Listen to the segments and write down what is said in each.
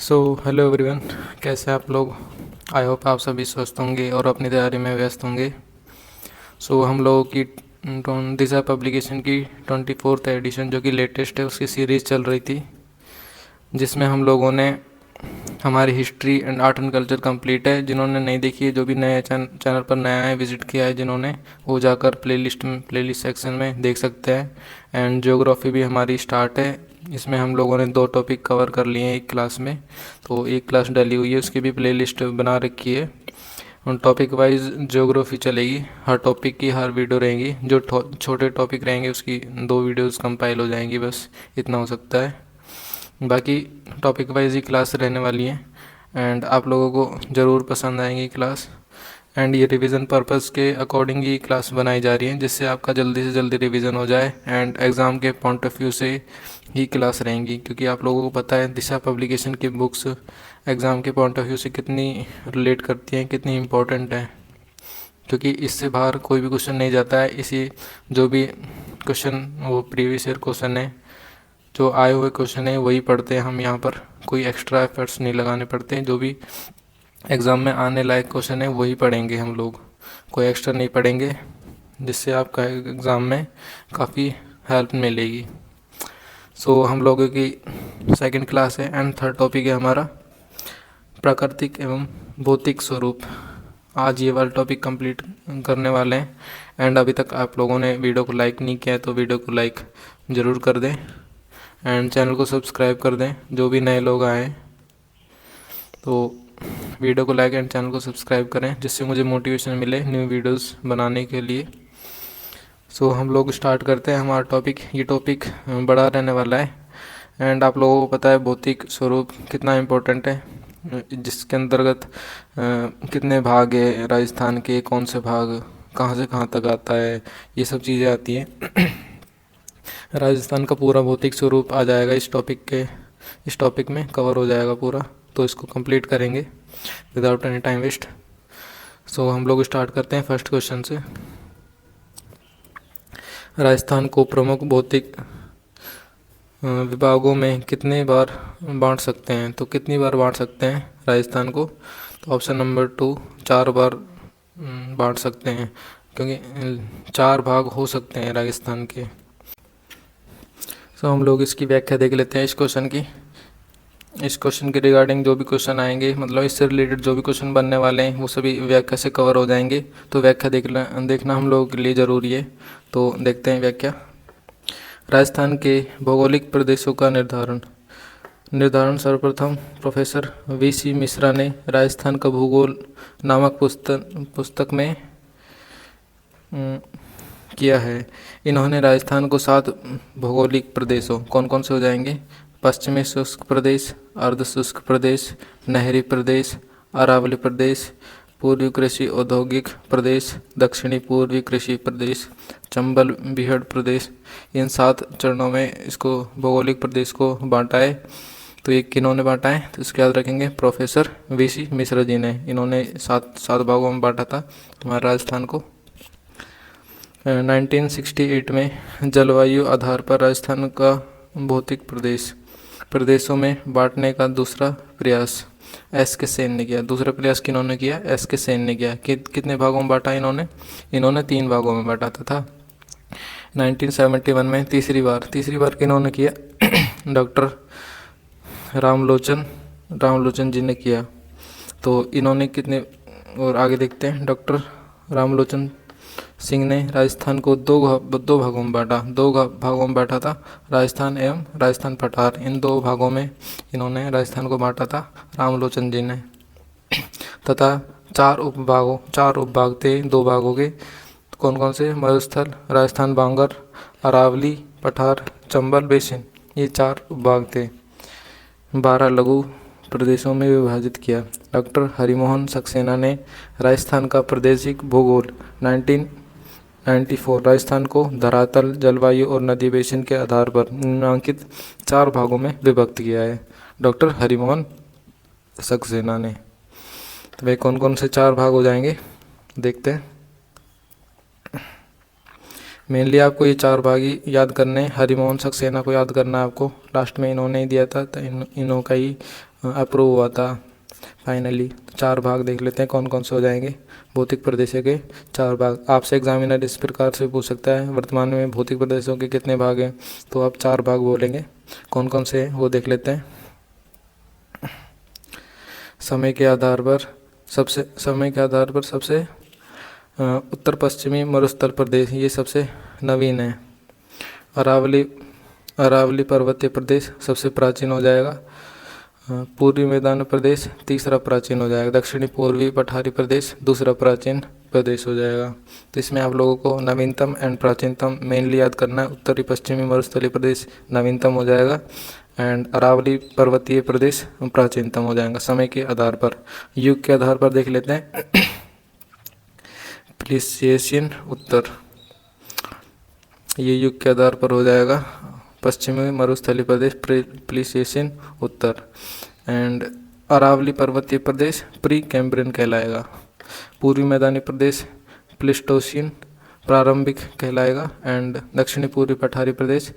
So hello everyone, कैसे हैं आप लोग। आई होप आप सभी स्वस्थ होंगे और अपनी तैयारी में व्यस्त होंगे। हम लोगों की दिशा पब्लिकेशन की 24th एडिशन जो कि लेटेस्ट है उसकी सीरीज़ चल रही थी, जिसमें हम लोगों ने हमारी history and art and culture complete है। जिन्होंने नहीं देखी है, जो भी नए चैनल पर नया है, विजिट किया है जिन्होंने, वो जाकर प्लेलिस्ट सेक्शन में देख सकते हैं। एंड ज्योग्राफी भी हमारी स्टार्ट है। इसमें हम लोगों ने 2 टॉपिक कवर कर लिए हैं एक क्लास में, तो एक क्लास डली हुई है, उसकी भी प्लेलिस्ट बना रखी है। और टॉपिक वाइज ज्योग्राफी चलेगी, हर टॉपिक की हर वीडियो रहेंगी। जो छोटे टॉपिक रहेंगे उसकी 2 वीडियोस कंपाइल हो जाएंगी, बस इतना हो सकता है। बाकी टॉपिक वाइज ही क्लास रहने वाली है एंड आप लोगों को ज़रूर पसंद आएंगी क्लास। एंड ये रिवीजन पर्पस के अकॉर्डिंग ही क्लास बनाई जा रही है, जिससे आपका जल्दी से जल्दी रिवीजन हो जाए एंड एग्ज़ाम के पॉइंट ऑफ व्यू से ही क्लास रहेंगी। क्योंकि आप लोगों को पता है दिशा पब्लिकेशन की बुक्स एग्ज़ाम के पॉइंट ऑफ व्यू से कितनी रिलेट करती हैं, कितनी इम्पोर्टेंट है। क्योंकि इससे बाहर कोई भी क्वेश्चन नहीं जाता है। इसी जो भी क्वेश्चन वो प्रीवियस ईयर क्वेश्चन है, जो आए हुए क्वेश्चन है वही पढ़ते हैं हम यहाँ पर। कोई एक्स्ट्रा एफर्ट्स नहीं लगाने पड़ते हैं। जो भी एग्ज़ाम में आने लायक क्वेश्चन है वही पढ़ेंगे हम लोग, कोई एक्स्ट्रा नहीं पढ़ेंगे, जिससे आपका एग्ज़ाम में काफ़ी हेल्प मिलेगी। हम लोगों की सेकंड क्लास है एंड थर्ड टॉपिक है हमारा प्राकृतिक एवं भौतिक स्वरूप। आज ये वाला टॉपिक कंप्लीट करने वाले हैं। एंड अभी तक आप लोगों ने वीडियो को लाइक नहीं किया है तो वीडियो को लाइक ज़रूर कर दें एंड चैनल को सब्सक्राइब कर दें। जो भी नए लोग आए तो वीडियो को लाइक एंड चैनल को सब्सक्राइब करें, जिससे मुझे मोटिवेशन मिले न्यू वीडियोस बनाने के लिए। हम लोग स्टार्ट करते हैं हमारा टॉपिक। ये टॉपिक बड़ा रहने वाला है एंड आप लोगों को पता है भौतिक स्वरूप कितना इम्पोर्टेंट है, जिसके अंतर्गत कितने भाग है राजस्थान के, कौन से भाग कहाँ से कहाँ तक आता है, ये सब चीज़ें आती हैं। राजस्थान का पूरा भौतिक स्वरूप आ जाएगा इस टॉपिक में कवर हो जाएगा पूरा, तो इसको कंप्लीट करेंगे विदाउट एनी टाइम वेस्ट। हम लोग स्टार्ट करते हैं फर्स्ट क्वेश्चन से। राजस्थान को प्रमुख भौतिक विभागों में कितने बार बांट सकते हैं, तो कितनी बार बांट सकते हैं राजस्थान को, तो ऑप्शन नंबर 2 4 बार बांट सकते हैं, क्योंकि 4 भाग हो सकते हैं राजस्थान के। हम लोग इसकी व्याख्या देख लेते हैं इस क्वेश्चन के रिगार्डिंग। जो भी क्वेश्चन आएंगे, मतलब इससे रिलेटेड जो भी क्वेश्चन बनने वाले हैं वो सभी व्याख्या से कवर हो जाएंगे, तो व्याख्या देखना हम लोगों के लिए ज़रूरी है। तो देखते हैं व्याख्या। राजस्थान के भौगोलिक प्रदेशों का निर्धारण सर्वप्रथम प्रोफेसर वीसी मिश्रा ने राजस्थान का भूगोल नामक पुस्तक में किया है। इन्होंने राजस्थान को 7 भौगोलिक प्रदेशों, कौन कौन से हो जाएंगे, पश्चिमी शुष्क प्रदेश, अर्ध शुष्क प्रदेश, नहरी प्रदेश, अरावली प्रदेश, पूर्वी कृषि औद्योगिक प्रदेश, दक्षिणी पूर्वी कृषि प्रदेश, चंबल बीहड़ प्रदेश, इन 7 चरणों में इसको भौगोलिक प्रदेश को बांटा है। तो ये किन्होंने बांटा है, तो इसको याद रखेंगे, प्रोफेसर वीसी मिश्रा जी ने। इन्होंने 7 भागों में बांटा था हमारे राजस्थान को। 1968 में जलवायु आधार पर राजस्थान का भौतिक प्रदेशों में बांटने का दूसरा प्रयास एस के सेन ने किया। दूसरा प्रयास किन्होंने किया, एस के सेन ने किया। कितने भागों में बांटा इन्होंने 3 भागों में बांटा था। 1971 में तीसरी बार किन्होंने किया, डॉक्टर रामलोचन जी ने किया। तो इन्होंने कितने, और आगे देखते हैं, डॉक्टर रामलोचन सिंह ने राजस्थान को दो भागों में बांटा था, राजस्थान एवं राजस्थान पठार। इन 2 भागों में इन्होंने राजस्थान को बांटा था रामलोचन जी ने। तथा 4 उपभाग थे 2 भागों के, कौन कौन से, मरुस्थल, राजस्थान बांगर, अरावली, पठार, चंबल बेसिन, ये 4 उपभाग थे। 12 लघु प्रदेशों में विभाजित किया। डॉक्टर हरिमोहन सक्सेना ने राजस्थान का प्रादेशिक भूगोल 1994 राजस्थान को धरातल, जलवायु और नदी बेसिन के आधार पर निम्नलिखित 4 भागों में विभक्त किया है, डॉक्टर हरिमोहन सक्सेना ने। तो वे कौन कौन से 4 भाग हो जाएंगे देखते हैं। मेनली आपको ये 4 भाग ही याद करने हैं। हरिमोहन सक्सेना को याद करना है आपको, लास्ट में इन्होंने ही दिया था, तो इन्हों का ही अप्रूव हुआ था फाइनली। 4 भाग देख लेते हैं कौन कौन से हो जाएंगे। भौतिक प्रदेशों के 4 भाग। आपसे एग्जामिनर इस प्रकार से पूछ सकता है, वर्तमान में भौतिक प्रदेशों के कितने भाग हैं, तो आप 4 भाग बोलेंगे। कौन कौन से हैं वो देख लेते हैं। समय के आधार पर सबसे उत्तर पश्चिमी मरुस्थल प्रदेश, ये सबसे नवीन है। अरावली पर्वतीय प्रदेश सबसे प्राचीन हो जाएगा। पूर्वी मैदानी प्रदेश तीसरा प्राचीन हो जाएगा। दक्षिणी पूर्वी पठारी प्रदेश दूसरा प्राचीन प्रदेश हो जाएगा। तो इसमें आप लोगों को नवीनतम एंड प्राचीनतम मेनली याद करना है। उत्तरी पश्चिमी मरुस्थलीय प्रदेश नवीनतम हो जाएगा एंड अरावली पर्वतीय प्रदेश प्राचीनतम हो जाएगा समय के आधार पर। युग के आधार पर देख लेते हैं। प्लीस्टोसीन उत्तर, ये युग के आधार पर हो जाएगा। पश्चिमी मरुस्थलीय प्रदेश प्लीस्टोसीन उत्तर एंड अरावली पर्वतीय प्रदेश प्री कैम्ब्रियन कहलाएगा। पूर्वी मैदानी प्रदेश प्लीस्टोसीन प्रारंभिक कहलाएगा एंड दक्षिणी पूर्वी पठारी प्रदेश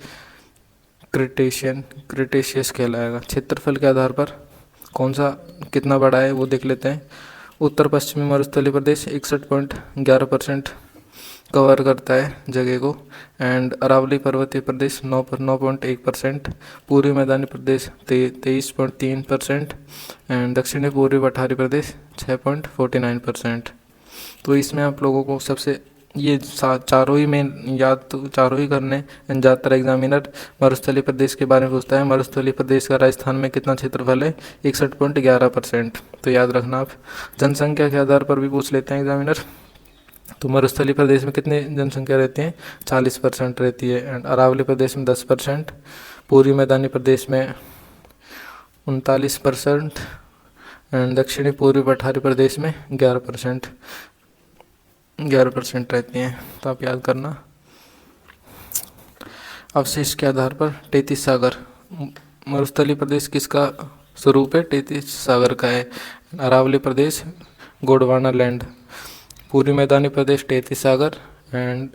क्रिटेशियस कहलाएगा। क्षेत्रफल के आधार पर कौन सा कितना बड़ा है वो देख लेते हैं। उत्तर पश्चिमी मरुस्थलीय प्रदेश 61.11% कवर करता है जगह को एंड अरावली पर्वतीय प्रदेश 9.1%, पूर्वी मैदानी प्रदेश 23.3% एंड दक्षिणी पूर्वी पठारी प्रदेश 6.49%। तो इसमें आप लोगों को सबसे ये चारों ही मेन याद तो चारों ही करने। ज़्यादातर एग्जामिनर मरुस्थलीय प्रदेश के बारे में पूछता है। मरुस्थलीय प्रदेश का राजस्थान में कितना क्षेत्रफल है, 61.11%। तो याद रखना आप। जनसंख्या के आधार पर भी पूछ लेते हैं एग्जामिनर। तो मरुस्थलीय प्रदेश में कितने जनसंख्या रहती है, 40% रहती है एंड अरावली प्रदेश में 10%, पूर्वी मैदानी प्रदेश में 39% एंड दक्षिणी पूर्वी पठारी प्रदेश में 11% रहती हैं। तो आप याद करना। अवशेष के आधार पर टेथिस सागर, मरुस्थलीय प्रदेश किसका स्वरूप है, टेथिस सागर का है। अरावली प्रदेश गोंडवाना लैंड, पूर्वी मैदानी प्रदेश टेथिस सागर एंड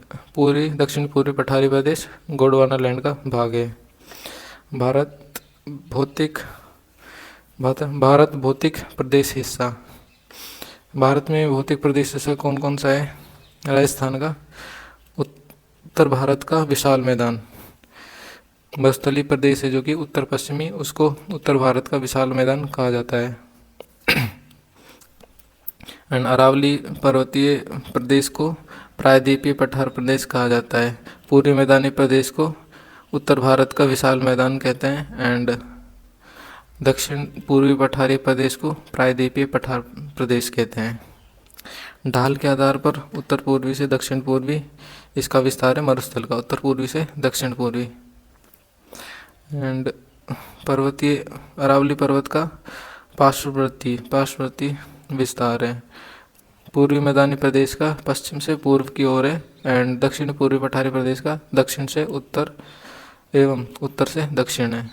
दक्षिण पूर्वी पठारी प्रदेश गोंडवाना लैंड का भाग है। भारत भौतिक प्रदेश हिस्सा, भारत में भौतिक प्रदेश हिस्सा कौन कौन सा है। राजस्थान का, उत्तर भारत का विशाल मैदान, मरुस्थलीय प्रदेश है जो कि उत्तर पश्चिमी, उसको उत्तर भारत का विशाल मैदान कहा जाता है। एंड अरावली पर्वतीय प्रदेश को प्रायद्वीपीय पठार प्रदेश कहा जाता है। पूर्वी मैदानी प्रदेश को उत्तर भारत का विशाल मैदान कहते हैं एंड दक्षिण पूर्वी पठारी प्रदेश को प्रायद्वीपीय पठार प्रदेश कहते हैं। ढाल के आधार पर उत्तर पूर्वी से दक्षिण पूर्वी इसका विस्तार है मरुस्थल का, उत्तर पूर्वी से दक्षिण पूर्वी। एंड पर्वतीय अरावली पर्वत का पार्श्ववर्ती विस्तार है। पूर्वी मैदानी प्रदेश का पश्चिम से पूर्व की ओर है एंड दक्षिण पूर्वी पठारी प्रदेश का दक्षिण से उत्तर एवं उत्तर से दक्षिण है।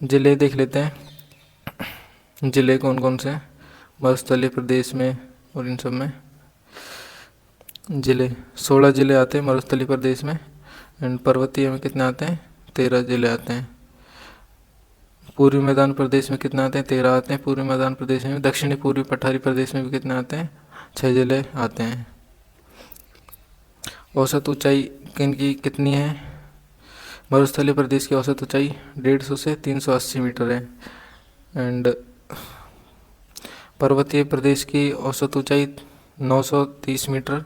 जिले देख लेते हैं। जिले कौन कौन से मरुस्थलीय प्रदेश में और इन सब में जिले 16 जिले आते हैं मरुस्थलीय प्रदेश में एंड पर्वतीय में कितने आते हैं, 13 जिले आते हैं। पूर्वी मैदान प्रदेश में कितने आते हैं, 13 आते हैं पूर्वी मैदान प्रदेश में। दक्षिणी पूर्वी पठारी प्रदेश में भी कितने आते हैं, 6 जिले आते हैं। औसत ऊंचाई किनकी कितनी है, मरुस्थलीय प्रदेश की औसत ऊंचाई 150 से 380 मीटर है एंड पर्वतीय प्रदेश की औसत ऊंचाई 930 मीटर,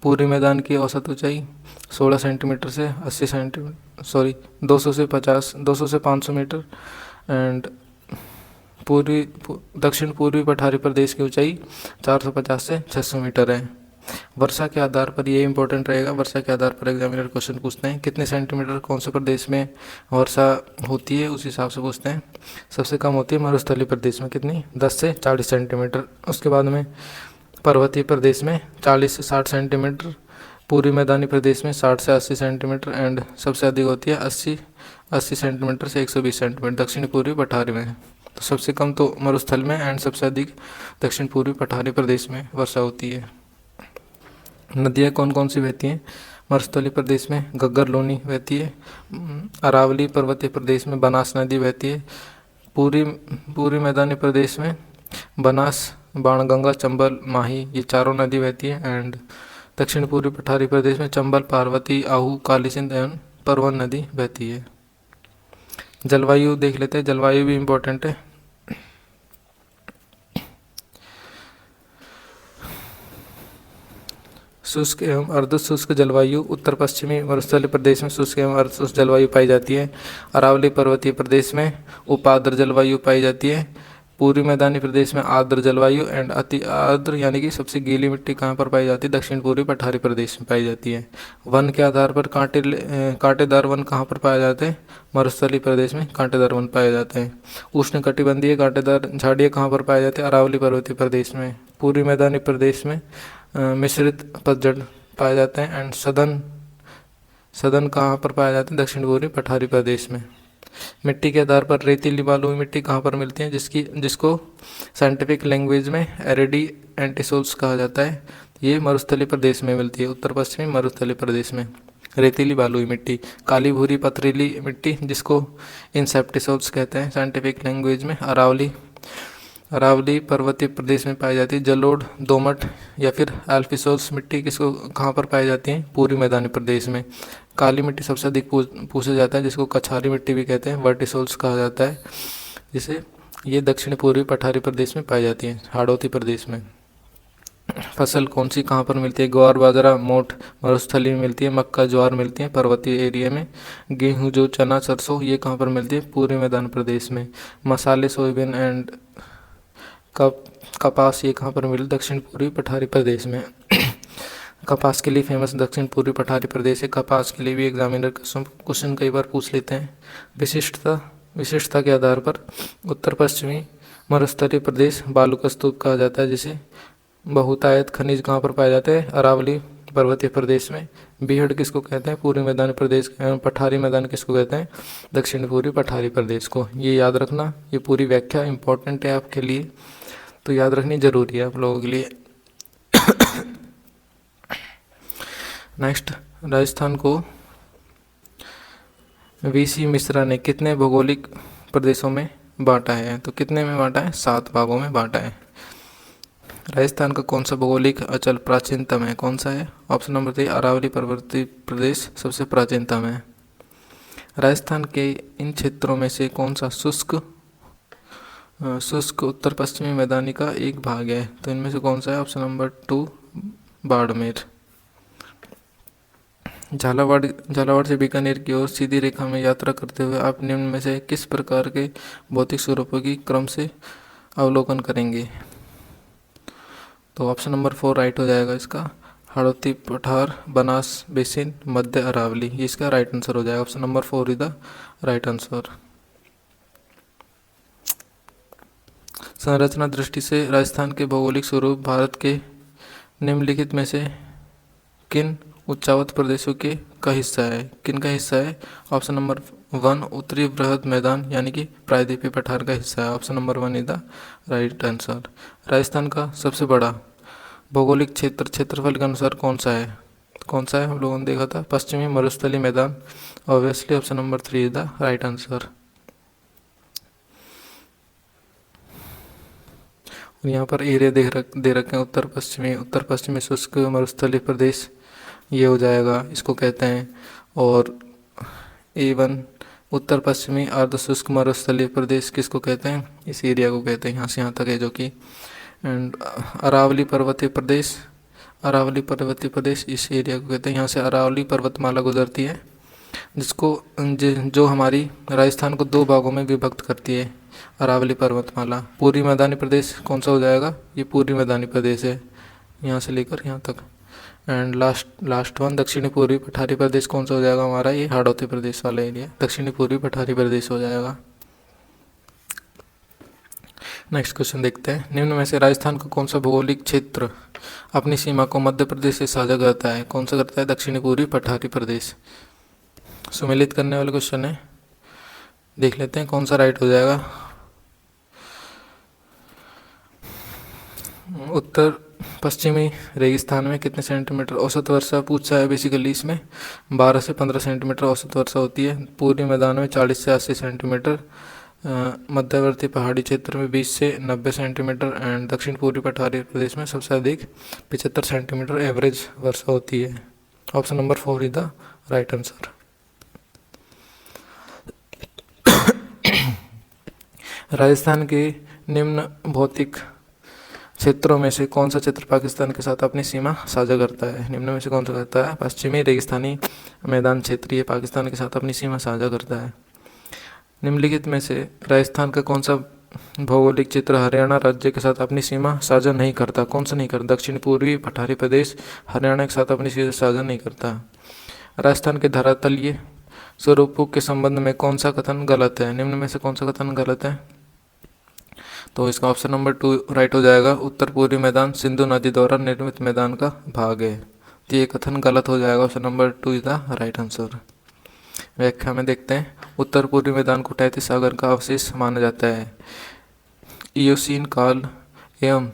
पूर्वी मैदान की औसत ऊंचाई 16 सेंटीमीटर से 80 सेंटीमीटर 200 से 500 मीटर एंड दक्षिण पूर्वी पठारी प्रदेश की ऊंचाई 450 से 600 मीटर है। वर्षा के आधार पर ये इंपॉर्टेंट रहेगा। वर्षा के आधार पर एग्जामिनर क्वेश्चन पूछते हैं कितने सेंटीमीटर कौन से प्रदेश में वर्षा होती है, उस हिसाब से पूछते हैं। सबसे कम होती है मरुस्थलीय प्रदेश में, कितनी, 10 से 40 सेंटीमीटर। उसके बाद में पर्वतीय प्रदेश में 40 से 60 सेंटीमीटर, पूर्वी मैदानी प्रदेश में 60 से 80 सेंटीमीटर एंड सबसे अधिक होती है 80 सेंटीमीटर से 120 सेंटीमीटर दक्षिण पूर्वी पठारी में। तो सबसे कम तो मरुस्थल में एंड सबसे अधिक दक्षिण पूर्वी पठारी प्रदेश में वर्षा होती है। नदियाँ कौन कौन सी बहती हैं, मरुस्थलीय प्रदेश में घग्गर लोनी बहती है, अरावली पर्वतीय प्रदेश में बनास नदी बहती है, पूरी पूरी मैदानी प्रदेश में बनास, बाणगंगा, चंबल, माही ये चारों नदी बहती है। एंड दक्षिण पूर्वी पठारी प्रदेश में चंबल, पार्वती, आहू, काली सिंध एवं परवन नदी बहती है। जलवायु देख लेते हैं, जलवायु भी इम्पोर्टेंट है। शुष्क एवं अर्ध शुष्क जलवायु उत्तर पश्चिमी मरुस्थलीय प्रदेश में शुष्क एवं अर्ध शुष्क जलवायु पाई जाती है। अरावली पर्वतीय प्रदेश में उपाद्र जलवायु पाई जाती है। पूर्वी मैदानी प्रदेश में आर्द्र जलवायु एंड अति आर्द्र यानी कि सबसे गीली मिट्टी कहाँ पर पाई जाती है? दक्षिण पूर्वी पठारी प्रदेश में पाई जाती है। वन के आधार पर कांटेदार वन कहाँ पर पाए जाते हैं? मरुस्थलीय प्रदेश में कांटेदार वन पाए जाते हैं। उष्णकटिबंधीय कांटेदार झाड़ियाँ कहाँ पर पाए जाते हैं? अरावली पर्वतीय प्रदेश में। पूर्वी मैदानी प्रदेश में मिश्रित पतझड़ पाए जाते हैं। एंड सदन कहाँ पर पाए जाते हैं? दक्षिण पूर्वी पठारी प्रदेश में। मिट्टी के आधार पर रेतीली बलुई मिट्टी कहाँ पर मिलती है? जिसको साइंटिफिक लैंग्वेज में एरिडी एंटीसोल्स कहा जाता है। ये मरुस्थलीय प्रदेश में मिलती है, उत्तर पश्चिमी मरुस्थलीय प्रदेश में। रेतीली बलुई मिट्टी, काली भूरी पथरीली मिट्टी जिसको इंसेप्टिसोल्स कहते हैं साइंटिफिक लैंग्वेज में, अरावली पर्वतीय प्रदेश में पाई जाती है। जलोढ़, दोमट या फिर एल्फिसोल्स मिट्टी किसको कहाँ पर पाई जाती है? पूर्वी मैदानी प्रदेश में। काली मिट्टी सबसे अधिक पूछा जाता है जिसको कछारी मिट्टी भी कहते हैं, वर्टिसोल्स कहा जाता है, जिसे ये दक्षिण पूर्वी पठारी प्रदेश में पाई जाती है, हाड़ौती प्रदेश में। फसल कौन सी कहाँ पर मिलती है? ग्वार, बाजरा, मोठ मरुस्थली में मिलती है। मक्का, ज्वार मिलती है पर्वतीय एरिया में। गेहूँ, जो चना, सरसों ये कहाँ पर मिलती है? पूर्वी मैदान प्रदेश में। मसाले, सोयाबीन एंड कपास ये कहाँ पर मिले? दक्षिण पूर्वी पठारी प्रदेश में। कपास के लिए फेमस दक्षिण पूर्वी पठारी प्रदेश है। कपास के लिए भी एग्जामिनर क्वेश्चन कई बार पूछ लेते हैं। विशिष्टता के आधार पर उत्तर पश्चिमी मरुस्थलीय प्रदेश बालू का स्तूप कहा जाता है, जिसे बहुतायत खनिज कहाँ पर पाए जाते हैं? अरावली पर्वतीय प्रदेश में। बीहड़ किसको कहते हैं? पूर्वी मैदानी प्रदेश। पठारी मैदान किसको कहते हैं? दक्षिण पूर्वी पठारी प्रदेश को। ये याद रखना, ये पूरी व्याख्या इंपॉर्टेंट है आपके लिए, तो याद रखनी जरूरी है आप लोगों के लिए। नेक्स्ट, राजस्थान को वीसी मिश्रा ने कितने भौगोलिक प्रदेशों में बांटा है? तो कितने में बांटा है? 7 भागों में बांटा है। राजस्थान का कौन सा भौगोलिक अचल प्राचीनतम है? कौन सा है? ऑप्शन नंबर 3 अरावली पर्वतीय प्रदेश सबसे प्राचीनतम है। राजस्थान के इन क्षेत्रों में से कौन सा शुष्क उत्तर पश्चिमी मैदानी का एक भाग है? तो इनमें से कौन सा है? Option number 2 Barmer. झालावाड़ से बीकानेर की ओर सीधी रेखा में यात्रा करते हुए आप निम्न में से किस प्रकार के भौतिक स्वरूपों की क्रम से अवलोकन करेंगे? तो ऑप्शन नंबर 4 राइट हो जाएगा इसका। हाड़ौती पठार, बनास बेसिन, मध्य अरावली, ये इसका राइट आंसर हो जाएगा। Option number 4 is the right answer. संरचना दृष्टि से राजस्थान के भौगोलिक स्वरूप भारत के निम्नलिखित में से किन उच्चावत प्रदेशों के का हिस्सा है? किन का हिस्सा है? ऑप्शन नंबर 1 उत्तरी बृहद मैदान यानी कि प्रायद्वीपीय पठार का हिस्सा है। Option number 1 is the right answer. Rajasthan का सबसे बड़ा भौगोलिक क्षेत्रफल के अनुसार कौन सा है? हम लोगों ने देखा था पश्चिमी मरुस्थलीय मैदान। Obviously option number 3 is the right answer. यहाँ पर एरिया दे रखे हैं उत्तर पश्चिमी शुष्क मरुस्थलीय प्रदेश, ये हो जाएगा, इसको कहते हैं। और A1 उत्तर पश्चिमी अर्ध शुष्क मरुस्थलीय प्रदेश किसको कहते हैं? इस एरिया को कहते हैं, यहाँ से यहाँ तक है जो कि। एंड अरावली पर्वतीय प्रदेश इस एरिया को कहते हैं। यहाँ से अरावली पर्वतमाला गुजरती है जो हमारी राजस्थान को 2 भागों में विभक्त करती है, अरावली पर्वतमाला। पूर्वी मैदानी प्रदेश कौन सा हो जाएगा? ये पूर्वी मैदानी प्रदेश है, यहाँ से लेकर यहाँ तक। एंड लास्ट वन दक्षिणी पूर्वी पठारी प्रदेश कौन सा हो जाएगा हमारा? ये हाड़ौती प्रदेश वाला एरिया दक्षिणी पूर्वी पठारी प्रदेश हो जाएगा। नेक्स्ट क्वेश्चन देखते हैं। निम्न में से राजस्थान का कौन सा भौगोलिक क्षेत्र अपनी सीमा को मध्य प्रदेश से साझा करता है? कौन सा करता है? दक्षिणी पूर्वी पठारी प्रदेश। सुमेलित करने वाले क्वेश्चन है, देख लेते हैं कौन सा राइट हो जाएगा। उत्तर पश्चिमी रेगिस्तान में कितने सेंटीमीटर औसत वर्षा पूछा है बेसिकली। इसमें 12 से 15 सेंटीमीटर औसत वर्षा होती है। पूर्वी मैदान में 40 से 80 सेंटीमीटर, मध्यवर्ती पहाड़ी क्षेत्र में 20 से 90 सेंटीमीटर एंड दक्षिण पूर्वी पठारी प्रदेश में सबसे अधिक 75 सेंटीमीटर एवरेज वर्षा होती है। Option number 4 is the right answer. Rajasthan के निम्न भौतिक क्षेत्रों में से कौन सा क्षेत्र पाकिस्तान के साथ अपनी सीमा साझा करता है? निम्न में से कौन सा करता है? पश्चिमी रेगिस्तानी मैदान क्षेत्र ये पाकिस्तान के साथ अपनी सीमा साझा करता है। निम्नलिखित में से राजस्थान का कौन सा भौगोलिक क्षेत्र हरियाणा राज्य के साथ अपनी सीमा साझा नहीं करता? कौन सा नहीं करता? दक्षिण पूर्वी पठारी प्रदेश हरियाणा के साथ अपनी सीमा साझा नहीं करता। राजस्थान के धरातलीय स्वरूपों के संबंध में कौन सा कथन गलत है? निम्न में से कौन सा कथन गलत है? तो इसका ऑप्शन नंबर 2 राइट हो जाएगा। उत्तर पूर्वी मैदान सिंधु नदी द्वारा निर्मित मैदान का भाग है, तो ये कथन गलत हो जाएगा। Option number 2 is the right answer. व्याख्या में देखते हैं। उत्तर पूर्वी मैदान को तैतीस सागर का अवशेष माना जाता है। इयोसीन काल एवं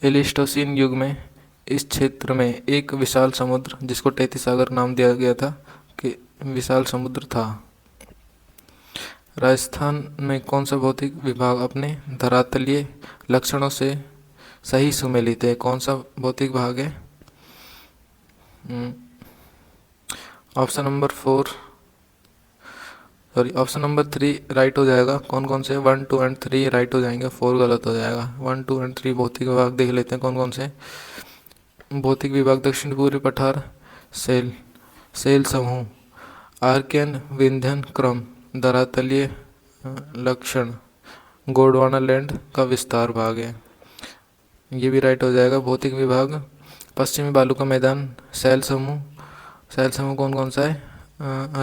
एलिस्टोसीन युग में इस क्षेत्र में एक विशाल समुद्र, जिसको तैतीस सागर नाम दिया गया था, कि विशाल समुद्र था। राजस्थान में कौन सा भौतिक विभाग अपने धरातलीय लक्षणों से सही सुमेलित है? कौन सा भौतिक भाग है? Option number 4 sorry option number 3 right हो जाएगा। कौन कौन से? 1, 2 एंड 3 राइट हो जाएंगे, 4 गलत हो जाएगा। 1, 2 एंड 3 भौतिक विभाग देख लेते हैं कौन कौन से। भौतिक विभाग दक्षिण पूर्वी पठार सेल समूह, आर्कियन विंध्यन क्रम, धरातलीय लक्षण, गोंडवाना लैंड का विस्तार भाग है, ये भी राइट हो जाएगा। भौतिक विभाग पश्चिमी बालू का मैदान सेल समूह कौन कौन सा है?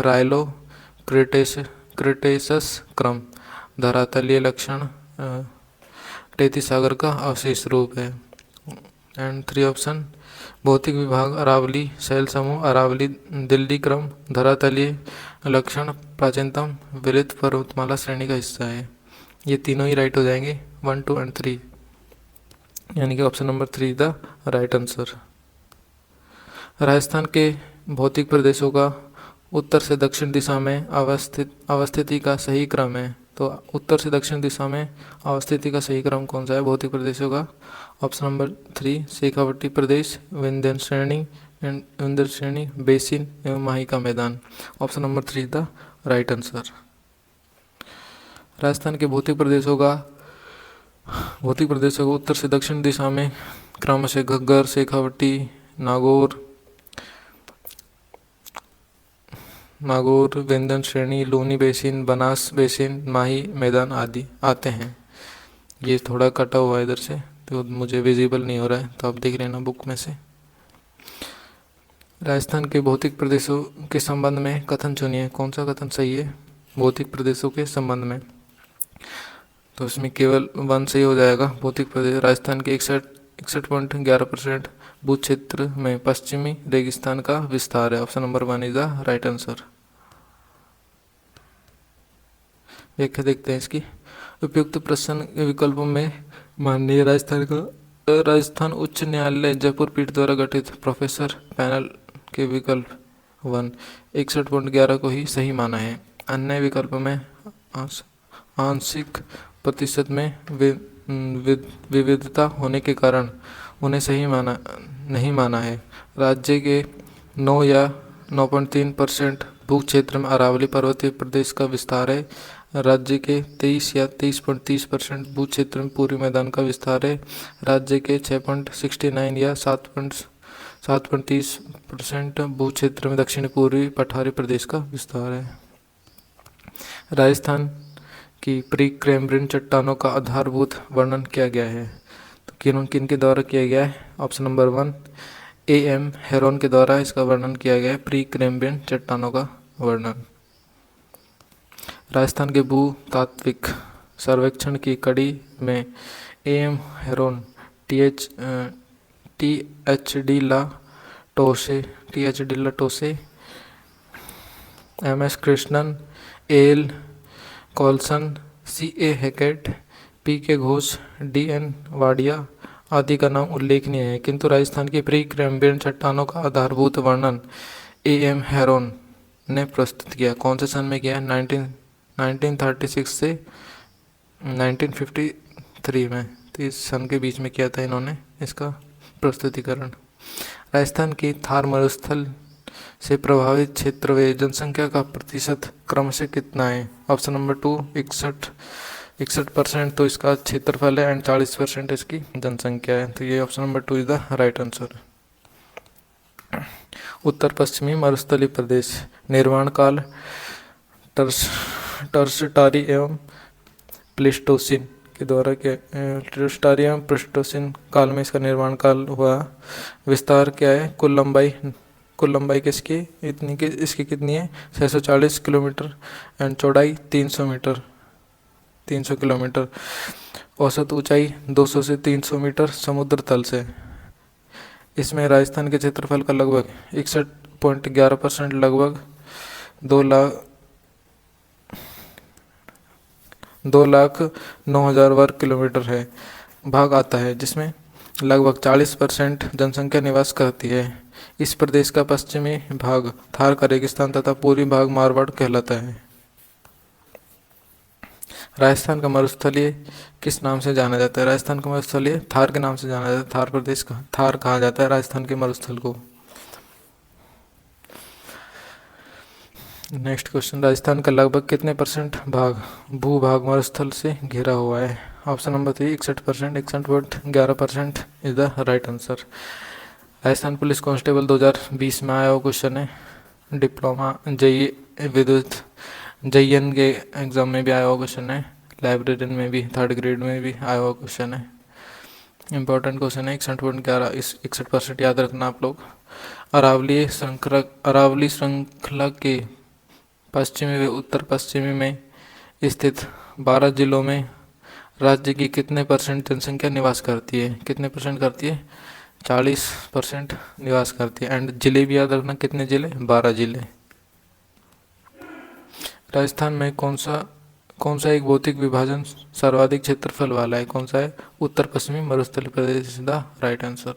रायलो क्रिटेशस क्रम, धरातलीय लक्षण तैतीस सागर का अवशेष रूप है। एंड 3 ऑप्शन भौतिक विभाग अरावली सेल समूह, अरावली दिल्ली क्रम, धरातलीय लक्षण प्राचीनतम विलित पर्वतमाला श्रेणी का हिस्सा है। ये तीनों ही राइट हो जाएंगे, 1, 2 एंड 3, यानी कि option number 3 the right answer. Rajasthan के भौतिक प्रदेशों का उत्तर से दक्षिण दिशा में अवस्थिति का सही क्रम है। तो उत्तर से दक्षिण दिशा में अवस्थिति का सही क्रम कौन सा है भौतिक प्रदेशों का? ऑप्शन नंबर 3 शेखावटी प्रदेश, विंध्य श्रेणी, बेसिन एवं माही का मैदान। Option number 3 the right answer. Rajasthan के भौतिक प्रदेशों को उत्तर से दक्षिण दिशा में क्रमशः घग्गर, शेखावटी, नागौर, विंध्य श्रेणी, लूनी बेसिन, बनास बेसिन, माही मैदान आदि आते हैं। ये थोड़ा कटा हुआ है इधर से, तो मुझे विजिबल नहीं हो रहा है, तो आप देख लेना बुक में से। राजस्थान के भौतिक प्रदेशों के संबंध में कथन चुनिए। कौन सा कथन सही है भौतिक प्रदेशों के संबंध में? तो इसमें केवल 1 सही हो जाएगा। भौतिक प्रदेश राजस्थान के 61.11% भू क्षेत्र में पश्चिमी रेगिस्तान का विस्तार है। Option number 1 is the right answer. व्याख्या देखते हैं इसकी। उपयुक्त प्रश्न के विकल्पों में माननीय राजस्थान उच्च न्यायालय जयपुर पीठ द्वारा गठित प्रोफेसर पैनल के विकल्प 1 61.11 को ही सही माना है। अन्य विकल्प में आंशिक प्रतिशत में विविधता होने के कारण उन्हें सही नहीं माना है। राज्य के 9 या 9.3% भू क्षेत्र में अरावली पर्वतीय प्रदेश का विस्तार है। राज्य के 23 या 23.30% भू क्षेत्र में पूर्वी मैदान का विस्तार है। राज्य के 6.69 या 7.30% भू क्षेत्र में दक्षिण पूर्वी पठारी प्रदेश का विस्तार है। राजस्थान की प्री कैम्ब्रियन चट्टानों का आधारभूत वर्णन किया गया है। तो किन के द्वारा किया गया है? Option number 1 A.M. हेरोन के द्वारा इसका वर्णन किया गया है, प्री कैम्ब्रियन चट्टानों का वर्णन। राजस्थान के भू तात्विक सर्वेक्षण की कड़ी में A.M. Heron, T.H.D. La Touche, M.S. Krishnan, A.L. Coulson, C.A. Hackett, P.K. Ghosh, D.N. Wadia आदि का नाम उल्लेखनीय है, किंतु राजस्थान की प्री कैम्ब्रियन चट्टानों का आधारभूत वर्णन A.M. हेरोन ने प्रस्तुत किया। कौन से सन में किया है? 1936 से 1953 में, तो इस सन के बीच में किया था इन्होंने इसका प्रस्तुतिकरण। राजस्थान की थार मरुस्थल से प्रभावित क्षेत्र व जनसंख्या का प्रतिशत क्रमशः कितना है? ऑप्शन नंबर 2 61% तो इसका क्षेत्रफल है एंड 40% इसकी जनसंख्या है। तो ये option number 2 is the right answer. उत्तर पश्चिमी मरुस्थलीय प्रदेश निर्माण काल टर्सटारी एवं प्लेस्टोसिन के द्वारा टर्सटारी एवं प्लेस्टोसिन काल में इसका निर्माण काल हुआ। विस्तार क्या है? कुल लंबाई किसकी इतनी की इसकी कितनी है? 640 किलोमीटर एंड चौड़ाई 300 किलोमीटर। औसत ऊंचाई 200 से 300 मीटर समुद्र तल से। इसमें राजस्थान के क्षेत्रफल का लगभग 61.11% लगभग 2,09,000 वर्ग किलोमीटर है भाग आता है, जिसमें लगभग 40% जनसंख्या निवास करती है। इस प्रदेश का पश्चिमी भाग थार का रेगिस्तान तथा पूर्वी भाग मारवाड़ कहलाता है। राजस्थान का मरुस्थलीय किस नाम से जाना जाता है? राजस्थान का मरुस्थलीय थार के नाम से जाना जाता है। थार प्रदेश का थार कहा जाता है राजस्थान के मरुस्थल को। नेक्स्ट क्वेश्चन, राजस्थान का लगभग कितने परसेंट भूभाग मरुस्थल से घिरा हुआ है? Option number 3 61%, 61.11% is the right answer. Rajasthan police constable 2020 में आया हुआ क्वेश्चन है। डिप्लोमा विद्युत JN के एग्जाम में भी आया हुआ क्वेश्चन है। लाइब्रेरियन में भी 3rd ग्रेड में भी आया हुआ क्वेश्चन है। इंपॉर्टेंट क्वेश्चन है। 61% याद रखना आप लोग। अरावली श्रृंखला के पश्चिमी व उत्तर पश्चिमी में स्थित 12 जिलों में राज्य की कितने परसेंट जनसंख्या निवास करती है? कितने परसेंट करती है? 40% निवास करती है। एंड जिले भी याद रखना, कितने जिले? 12 जिले। राजस्थान में कौन सा एक भौतिक विभाजन सर्वाधिक क्षेत्रफल वाला है? कौन सा है? उत्तर पश्चिमी मरुस्थलीय प्रदेश is the right answer.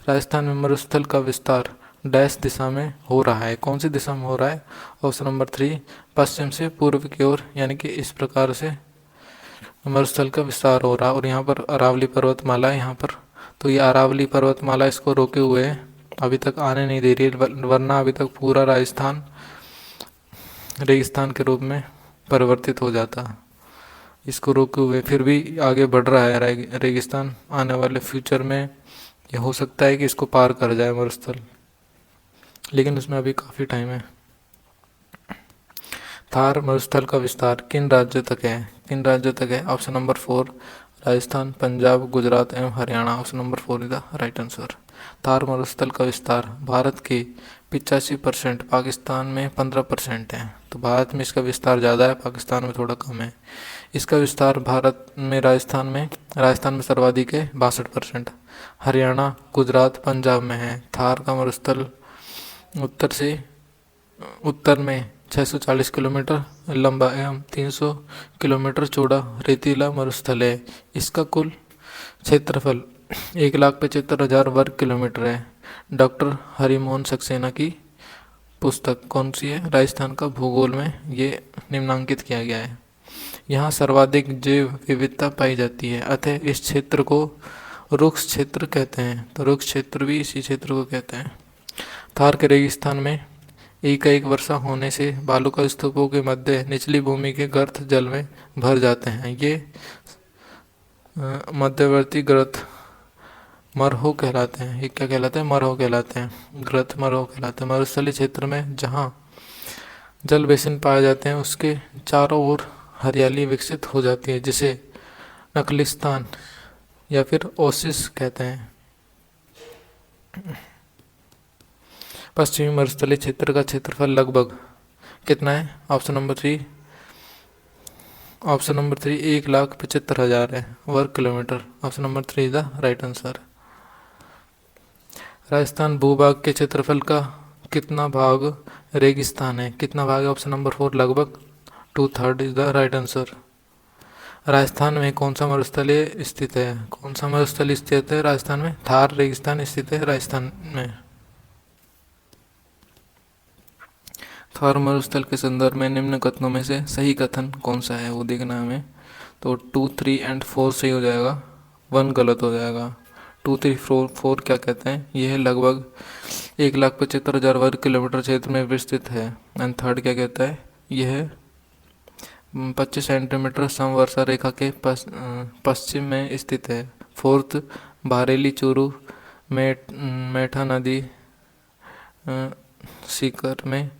Rajasthan में मरुस्थल का विस्तार डैश दिशा में हो रहा है? कौन सी दिशा में हो रहा है? ऑप्शन नंबर 3 पश्चिम से पूर्व की ओर, यानी कि इस प्रकार से मरुस्थल का विस्तार हो रहा है। और यहाँ पर अरावली पर्वतमाला है यहाँ पर, तो ये अरावली पर्वतमाला इसको रोके हुए है, अभी तक आने नहीं दे रही है, वरना अभी तक पूरा राजस्थान रेगिस्तान के रूप में परिवर्तित हो जाता। इसको रोके हुए फिर भी आगे बढ़ रहा है रेगिस्तान। आने वाले फ्यूचर में ये हो सकता है कि इसको पार कर जाए मरुस्थल, लेकिन उसमें अभी काफ़ी टाइम है। थार मरुस्थल का विस्तार किन राज्यों तक है? किन राज्यों तक है? ऑप्शन नंबर 4 राजस्थान, पंजाब, गुजरात एवं Haryana. Option number 4 is the right answer. Thar मरुस्थल का विस्तार भारत के 85%, पाकिस्तान में 15% है। तो भारत में इसका विस्तार ज़्यादा है, पाकिस्तान में थोड़ा कम है। इसका विस्तार भारत में राजस्थान में सर्वाधिक है 62%। हरियाणा, गुजरात, पंजाब में है। थार का मरुस्थल उत्तर में 640 किलोमीटर लंबा एवं 300 किलोमीटर चौड़ा रेतीला मरुस्थल है। इसका कुल क्षेत्रफल 1,75,000 वर्ग किलोमीटर है। डॉक्टर हरिमोहन सक्सेना की पुस्तक कौन सी है? राजस्थान का भूगोल में ये निम्नांकित किया गया है। यहाँ सर्वाधिक जैव विविधता पाई जाती है, अतः इस क्षेत्र को रुक्ष क्षेत्र कहते हैं। तो रुक्ष क्षेत्र भी इसी क्षेत्र को कहते हैं। थार के रेगिस्तान में एक वर्षा होने से बालुका स्तूपों के मध्य निचली भूमि के गर्त जल में भर जाते हैं। ये मध्यवर्ती गर्त मरहो कहलाते हैं। ये क्या कहलाते हैं? मरहो कहलाते हैं। गर्त मरहो कहलाते हैं। मरुस्थलीय क्षेत्र में जहाँ जल बेसिन पाए जाते हैं उसके चारों ओर हरियाली विकसित हो जाती है, जिसे नखलिस्तान या फिर ओसिस कहते हैं। पश्चिमी मरुस्थलीय क्षेत्र का क्षेत्रफल लगभग कितना है? ऑप्शन नंबर 3 1,75,000 है वर्ग kilometre. Option number 3 is the right answer. Rajasthan भूभाग के क्षेत्रफल का कितना भाग रेगिस्तान है? कितना भाग है? ऑप्शन नंबर 4 लगभग 2/3 is the right answer. Rajasthan में कौन सा मरुस्थलीय स्थित है? कौन सा मरुस्थलीय स्थित है राजस्थान में? थार रेगिस्तान स्थित है राजस्थान में। थार मरुस्थल के संदर्भ में निम्न कथनों में से सही कथन कौन सा है वो देखना है हमें। तो 2, 3 एंड 4 सही हो जाएगा, 1 गलत हो जाएगा। 2, 3, 4 क्या कहते हैं, यह लगभग 1,75,000 वर्ग किलोमीटर क्षेत्र में विस्तृत है। एंड थर्ड क्या कहता है, यह 25 सेंटीमीटर समवर्षा रेखा के पश्चिम में स्थित है। फोर्थ, बारेली चूरू मेठा नदी सीकर में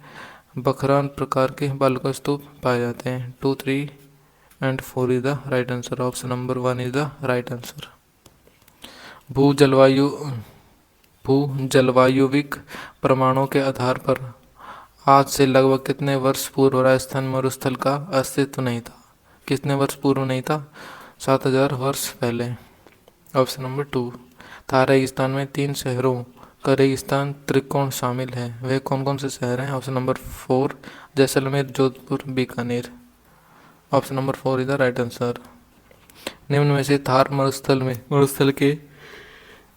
बखरान प्रकार के बालुका स्तूप पाए जाते हैं। 2, 3 and 4 is the right answer. Option number 1 is the right answer. भू जलवायुविक प्रमाणों के आधार पर आज से लगभग कितने वर्ष पूर्व राजस्थान मरुस्थल का अस्तित्व नहीं था। कितने वर्ष पूर्व नहीं था, 7,000 वर्ष पहले। ऑप्शन नंबर 2, थार रेगिस्तान में 3 शहरों का रेगिस्तान त्रिकोण शामिल है, वे कौन कौन से शहर हैं। Option number 4, Jaisalmer, Jodhpur, Bikaner. Option number 4 is the right answer. निम्न में से थार मरुस्थल के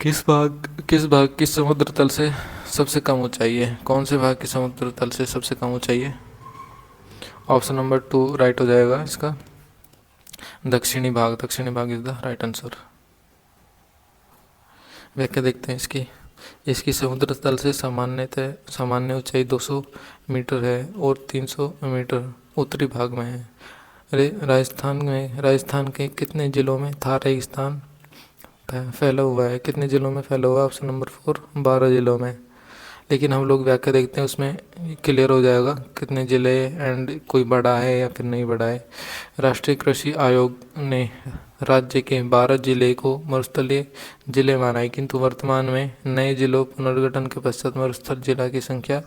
किस भाग की समुद्र तल से सबसे कम ऊंचाई है। कौन से भाग की समुद्र तल से सबसे कम ऊंचाई है। ऑप्शन नंबर 2 राइट हो जाएगा इसका, दक्षिणी भाग इज द राइट आंसर। व्याख्या देखते हैं इसकी समुद्र तल से सामान्य ऊंचाई 200 मीटर है और 300 मीटर उत्तरी भाग में है। राजस्थान के कितने जिलों में थार रेगिस्तान फैला हुआ है। कितने जिलों में फैला हुआ है। ऑप्शन नंबर 4, 12 जिलों में। लेकिन हम लोग व्याख्या देखते हैं, उसमें क्लियर हो जाएगा कितने ज़िले एंड कोई बड़ा है या फिर नहीं बड़ा है। राष्ट्रीय कृषि आयोग ने राज्य के 12 जिले को मरुस्थलीय जिले माना है, किंतु वर्तमान में नए जिलों पुनर्गठन के पश्चात मरुस्थल जिला की संख्या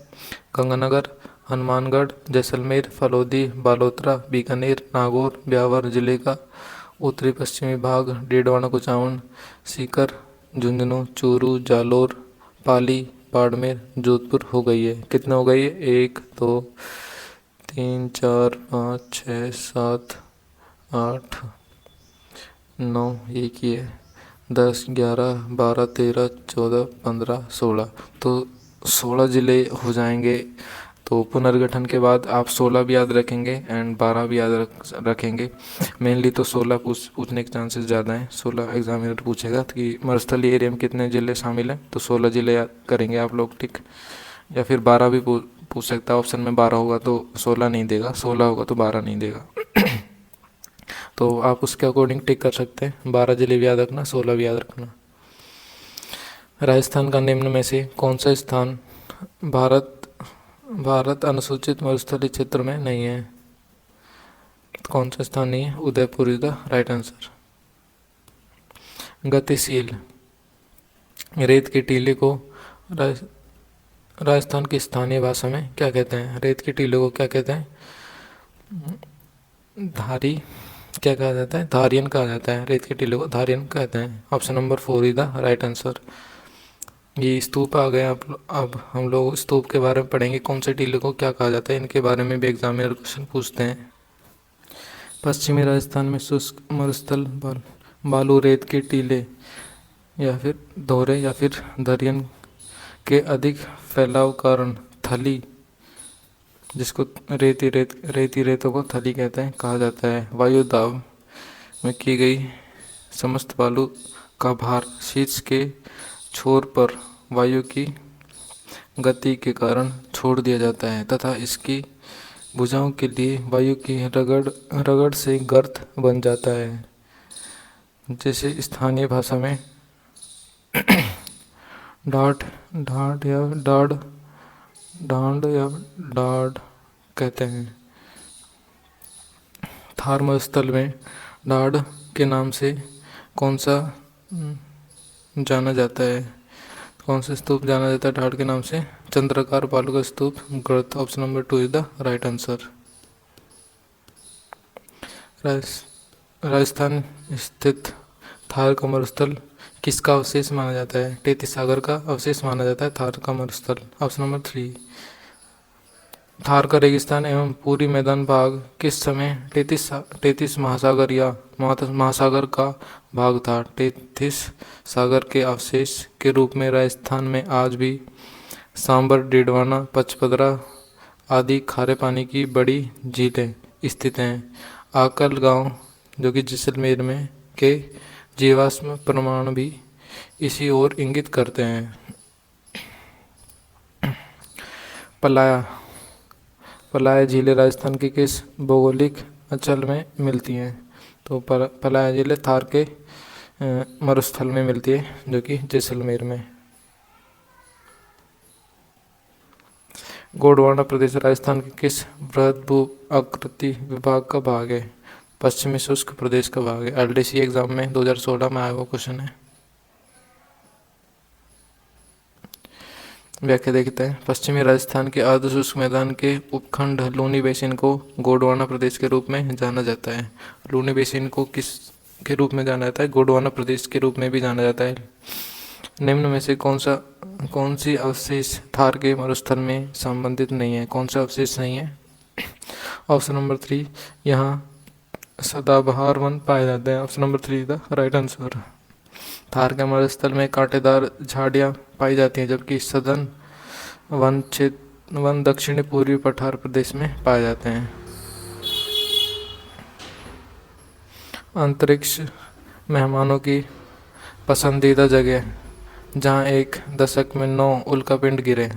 गंगानगर, हनुमानगढ़, जैसलमेर, फलौदी, बालोतरा, बीकानेर, नागौर, ब्यावर जिले का उत्तरी पश्चिमी भाग, डीडवाना, कुचामन, सीकर, झुंझुनू, चूरू, जालोर, पाली, बाड़मेर, जोधपुर हो गई है। कितना हो गई है, 1, 2, 3, 4, 5, 6, 7, 8, 9, ये की है 10, 11, 12, 13, 14, 15, 16। तो 16 ज़िले हो जाएंगे। तो पुनर्गठन के बाद आप 16 भी याद रखेंगे एंड 12 भी याद रखेंगे। मेनली तो 16 पूछने के चांसेस ज़्यादा हैं। 16 एग्जामिनर पूछेगा कि मरुस्थलीय एरिया में कितने ज़िले शामिल हैं, तो 16 ज़िले याद करेंगे आप लोग, ठीक। या फिर 12 भी पूछ सकता है। ऑप्शन में 12 होगा तो 16 नहीं देगा, 16 होगा तो 12 नहीं देगा। तो आप उसके अकॉर्डिंग टिक कर सकते हैं। 12 ज़िले भी याद रखना, 16 भी याद रखना। राजस्थान का निम्न में से कौन सा स्थान भारत अनुसूचित मरुस्थलीय क्षेत्र में नहीं है। कौन सा स्थान नहीं है, Udaipur is the right answer. गतिशील रेत के टीले को राजस्थान की स्थानीय भाषा में क्या कहते हैं। रेत के टीले को क्या कहते हैं, धारी क्या कहा जाता है, धारियन कहा जाता है। रेत के टीले को धारियन कहते हैं। Option number 4 is the right answer. ये स्तूप आ गए। अब हम लोग स्तूप के बारे में पढ़ेंगे, कौन से टीले को क्या कहा जाता है। इनके बारे में भी एग्जामिनर क्वेश्चन पूछते हैं। पश्चिमी राजस्थान में शुष्क मरुस्थल बालू रेत के टीले या फिर दोहरे या फिर दरियन के अधिक फैलाव कारण थली, जिसको रेती रेतों को थली कहते हैं, कहा जाता है। वायु दाब में की गई समस्त बालू का भार शीर्ष के छोर पर वायु की गति के कारण छोड़ दिया जाता है तथा इसकी भुजाओं के लिए वायु की रगड़ से गर्त बन जाता है, जैसे स्थानीय भाषा में डांड या डाढ़ कहते हैं। थार मरुस्थल में डाढ़ के नाम से कौन सा जाना जाता है, कौन सा स्तूप जाना जाता है डाढ़ के नाम से। चंद्राकार बालुका स्तूप गर्त। Option number 2 is the right answer. Rajasthan स्थित थार का मरुस्थल किसका अवशेष माना जाता है। टेथिस सागर का अवशेष माना जाता है थार का मरुस्थल। Option number 3। थार का रेगिस्तान एवं पूरी मैदान भाग किस समय टेथिस महासागर या महासागर का भाग था। टेथिस सागर के अवशेष के रूप में राजस्थान में आज भी सांबर, डीडवाना, पचपदरा आदि खारे पानी की बड़ी झीलें स्थित हैं। आकल गांव जो कि जैसलमेर में के जीवाश्म प्रमाण भी इसी ओर इंगित करते हैं। पलाया पलाया झीलें राजस्थान के किस भौगोलिक अंचल में मिलती हैं? तो पलाया झीलें थार के मरुस्थल में मिलती है जो कि जैसलमेर में। गोंडवाना प्रदेश राजस्थान के किस बृहद भू आकृति विभाग का भाग है? पश्चिमी शुष्क प्रदेश का भाग है। एलडीसी एग्जाम में 2016 में आया हुआ क्वेश्चन है। व्याख्या देखते हैं। पश्चिमी राजस्थान के अर्ध शुष्क मैदान के उपखंड लूनी बेसिन को गोंडवाना प्रदेश के रूप में जाना जाता है। लूनी बेसिन को किस के रूप में जाना जाता है? गोंडवाना प्रदेश के रूप में भी जाना जाता है। निम्न में से कौन सी अवशेष थार के मरुस्थल में संबंधित नहीं है? कौन सा अवशेष नहीं है? ऑप्शन नंबर 3, यहाँ सदाबहार वन पाए जाते हैं। Option number 3 the right answer. Thar के मरुस्थल में कांटेदार झाड़ियाँ पाई जाती हैं, जबकि सघन वन दक्षिणी पूर्वी पठार प्रदेश में पाए जाते हैं। अंतरिक्ष मेहमानों की पसंदीदा जगह जहां एक दशक में 9 उल्कापिंड गिरे,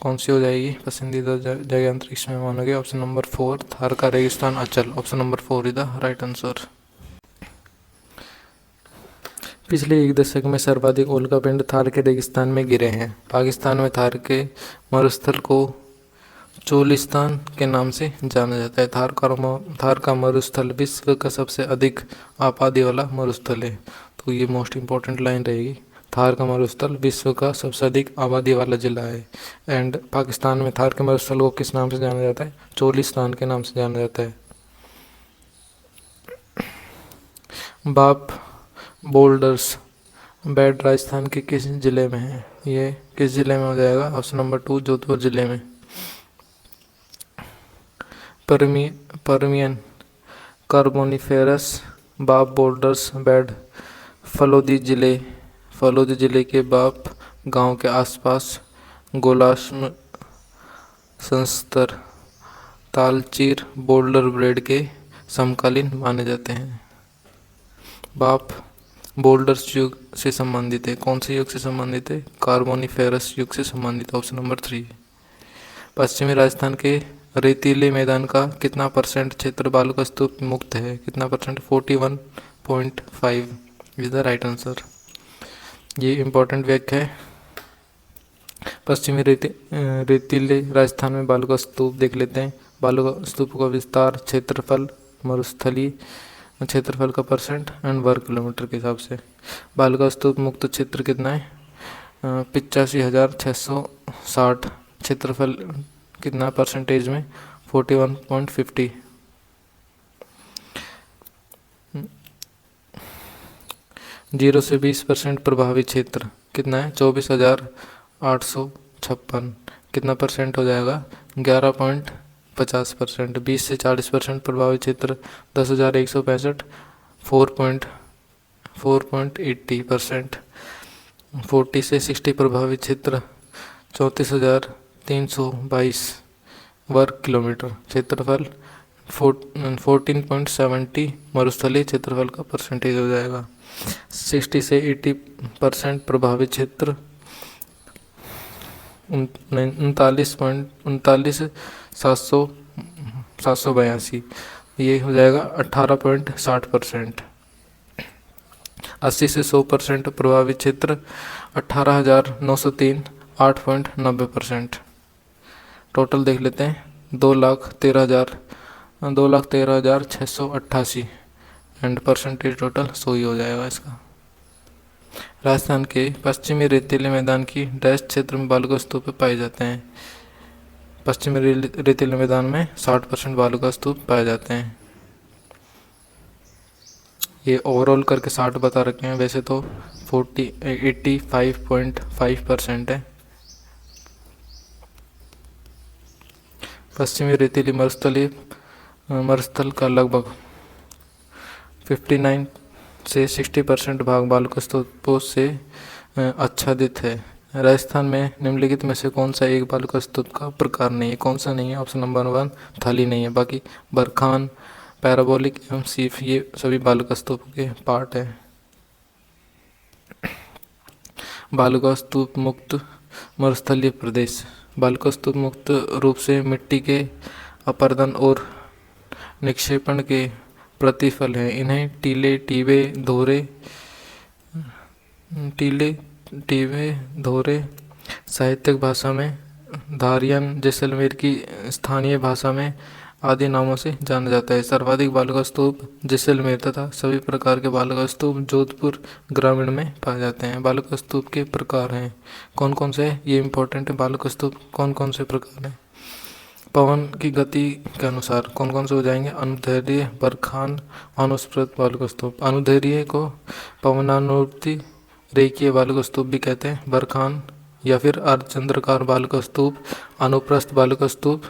कौन सी हो जाएगी पसंदीदा जगह अंतरिक्ष मेहमानों की? ऑप्शन नंबर 4 थार का रेगिस्तान अचल। Option number 4 is the right answer. पिछले एक दशक में सर्वाधिक उल्कापिंड थार के रेगिस्तान में गिरे हैं। पाकिस्तान में थार के मरुस्थल को चोलिस्तान के नाम से जाना जाता है। थार का मरुस्थल विश्व का सबसे अधिक आबादी वाला मरुस्थल है। तो ये मोस्ट इम्पोर्टेंट लाइन रहेगी। थार का मरुस्थल विश्व का सबसे अधिक आबादी वाला जिला है। एंड पाकिस्तान में थार के मरुस्थल को किस नाम से जाना जाता है? चोलिस्तान के नाम से जाना जाता है। बाप बोल्डर्स बेड राजस्थान के किस जिले में है? ये किस जिले में हो जाएगा? ऑप्शन नंबर 2 जोधपुर जिले में। परमियन कार्बोनिफेरस बाप बोल्डर्स बेड फलोदी जिले के बाप गांव के आसपास गोलाश्म संस्तर तालचीर बोल्डर बेड के समकालीन माने जाते हैं। बाप बोल्डर्स युग से संबंधित है। कौन से युग से संबंधित है? कार्बोनिफेरस युग से संबंधित। Option number 3। पश्चिमी राजस्थान के रेतीले मैदान का कितना % क्षेत्र बालू का स्तूप मुक्त है? कितना %? 41.5 इज द राइट आंसर। ये इंपॉर्टेंट व्याख्या है। पश्चिमी रेतीले राजस्थान में बालू का स्तूप देख लेते हैं। बालू का स्तूप का विस्तार, क्षेत्रफल, मरुस्थलीय क्षेत्रफल का % एंड वर्ग किलोमीटर के हिसाब से। बालू का स्तूप मुक्त क्षेत्र कितना है? 85,660। क्षेत्रफल कितना % में? 41.50। 0 से 20% प्रभावित क्षेत्र कितना है? 24,856। कितना % हो जाएगा? 11.50%। 20 से 40% प्रभावित क्षेत्र 10,165। 4.80%। 40 से 60 प्रभावित क्षेत्र 34,322 वर्ग किलोमीटर। क्षेत्रफल 14.70 मरुस्थलीय क्षेत्रफल का % हो जाएगा। 60 से 80% प्रभावित क्षेत्र 39,782। ये हो जाएगा 18.60%। 80 से 100% प्रभावित क्षेत्र 18,903। 8.90%। टोटल देख लेते हैं। 2,13,688 एंड % टोटल 100 ही हो जाएगा इसका। राजस्थान के पश्चिमी रेतीले मैदान की डैश क्षेत्र में बालू का स्तूप पाए जाते हैं। पश्चिमी रेतीले मैदान में 60% बालू का स्तूप पाए जाते हैं। ये ओवरऑल करके 60 बता रखे हैं, वैसे तो 85.5% है। पश्चिमी रेतीली मरुस्थल का लगभग 59 से 60% भाग बालू के स्तूपों से आच्छादित है। राजस्थान में निम्नलिखित में से कौन सा एक बालू का स्तूप का प्रकार नहीं है? कौन सा नहीं है? ऑप्शन नंबर 1 थाली नहीं है, बाकी बरखान, पैराबोलिक एवं सीफ ये सभी बालू का स्तूप के पार्ट है। बालू का स्तूप मुक्त मरुस्थलीय प्रदेश। बालू का स्तूप मुक्त रूप से मिट्टी के अपर्दन और निक्षेपण के प्रतिफल हैं। इन्हें टीले, टीबे, धोरे साहित्यिक भाषा में धारियन, जैसलमेर की स्थानीय भाषा में आदि नामों से जाना जाता है। सर्वाधिक बालू का स्तूप जैसलमेर तथा सभी प्रकार के बालू का स्तूप जोधपुर ग्रामीण में पाए जाते हैं। बालू का स्तूप के प्रकार हैं, कौन कौन से? ये इंपॉर्टेंट है। बालू का स्तूप कौन कौन से प्रकार हैं? पवन की गति के अनुसार कौन कौन से हो जाएंगे? अनुदैर्ध्य, बरखान, अनुस्प्रत बालू का स्तूप। अनुदैर्ध्य को पवनानुवर्ती रेखीय बालू का स्तूप भी कहते हैं, बरखान या फिर अर्धचंद्राकार बालू का स्तूप, अनुप्रस्थ बालू का स्तूप,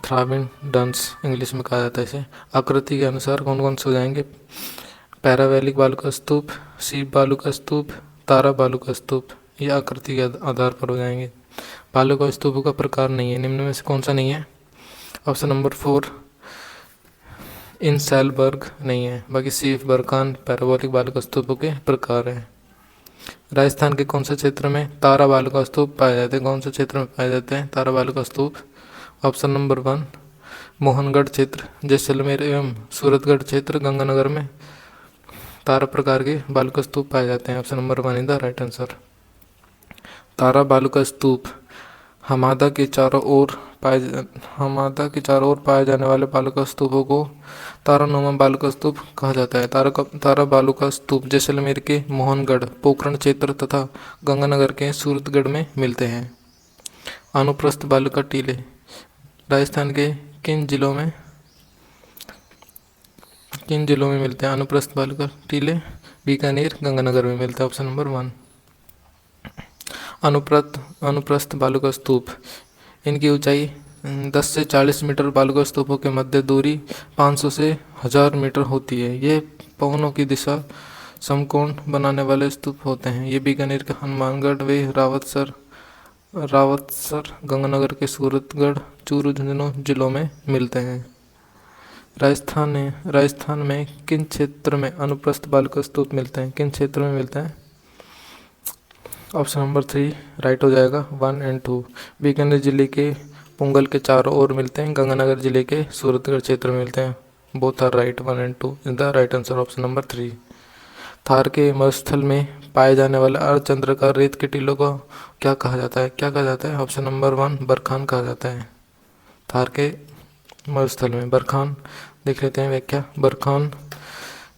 थ्राबिन डंस इंग्लिश में कहा जाता है इसे। आकृति के अनुसार कौन कौन से हो जाएंगे? पैरावैलिक बालू का स्तूप, सीप बालू का स्तूप, तारा बालू का स्तूप, ये आकृति के आधार पर हो जाएंगे। बालू का स्तूप का प्रकार नहीं है, निम्न में से कौन सा नहीं है? ऑप्शन नंबर 4 इंसैलबर्ग नहीं है, बाकी सीफ, बरखान, पैराबोलिक बालू का स्तूपों के प्रकार है। राजस्थान के कौन से क्षेत्र में तारा बालू का स्तूप पाए जाते हैं? कौन से क्षेत्र में पाए जाते हैं तारा बालू का स्तूप? ऑप्शन नंबर 1 मोहनगढ़ क्षेत्र, जैसलमेर एवं सूरतगढ़ क्षेत्र, गंगानगर में तारा प्रकार के बालू का स्तूप पाए जाते हैं। Option number 1 is the right answer. तारा बालू का स्तूप हमादा के चारों ओर पाए जाने वाले बालू का स्तूपों को तारानुमा बालू का स्तूप कहा जाता है। तारा बालू का स्तूप जैसलमेर के मोहनगढ़, पोखरण क्षेत्र तथा गंगानगर के सूरतगढ़ में मिलते हैं। अनुप्रस्थ बालू का टीले राजस्थान के किन जिलों में मिलते हैं? अनुप्रस्थ बालू का टीले बीकानेर, गंगानगर में मिलता है। ऑप्शन नंबर 1 अनुप्रस्थ बालू का स्तूप, इनकी ऊंचाई 10 से 40 मीटर। बालू का स्तूपों के मध्य दूरी 500 से 1000 मीटर होती है। ये पवनों की दिशा समकोण बनाने वाले स्तूप होते हैं। ये बीकानेर के हनुमानगढ़ व रावतसर, गंगानगर के सूरतगढ़, चूरू, झुंझुनू जिलों में मिलते हैं। राजस्थान में किन क्षेत्र में अनुप्रस्थ बालू का स्तूप मिलते हैं? किन क्षेत्र में मिलते हैं? ऑप्शन नंबर 3 राइट हो जाएगा, 1 और 2। बीकानेर जिले के पुंगल के चारों ओर मिलते हैं, गंगानगर जिले के सूरतगढ़ क्षेत्र में मिलते हैं। बोथ आर राइट, 1 और 2 is the right answer, option number 3। Thar के मरुस्थल में पाए जाने वाले अर्धचंद्राकार रेत के टीलों को क्या कहा जाता है? ऑप्शन नंबर 1 बरखान कहा जाता है। थार के मरुस्थल में बरखान, देख लेते हैं व्याख्या। बरखान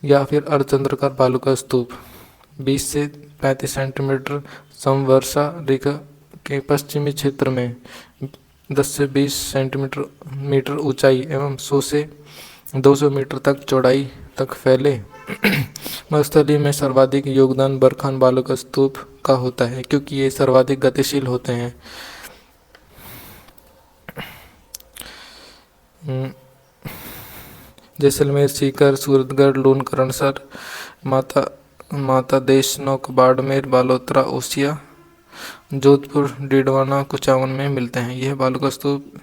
या फिर अर्धचंद्राकार बालू का स्तूप 20 से 35 सेंटीमीटर समवर्षा रेखा के पश्चिमी क्षेत्र में 10 से 20 सेंटीमीटर ऊंचाई एवं 100 से 200 मीटर तक चौड़ाई तक फैले मरुस्थलीय में सर्वाधिक योगदान बरखान बालू का स्तूप का होता है, क्योंकि ये सर्वाधिक गतिशील होते हैं। जैसलमेर, सीकर, सूरतगढ़, लून, करणसर, माता देशनोक, बाड़मेर, बालोतरा, ओसिया, जोधपुर, डीडवाना, कुचामन में मिलते हैं। यह बालू का स्तूप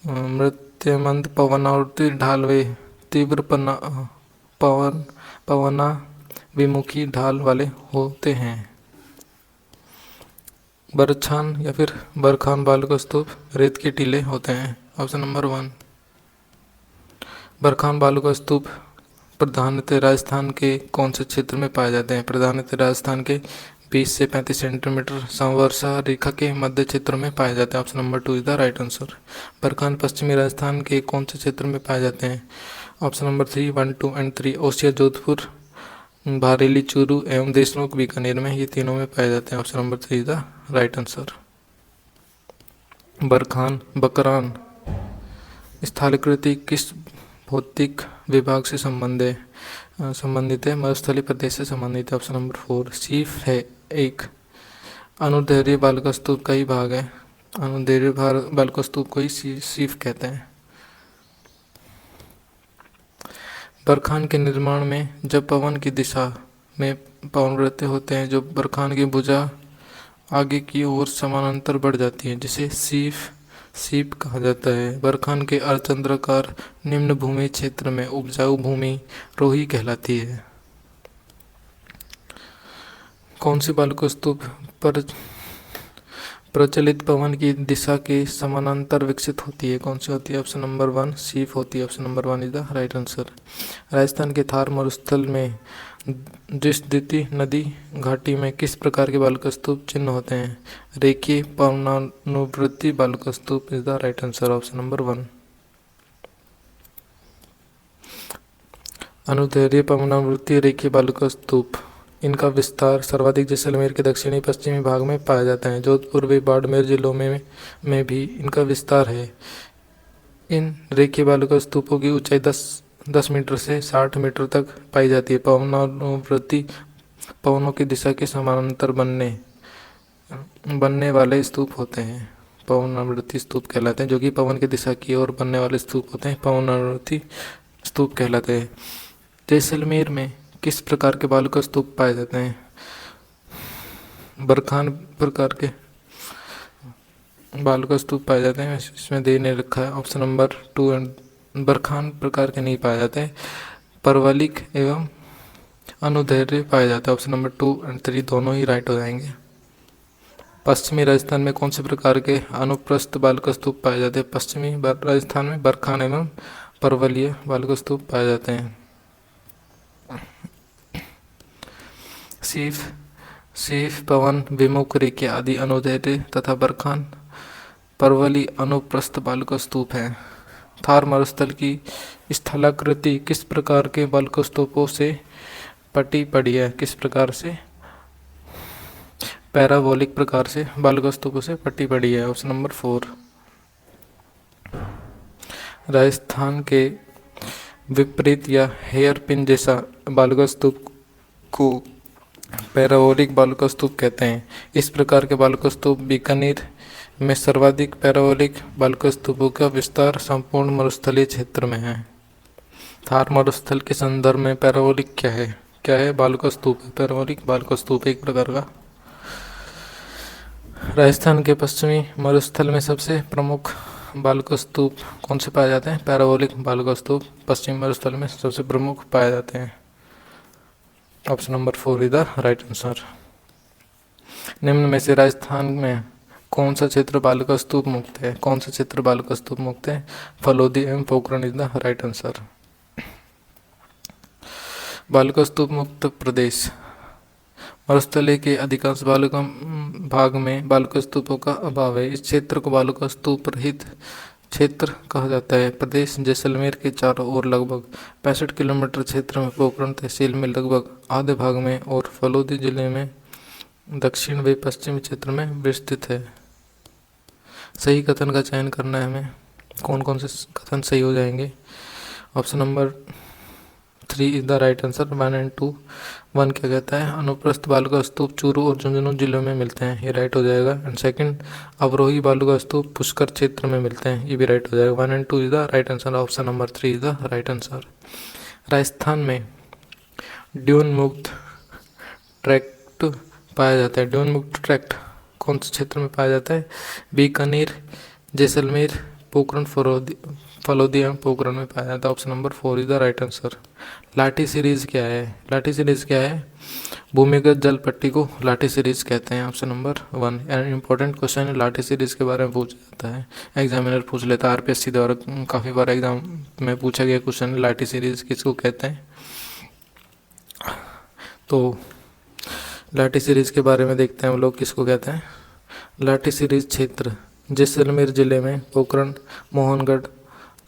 मृत्यमंद पवनावर्ती ढाल व तीव्र पवना विमुखी ढाल वाले होते हैं। बरछान या फिर बरखान बालू का स्तूप रेत के टीले होते हैं। ऑप्शन नंबर 1 बरखान बालू का स्तूप प्रधानतः राजस्थान के कौन से क्षेत्र में पाए जाते हैं? प्रधानतः राजस्थान के 20 से 35 सेंटीमीटर समवर्षा रेखा के मध्य क्षेत्र में पाए जाते हैं। Option number 2 is the right answer. Barchan पश्चिमी राजस्थान के कौन से क्षेत्र में पाए जाते हैं? ऑप्शन नंबर 3 1 2 और 3 ओसिया, जोधपुर, बारेली, चूरू एवं देशनोक, बीकानेर में, ये तीनों में पाए जाते हैं। Option number 3 is the right answer. बरखान बकरान स्थलाकृति किस भौतिक विभाग से संबंधित है? मरुस्थलीय प्रदेश से संबंधित है। ऑप्शन नंबर 4 सीफ है एक अनुदैर्घ्य बालू का स्तूप का ही भाग है। अनुदैर्घ्य बालू का स्तूप को ही सीफ कहते हैं। बरखान के निर्माण में जब पवन की दिशा में पवन वृत्ति होते हैं, जो बरखान की भुजा आगे की ओर समानांतर बढ़ जाती है, जिसे सीप कहा जाता है। बरखान के अर्धचंद्राकार निम्न भूमि क्षेत्र में उपजाऊ भूमि रोही कहलाती है। कौन सी बालुका स्तूप पर प्रचलित पवन की दिशा के समानांतर विकसित होती है? कौन सी होती है? ऑप्शन नंबर 1 सीप होती है। Option number 1 is the right answer. Rajasthan के थार मरुस्थल में दृष्टिदिति नदी घाटी में किस प्रकार के बालुका स्तूप चिन्ह होते हैं? रेखीय पवनानुवर्ती बालुका स्तूप is the right answer. Option number 1। अनुदैर्घ्य पवनानुवर्ती रेखीय बालुका स्तूप, इनका विस्तार सर्वाधिक जैसलमेर के दक्षिणी पश्चिमी भाग में पाया जाता है। जोधपुर व बाड़मेर जिलों में भी इनका विस्तार है। इन रेखीय बालुका स्तूपों की ऊंचाई 10 मीटर से 60 मीटर तक पाई जाती है। पवनानुवर्ती पवनों की दिशा के समानांतर बनने वाले स्तूप होते हैं, पवनानुवर्ती स्तूप कहलाते हैं। जो कि पवन की दिशा की ओर बनने वाले स्तूप होते हैं, पवनानुवर्ती स्तूप कहलाते हैं। जैसलमेर में किस प्रकार के बालुका स्तूप पाए जाते हैं? बरखान प्रकार के बालुका स्तूप पाए जाते हैं। इसमें दे ने रखा है ऑप्शन नंबर 2 एंड बरखान प्रकार के नहीं पाए जाते हैं। परवलिक एवं अनुदैर्घ्य पाए जाते हैं। ऑप्शन नंबर 2 एंड 3 दोनों ही राइट हो जाएंगे। पश्चिमी राजस्थान में कौन से प्रकार के अनुप्रस्थ बालुका स्तूप पाए जाते हैं? पश्चिमी राजस्थान में बरखान एवं परवलीय बालुका स्तूप पाए जाते हैं। सीफ पवन विमुख रेखी आदि अनुदैर्घ्य तथा बरखान परवली अनुप्रस्थ बालुका स्तूप है। थार मरुस्थल की स्थलाकृति किस प्रकार के बालुका स्तूपों से पटी पड़ी है? किस प्रकार से? पैराबोलिक प्रकार से बालुका स्तूपों से पटी पड़ी है। Option number 4। राजस्थान के विपरीत या हेयर पिन जैसा बालुका स्तूप को पैराबोलिक बालुका स्तूप कहते हैं। इस प्रकार के बालुका स्तूप बीकानेर में सर्वाधिक पैराबोलिक बालुका स्तूपों का विस्तार संपूर्ण मरुस्थलीय क्षेत्र में है। थार मरुस्थल के संदर्भ में पैराबोलिक क्या है? क्या है? बालुका स्तूप। पैराबोलिक बालुका स्तूप एक प्रकार का। राजस्थान के पश्चिमी मरुस्थल में सबसे प्रमुख बालुका स्तूप कौन से पाए जाते हैं? पैराबोलिक बालुका स्तूप पश्चिमी मरुस्थल में सबसे प्रमुख पाए जाते हैं। Option number 4 is the right answer. निम्न में से राजस्थान में कौन सा क्षेत्र बालुका स्तूप मुक्त है? कौन सा क्षेत्र बालुका स्तूप मुक्त है? फलोदी एवं Pokhran is the right answer. बालुका स्तूप मुक्त प्रदेश। मरुस्थलीय के अधिकांश बालुका भाग में बालुका स्तूपों का अभाव है। इस क्षेत्र को बालुका स्तूप रहित क्षेत्र कहा जाता है। प्रदेश जैसलमेर के चारों ओर लगभग 65 किलोमीटर क्षेत्र में पोखरण तहसील में लगभग आधे भाग में और फलोदी जिले में दक्षिण व पश्चिमी क्षेत्र में विस्तृत है। सही कथन का चयन करना है हमें। कौन कौन से कथन सही हो जाएंगे? Option number 3 is the right answer. 1 and 2। 1 क्या कहता है? अनुप्रस्थ बालुका स्तूप चूरू और झुंझुनू जिलों में मिलते हैं, ये राइट हो जाएगा। एंड सेकंड, अवरोही बालुका स्तूप पुष्कर क्षेत्र में मिलते हैं, ये भी राइट हो जाएगा। 1 and 2 is the right answer. Option number 3 is the right answer. Rajasthan में ड्यून मुक्त ट्रैक्ट पाया जाता है। ड्यून मुक्त ट्रैक्ट कौन से क्षेत्र में पाया जाता है? बीकानेर, जैसलमेर, पोखरण, फलोदी एवं पोखरण में पाया जाता है। Option number 4 is the right answer. लाठी सीरीज क्या है? लाठी सीरीज क्या है? भूमिगत जल पट्टी को लाठी सीरीज कहते हैं। Option number 1। And important question है, लाठी सीरीज के बारे में पूछा जाता है, एग्जामिनर पूछ लेता है। आरपीएससी द्वारा काफ़ी बार एग्जाम में पूछा गया क्वेश्चन है, लाठी सीरीज किसको कहते हैं। तो लाठी सीरीज के बारे में देखते हैं हम लोग किसको कहते हैं। लाठी सीरीज क्षेत्र जैसलमेर जिले में पोखरण मोहनगढ़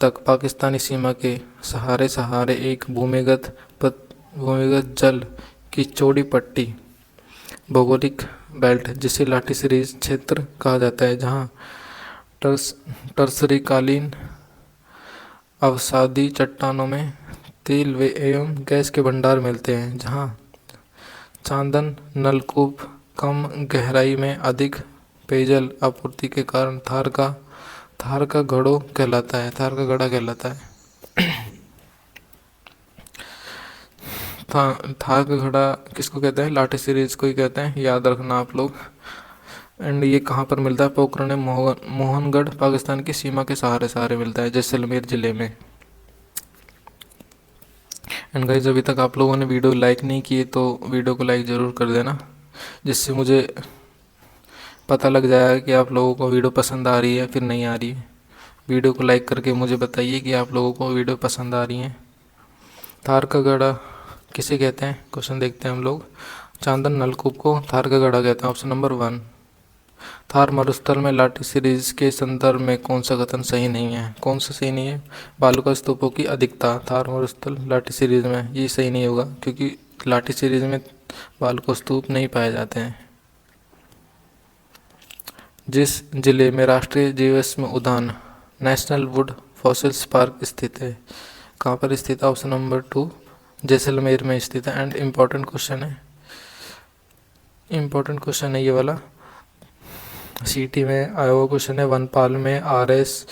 तक पाकिस्तानी सीमा के सहारे एक भूमिगत जल की चौड़ी पट्टी भौगोलिक बेल्ट जिसे लाठी सीरीज क्षेत्र कहा जाता है, जहाँ टर्सरीकालीन अवसादी चट्टानों में तेल व एवं गैस के भंडार मिलते हैं, जहाँ चांदन नलकूप कम गहराई में अधिक पेयजल आपूर्ति के कारण थार का घड़ो कहलाता है। थार का घड़ा कहलाता है। थार का घड़ा किसको कहते हैं? लाठी सीरीज को ही कहते हैं, याद रखना आप लोग। एंड ये कहाँ पर मिलता है? पोखरण मोहनगढ़ पाकिस्तान की सीमा के सहारे सहारे मिलता है, जैसलमेर ज़िले में। एंड गाइस, अभी तक आप लोगों ने वीडियो लाइक नहीं किए तो वीडियो को लाइक ज़रूर कर देना, जिससे मुझे पता लग जाएगा कि आप लोगों को वीडियो पसंद आ रही है फिर नहीं आ रही है। वीडियो को लाइक करके मुझे बताइए कि आप लोगों को वीडियो पसंद आ रही है। थार का गढ़ा किसे कहते हैं? क्वेश्चन देखते हैं हम लोग। चांदन नलकूप को थार का गढ़ा कहते हैं, ऑप्शन नंबर 1। थार मरुस्थल में लाठी सीरीज के संदर्भ में कौन सा कथन सही नहीं है? कौन सा सही नहीं है? बालुका स्तूपों की अधिकता थार मरुस्थल लाठी सीरीज में, ये सही नहीं होगा क्योंकि लाठी सीरीज में बालुका स्तूप नहीं पाए जाते हैं। जिस जिले में राष्ट्रीय जीवाश्म उद्यान नेशनल वुड फॉसिल्स पार्क स्थित है, कहाँ पर स्थित है? ऑप्शन नंबर 2, जैसलमेर में स्थित है। एंड इम्पोर्टेंट क्वेश्चन है ये वाला, सीटी में आया हुआ क्वेश्चन है। वनपाल में RS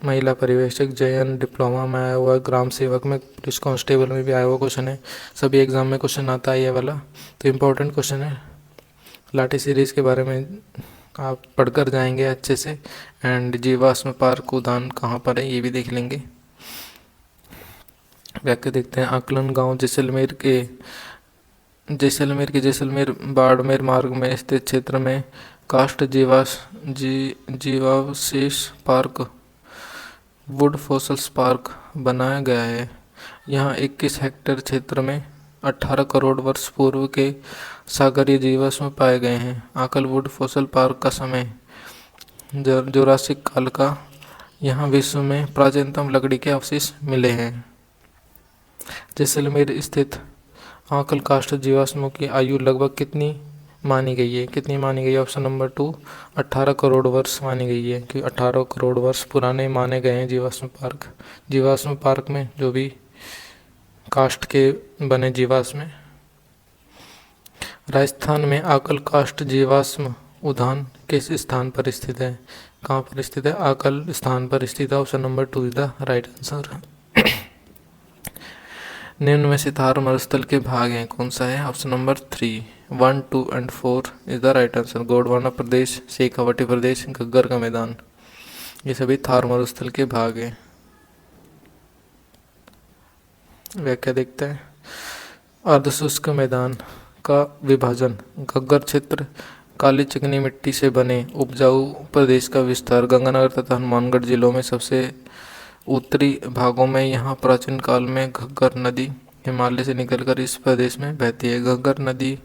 महिला पर्यवेक्षक, JN डिप्लोमा में आया हुआ, ग्राम सेवक में, पुलिस कांस्टेबल में भी आया हुआ क्वेश्चन है। सभी एग्जाम में क्वेश्चन आता है ये वाला, तो इम्पोर्टेंट क्वेश्चन है। लाठी सीरीज के बारे में आप पढ़कर जाएंगे अच्छे से। एंड जीवाश्म पार्क उद्यान कहाँ पर है ये भी देख लेंगे। व्याख्या देखते हैं। आकलन गांव जैसलमेर बाड़मेर मार्ग में स्थित क्षेत्र में काष्ठ जीवावशेष पार्क वुड फॉसल्स पार्क बनाया गया है। यहाँ 21 हेक्टेयर क्षेत्र में 18 करोड़ वर्ष पूर्व के सागरीय जीवाश्म पाए गए हैं। आकल वुड फॉसल पार्क का समय जुरासिक काल का। यहाँ विश्व में प्राचीनतम लकड़ी के अवशेष मिले हैं। जैसलमेर स्थित आकल काष्ठ जीवाश्मों की आयु लगभग कितनी मानी गई है? ऑप्शन नंबर 2, 18 करोड़ वर्ष मानी गई है, क्योंकि 18 करोड़ वर्ष पुराने माने गए हैं जीवाश्म पार्क में जो भी काष्ठ के बने जीवाश्म। राजस्थान में आकल काष्ठ जीवाश्म उद्यान किस स्थान पर स्थित है? कहाँ पर स्थित है? आकल स्थान पर स्थित है। Option number 2 is the right answer. निम्न में से थार मरुस्थल के भाग हैं, कौन सा है? Option number 3, 1, 2 and 4 is the right answer. Gondwana प्रदेश, शेखावटी प्रदेश, घग्गर का मैदान, ये सभी थार मरुस्थल के भाग हैं। व्याख्या देखते हैं। अर्धशुष्क मैदान का विभाजन, घग्गर क्षेत्र, काली चिकनी मिट्टी से बने उपजाऊ प्रदेश का विस्तार, गंगानगर तथा हनुमानगढ़ जिलों में सबसे उत्तरी भागों में। यहाँ प्राचीन काल में घग्गर नदी हिमालय से निकलकर इस प्रदेश में बहती है। घग्गर नदी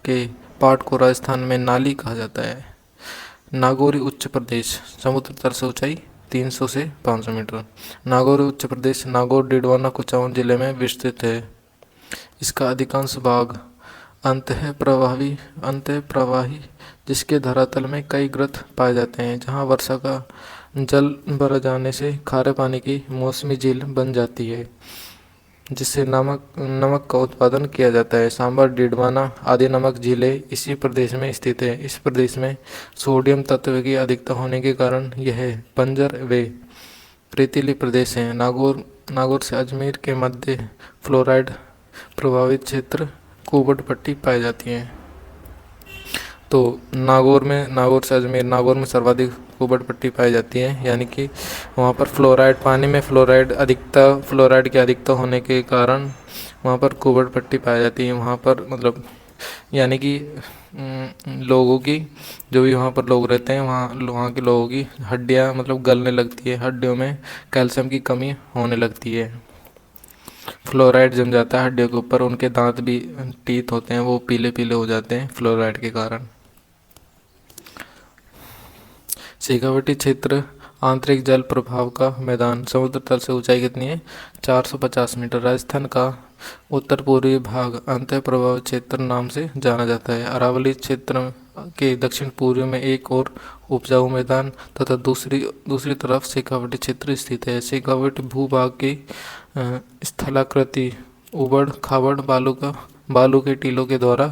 के पाट को राजस्थान में नाली कहा जाता है। नागौरी उच्च प्रदेश, समुद्र तल से ऊंचाई 300 से 500 मीटर। नागौरी उच्च प्रदेश नागौर, डिडवाना, कुचामन जिले में विस्तृत है। इसका अधिकांश भाग अंतः प्रवाही जिसके धरातल में कई गर्त पाए जाते हैं, जहाँ वर्षा का जल भर जाने से खारे पानी की मौसमी झील बन जाती है, जिससे नमक का उत्पादन किया जाता है। सांबर, डिडवाना आदि नमक झीलें इसी प्रदेश में स्थित है। इस प्रदेश में सोडियम तत्व की अधिकता होने के कारण यह बंजर व रेतीली प्रदेश है। नागौर से अजमेर के मध्य फ्लोराइड प्रभावित क्षेत्र कुबड़ पट्टी पाई जाती है। तो नागौर से अजमेर, नागौर में सर्वाधिक कुबड़ पट्टी पाई जाती है, यानी कि वहाँ पर पानी में फ्लोराइड की अधिकता होने के कारण वहाँ पर कुबड़ पट्टी पाई जाती है। वहाँ पर मतलब यानी कि लोगों की, जो भी वहाँ पर लोग रहते हैं, वहाँ के लोगों की हड्डियाँ मतलब गलने लगती है, हड्डियों में कैल्शियम की कमी होने लगती है। फ्लोराइड जम जाता है हड्डियों के ऊपर, उनके दांत भी, टीथ होते हैं वो पीले पीले हो जाते हैं फ्लोराइड के कारण। शेखावटी क्षेत्र आंतरिक जल प्रभाव का मैदान, समुद्र तल से ऊंचाई कितनी है? 450 मीटर। राजस्थान का उत्तर पूर्वी भाग अंतः प्रभाव क्षेत्र नाम से जाना जाता है। अरावली क्षेत्र के दक्षिण पूर्व में एक और उपजाऊ मैदान तथा दूसरी तरफ शेखावटी क्षेत्र स्थित है। शेखावटी भूभाग की स्थलाकृति उबड़ खाबड़ बालू के टीलों के द्वारा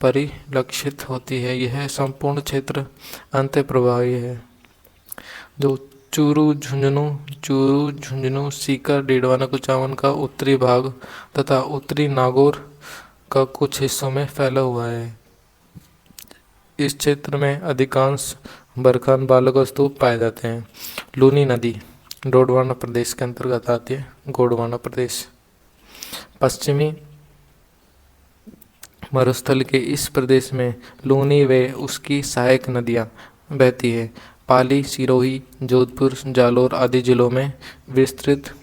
परिलक्षित होती है। यह संपूर्ण क्षेत्र अंतः प्रवाही है। जो चूरू झुंझुनू सीकर डीडवाना कुचामन का उत्तरी भाग तथा उत्तरी नागौर का कुछ हिस्सों में फैला हुआ है। इस क्षेत्र में अधिकांश बरखान बालक स्तूप पाए जाते हैं। लूनी नदी गोंडवाना प्रदेश के अंतर्गत आती है। गोंडवाना प्रदेश पश्चिमी मरुस्थल के इस प्रदेश में लूनी व उसकी सहायक नदियाँ बहती है। पाली, सिरोही, जोधपुर, जालौर आदि जिलों में विस्तृत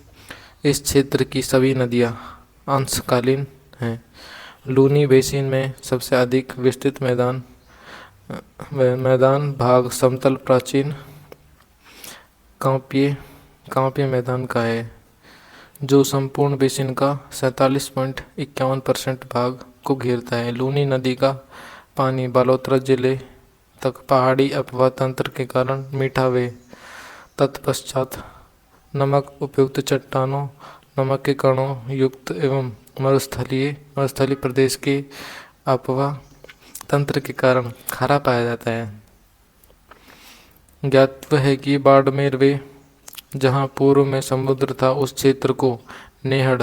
इस क्षेत्र की सभी नदियाँ अंशकालीन हैं। लूनी बेसिन में सबसे अधिक विस्तृत मैदान भाग समतल प्राचीन कांपीय मैदान का है, जो संपूर्ण बेसिन का 47.51% भाग को घेरता है। लूनी नदी का पानी बालोतरा जिले तक पहाड़ी अपवाह तंत्र के कारण मीठा व तत्पश्चात नमक उपयुक्त चट्टानों, नमक के कणों युक्त एवं मरुस्थलीय प्रदेश के अपवाह तंत्र के कारण खारा पाया जाता है। ज्ञातव्य है कि बाड़मेर वे जहाँ पूर्व में समुद्र था उस क्षेत्र को नेहड़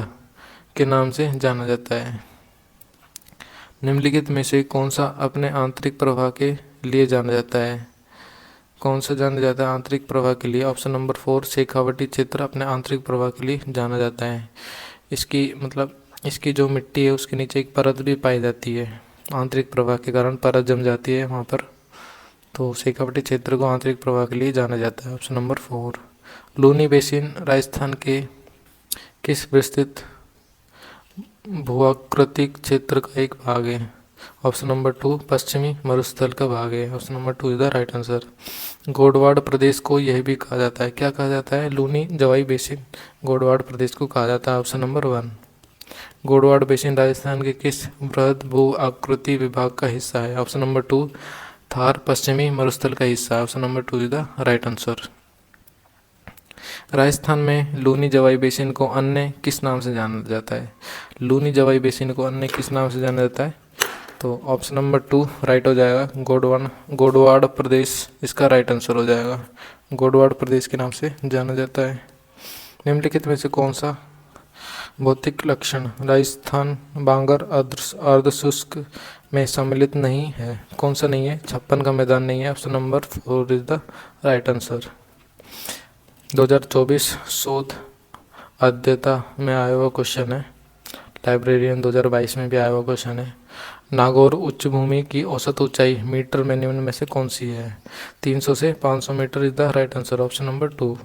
के नाम से जाना जाता है। निम्नलिखित में से कौन सा अपने आंतरिक प्रवाह के लिए जाना जाता है? कौन सा जाना जाता है आंतरिक प्रवाह के लिए? ऑप्शन नंबर 4 शेखावटी क्षेत्र अपने आंतरिक प्रवाह के लिए जाना जाता है। इसकी जो मिट्टी है उसके नीचे एक परत भी पाई जाती है, आंतरिक प्रवाह के कारण परत जम जाती है वहाँ पर, तो शेखावटी क्षेत्र को आंतरिक प्रवाह के लिए जाना जाता है। Option number 4। Luni basin Rajasthan के किस विस्तृत भूआकृतिक क्षेत्र का एक भाग है? ऑप्शन नंबर 2 पश्चिमी मरुस्थल का भाग है। Option number 2 is the right answer. Godwar प्रदेश को यह भी कहा जाता है, क्या कहा जाता है? लूनी जवाई बेसिन गोडवाड़ प्रदेश को कहा जाता है। Option number 1। Godwar basin Rajasthan के किस बृहद भू आकृति विभाग का हिस्सा है? ऑप्शन नंबर 2 थार पश्चिमी मरुस्थल का हिस्सा है। Option number 2 is the right answer. Rajasthan में लूनी जवाई बेसिन को अन्य किस नाम से जाना जाता है? लूनी जवाई बेसिन को अन्य किस नाम से जाना जाता है? तो ऑप्शन नंबर 2 राइट हो जाएगा, गोडवाड़ प्रदेश इसका राइट आंसर हो जाएगा। गोडवाड़ प्रदेश के नाम से जाना जाता है। निम्नलिखित में से कौन सा भौतिक लक्षण राजस्थान बांगर अर्धशुष्क में सम्मिलित नहीं है? कौन सा नहीं है? छप्पन का मैदान नहीं है। Option number 4 is the right answer. 2024 शोध अध्येता में आया हुआ क्वेश्चन है, लाइब्रेरियन 2022 में भी आया हुआ क्वेश्चन है। नागौर उच्च भूमि की औसत ऊंचाई मीटर में निम्न में से कौन सी है? 300 से 500 metre is the right answer. Option number 2।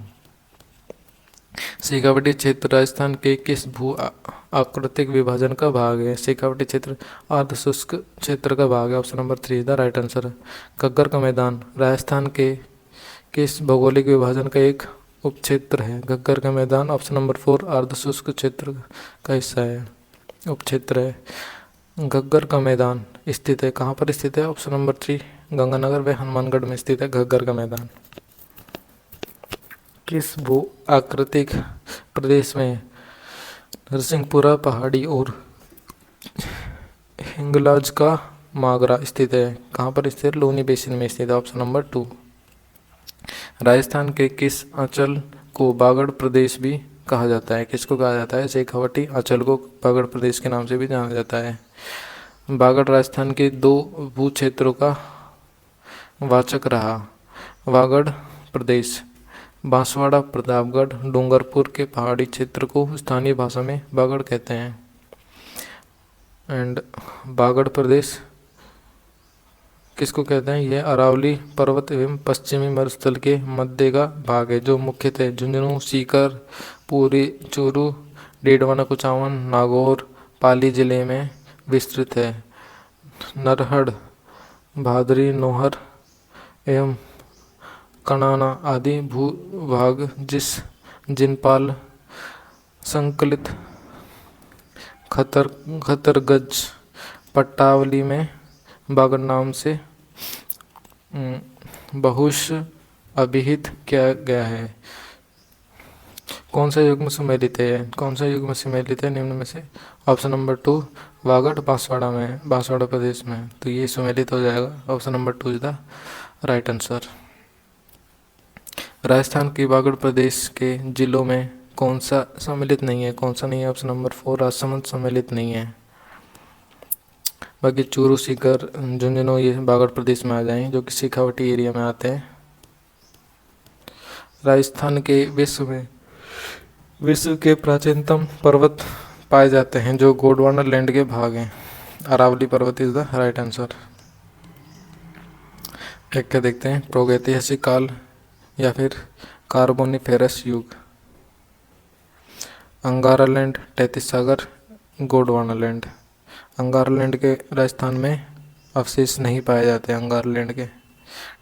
Shekhawati क्षेत्र राजस्थान के किस भू आकृतिक विभाजन का भाग है? शेखावटी क्षेत्र अर्धशुष्क क्षेत्र का भाग है। Option number 3 is the right answer. Ghaggar का मैदान राजस्थान के किस भौगोलिक विभाजन का एक उपक्षेत्र है? घग्गर का मैदान ऑप्शन नंबर 4 अर्धशुष्क क्षेत्र का हिस्सा है, उपक्षेत्र है। घग्गर का मैदान स्थित है, कहाँ पर स्थित है? ऑप्शन नंबर 3 गंगानगर व हनुमानगढ़ में स्थित है घग्गर का मैदान। किस भू आकृतिक प्रदेश में नरसिंहपुरा पहाड़ी और हिंगलाज का मागरा स्थित है? कहाँ पर स्थित है? लूनी बेसिन में स्थित है। Option number 2। राजस्थान के किस अंचल को बागड़ प्रदेश भी कहा जाता है? किसको कहा जाता है? शेखावटी अंचल को बागड़ प्रदेश के नाम से भी जाना जाता है। बागड़ राजस्थान के 2 भू क्षेत्रों का वाचक रहा। वागड़ प्रदेश बांसवाड़ा, प्रतापगढ़, डूंगरपुर के पहाड़ी क्षेत्र को स्थानीय भाषा में बागड़ कहते हैं। एंड बागड़ प्रदेश किसको कहते हैं? यह अरावली पर्वत एवं पश्चिमी मरुस्थल के मध्य का भाग है, जो मुख्यतः झुंझुनू, सीकर, पूरी, चूरू, डीडवाना, कुचामन, नागौर, पाली जिले में विस्तृत है। नरहड़, भादरी, नोहर एवं कणाना आदि भूभाग जिनपाल संकलित खतरगज पट्टावली में बागड़ नाम से बहुश अभिहित किया गया है। कौन सा युग्म सम्मिलित है? कौन सा युग्म सम्मिलित है निम्न में से? ऑप्शन नंबर 2 वागड़ बांसवाड़ा में, बांसवाड़ा प्रदेश में, तो ये सम्मिलित हो जाएगा। Option number 2 is the right answer. Rajasthan के बागड़ प्रदेश के जिलों में कौन सा सम्मिलित नहीं है? कौन सा नहीं है? ऑप्शन नंबर 4 राजसमंद सम्मिलित नहीं है। बाकी चूरू, सीकर, झुंझुनू ये बागड़ प्रदेश में आ जाएं, जो कि शेखावटी एरिया में आते हैं। राजस्थान के विश्व के प्राचीनतम पर्वत पाए जाते हैं, जो गोंडवाना लैंड के भाग हैं। अरावली पर्वत इज द राइट आंसर। एक क्या देखते हैं, प्रागैतिहासिक काल या फिर कार्बोनिफेरस युग। अंगारा लैंड, तैतीस सागर, गोंडवाना लैंड। अंगारा लैंड के राजस्थान में अवशेष नहीं पाए जाते। अंगारा लैंड के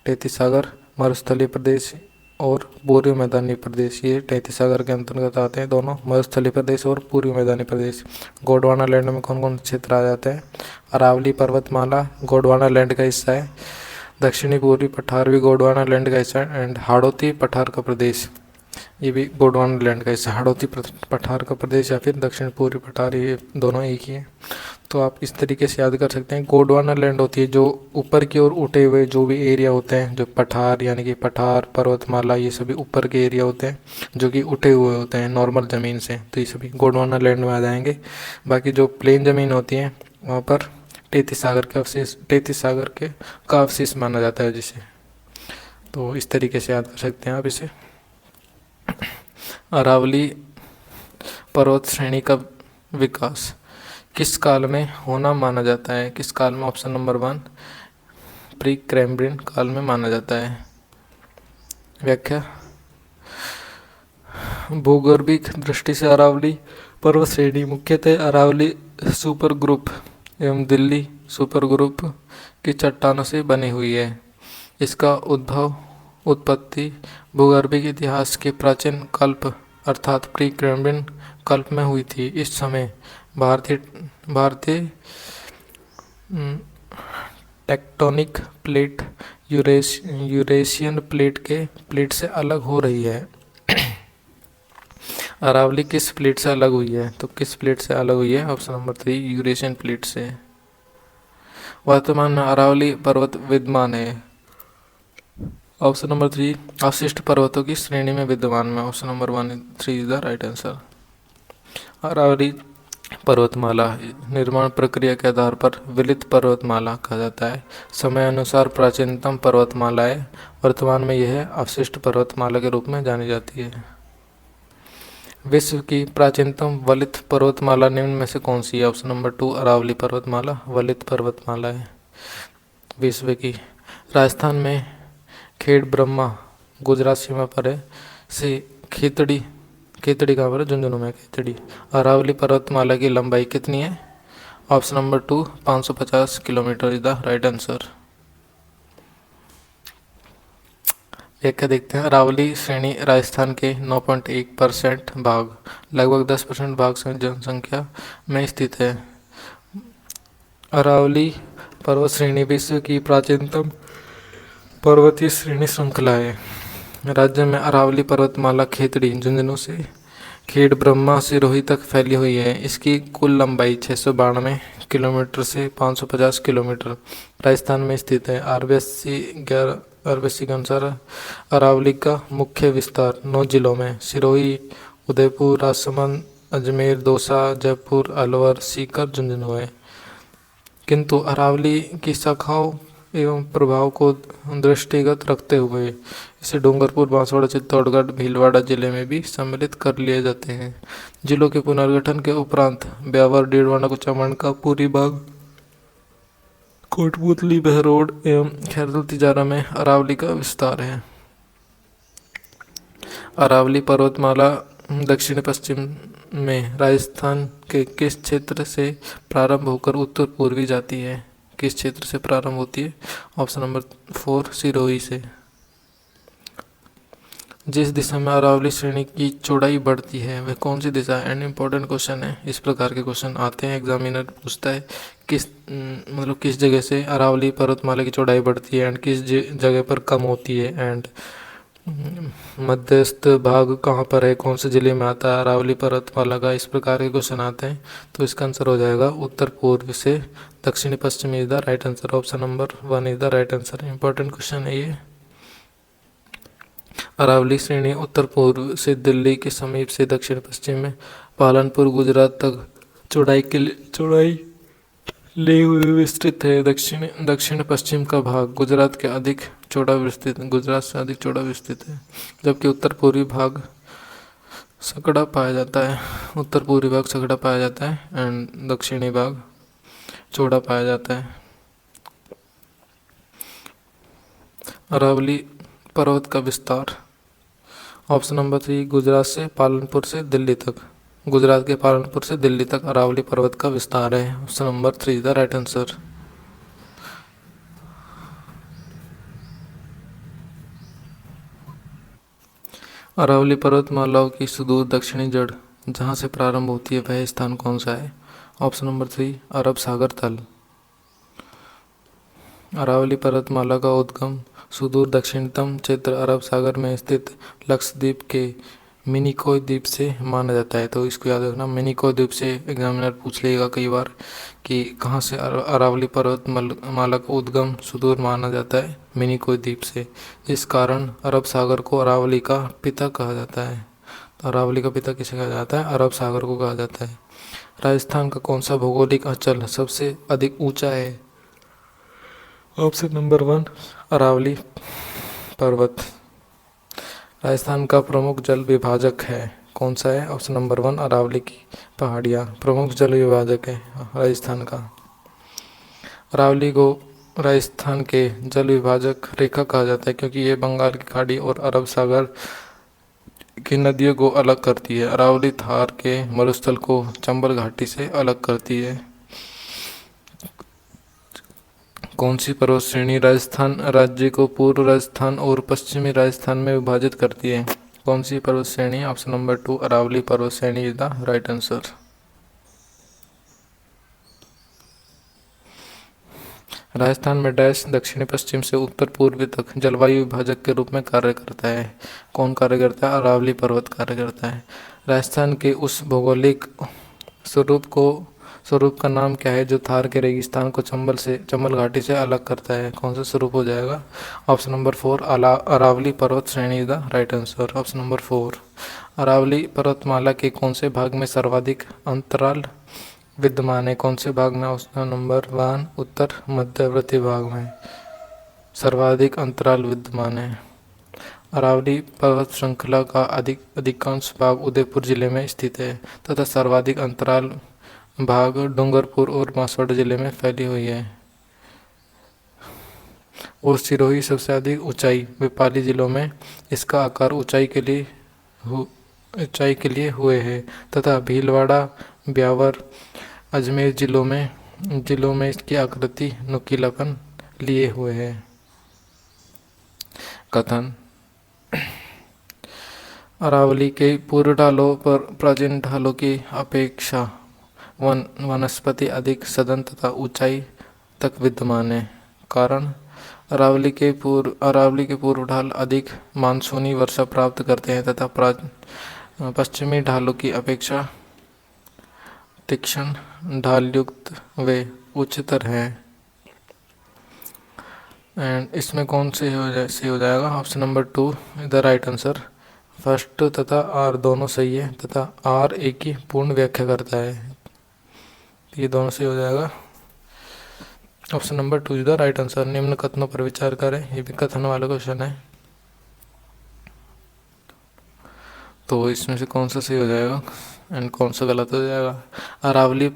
तैतीस सागर मरुस्थलीय प्रदेश और पूर्वी मैदानी प्रदेश, ये तैतीस सागर के अंतर्गत आते हैं दोनों, मरुस्थलीय प्रदेश और पूर्वी मैदानी प्रदेश। गोंडवाना लैंड में कौन कौन क्षेत्र आ जाते हैं? अरावली पर्वतमाला गोंडवाना लैंड का हिस्सा है। दक्षिणी पूर्वी पठार भी गोंडवाना लैंड का हिस्सा है। एंड हाड़ौती पठार का प्रदेश, ये भी गोंडवाना लैंड का हिस्सा। हाड़ौती पठार का प्रदेश या फिर दक्षिण पूर्वी पठार, ये दोनों एक ही है। तो आप इस तरीके से याद कर सकते हैं। गोंडवाना लैंड होती है जो ऊपर की ओर उठे हुए जो भी एरिया होते हैं, जो पठार यानी कि पठार, पर्वतमाला, ये सभी ऊपर के एरिया होते हैं जो कि उठे हुए होते हैं नॉर्मल ज़मीन से, तो ये सभी गोंडवाना लैंड में आ जाएंगे। बाकी जो प्लेन ज़मीन होती है वहाँ पर तैतीस सागर का अवशेष माना जाता है जिसे। तो इस तरीके से याद कर सकते हैं आप इसे। अरावली पर्वत श्रेणी का विकास किस काल में होना माना जाता है? किस काल में? ऑप्शन नंबर 1 प्री कैम्ब्रियन काल में माना जाता है। व्याख्या, भूगर्भिक दृष्टि से अरावली पर्वत श्रेणी मुख्यतः अरावली सुपर ग्रुप एवं दिल्ली सुपर ग्रुप की चट्टानों से बनी हुई है। इसका उत्पत्ति भूगर्भिक इतिहास के प्राचीन कल्प अर्थात प्री कैम्ब्रियन कल्प में हुई थी। इस समय भारतीय टेक्टोनिक प्लेट यूरेशियन प्लेट से अलग हो रही है। अरावली किस प्लेट से अलग हुई है? तो किस प्लेट से अलग हुई है? ऑप्शन नंबर 3 यूरेशियन प्लेट से। वर्तमान में अरावली पर्वत विद्यमान है। ऑप्शन नंबर 3 अवशिष्ट पर्वतों की श्रेणी में विद्यमान में। Option number 1 3 is the right answer. Aravalli पर्वतमाला निर्माण प्रक्रिया के आधार पर विलित पर्वतमाला कहा जाता है। समय अनुसार प्राचीनतम पर्वतमाला है। वर्तमान में यह अवशिष्ट पर्वतमाला के रूप में जानी जाती है। विश्व की प्राचीनतम वलित पर्वतमाला निम्न में से कौन सी है? ऑप्शन नंबर 2 अरावली पर्वतमाला वलित पर्वतमाला है। विश्व की राजस्थान में खेड़ ब्रह्मा गुजरात सीमा पर है से खेतड़ी कहाँ पर है? झुंझुनू में खेतड़ी। अरावली पर्वतमाला की लंबाई कितनी है? Option number 2 550 kilometre is the right answer. एक क्या देखते हैं, अरावली श्रेणी राजस्थान के 9.1% भाग लगभग 10% भाग से जनसंख्या में स्थित है। अरावली पर्वत श्रेणी विश्व की प्राचीनतम पर्वतीय श्रेणी श्रृंखला है। राज्य में अरावली पर्वतमाला खेतड़ी झुंझुनू से खेड़ ब्रह्मा सिरोही तक फैली हुई है। इसकी कुल लंबाई 692 किलोमीटर से 550 किलोमीटर राजस्थान में स्थित है। आरबीएससी के अनुसार अरावली का मुख्य विस्तार 9 जिलों में सिरोही, उदयपुर, राजसमंद, अजमेर, दौसा, जयपुर, अलवर, सीकर, झुंझुनू है। किंतु अरावली की शाखाओं एवं प्रभाव को दृष्टिगत रखते हुए इसे डूंगरपुर, बांसवाड़ा, चित्तौड़गढ़, भीलवाड़ा जिले में भी सम्मिलित कर लिए जाते हैं। जिलों के पुनर्गठन के उपरांत ब्यावर, डीडवाना, कुचामन का पूरी भाग, कोटपुतली, बहरोड एवं खैरदल तिजारा में अरावली का विस्तार है। अरावली पर्वतमाला दक्षिण पश्चिम में राजस्थान के किस क्षेत्र से प्रारंभ होकर उत्तर पूर्वी जाती है? किस क्षेत्र से प्रारंभ होती है? ऑप्शन नंबर 4 सिरोही से। जिस दिशा में अरावली श्रेणी की चौड़ाई बढ़ती है वह कौन सी दिशा है? एंड इम्पोर्टेंट क्वेश्चन है। इस प्रकार के क्वेश्चन आते हैं, एग्जामिनर पूछता है किस जगह से अरावली पर्वतमाला की चौड़ाई बढ़ती है एंड किस जगह पर कम होती है एंड मध्यस्थ भाग कहाँ पर है, कौन से जिले में आता है अरावली पर्वतमाला का। इस प्रकार के क्वेश्चन आते हैं तो इसका आंसर हो जाएगा उत्तर पूर्व से दक्षिणी पश्चिम is the right answer. Option number 1 is the right answer. Important question है ये। अरावली श्रेणी उत्तर पूर्व से दिल्ली के समीप से दक्षिण पश्चिम में पालनपुर, गुजरात तक चौड़ाई ली हुई विस्तृत है। दक्षिण दक्षिण पश्चिम का भाग गुजरात के अधिक चौड़ा विस्तृत गुजरात से अधिक चौड़ा विस्तृत है, जबकि उत्तर पूर्वी भाग सकड़ा पाया जाता है। उत्तर पूर्वी भाग सकड़ा पाया जाता है एंड दक्षिणी भाग चौड़ा पाया जाता है। अरावली पर्वत का विस्तार। ऑप्शन नंबर 3, गुजरात से पालनपुर से दिल्ली तक। गुजरात के पालनपुर से दिल्ली तक अरावली पर्वत का विस्तार है। Option number 3 the right answer. Aravalli पर्वतमालाओं की सुदूर दक्षिणी जड़ जहाँ से प्रारंभ होती है वह स्थान कौन सा है? ऑप्शन नंबर 3 अरब सागर तल। अरावली पर्वतमाला का उद्गम सुदूर दक्षिणतम क्षेत्र अरब सागर में स्थित लक्षद्वीप के मिनिकॉय द्वीप से माना जाता है। तो इसको याद रखना, मिनिकॉय द्वीप से एग्जामिनर पूछ लेगा कई बार कि कहाँ से अरावली पर्वतमाला का उद्गम सुदूर माना जाता है, मिनिकॉय द्वीप से। इस कारण अरब सागर को अरावली का पिता कहा जाता है। तो अरावली का पिता किसे कहा जाता है? अरब सागर को कहा जाता है। राजस्थान का कौन सा भौगोलिक अंचल सबसे अधिक ऊंचा है? ऑप्शन नंबर 1 अरावली पर्वत। राजस्थान का प्रमुख जल विभाजक है कौन सा है? ऑप्शन नंबर 1 अरावली की पहाड़ियाँ प्रमुख जल विभाजक है राजस्थान का। अरावली को राजस्थान के जल विभाजक रेखा कहा जाता है क्योंकि ये बंगाल की खाड़ी और अरब सागर की नदियों को अलग करती है। अरावली थार के मरुस्थल को चंबल घाटी से अलग करती है। कौन सी पर्वत श्रेणी राजस्थान राज्य को पूर्व राजस्थान और पश्चिमी राजस्थान में विभाजित करती है? कौन सी पर्वत श्रेणी? ऑप्शन नंबर 2 अरावली पर्वत श्रेणी is the right answer. Rajasthan में डैश दक्षिणी पश्चिम से उत्तर पूर्वी तक जलवायु विभाजक के रूप में कार्य करता है। कौन कार्य करता है? अरावली पर्वत कार्य करता है। राजस्थान के उस भौगोलिक स्वरूप का नाम क्या है जो थार के रेगिस्तान को चंबल घाटी से अलग करता है? कौन सा स्वरूप हो जाएगा? ऑप्शन नंबर 4 अरावली पर्वत श्रेणी is the right answer. Option number 4। Aravalli पर्वतमाला के कौन से भाग में सर्वाधिक अंतराल विद्यमान है? कौन से भाग में? ऑप्शन नंबर 1 उत्तर मध्यवर्ती भाग में सर्वाधिक अंतराल विद्यमान है। अरावली पर्वत श्रृंखला का अधिकांश भाग उदयपुर जिले में स्थित है तथा सर्वाधिक अंतराल भाग डूंगरपुर और बांसवाड़ा जिले में फैली हुई है। और सिरोही सबसे अधिक ऊंचाई व पाली जिलों में इसका आकार ऊंचाई के लिए हुए है तथा भीलवाड़ा, ब्यावर, अजमेर जिलों में इसकी आकृति नुकीलापन लिए हुए है। कथन। अरावली के पूर्व ढालों पर प्राचीन ढालों की अपेक्षा वनस्पति अधिक सघन तथा ऊंचाई तक विद्यमान है। कारण अरावली के पूर्व ढाल अधिक मानसूनी वर्षा प्राप्त करते हैं तथा पश्चिमी ढालों की अपेक्षा तीक्ष्ण ढालयुक्त वे उच्चतर हैं। एंड इसमें कौन से हो जाएगा? Option number 2 the right answer. First तथा आर दोनों सही है तथा आर एक की पूर्ण व्याख्या करता है। ये दोनों सही हो जाएगा। Option number 2 is the right answer. निम्न कथनों पर विचार करें। ये भी कथन वाला क्वेश्चन है, तो इसमें से कौन सा सही हो जाएगा एंड कौन सा गलत हो जाएगा? अरावली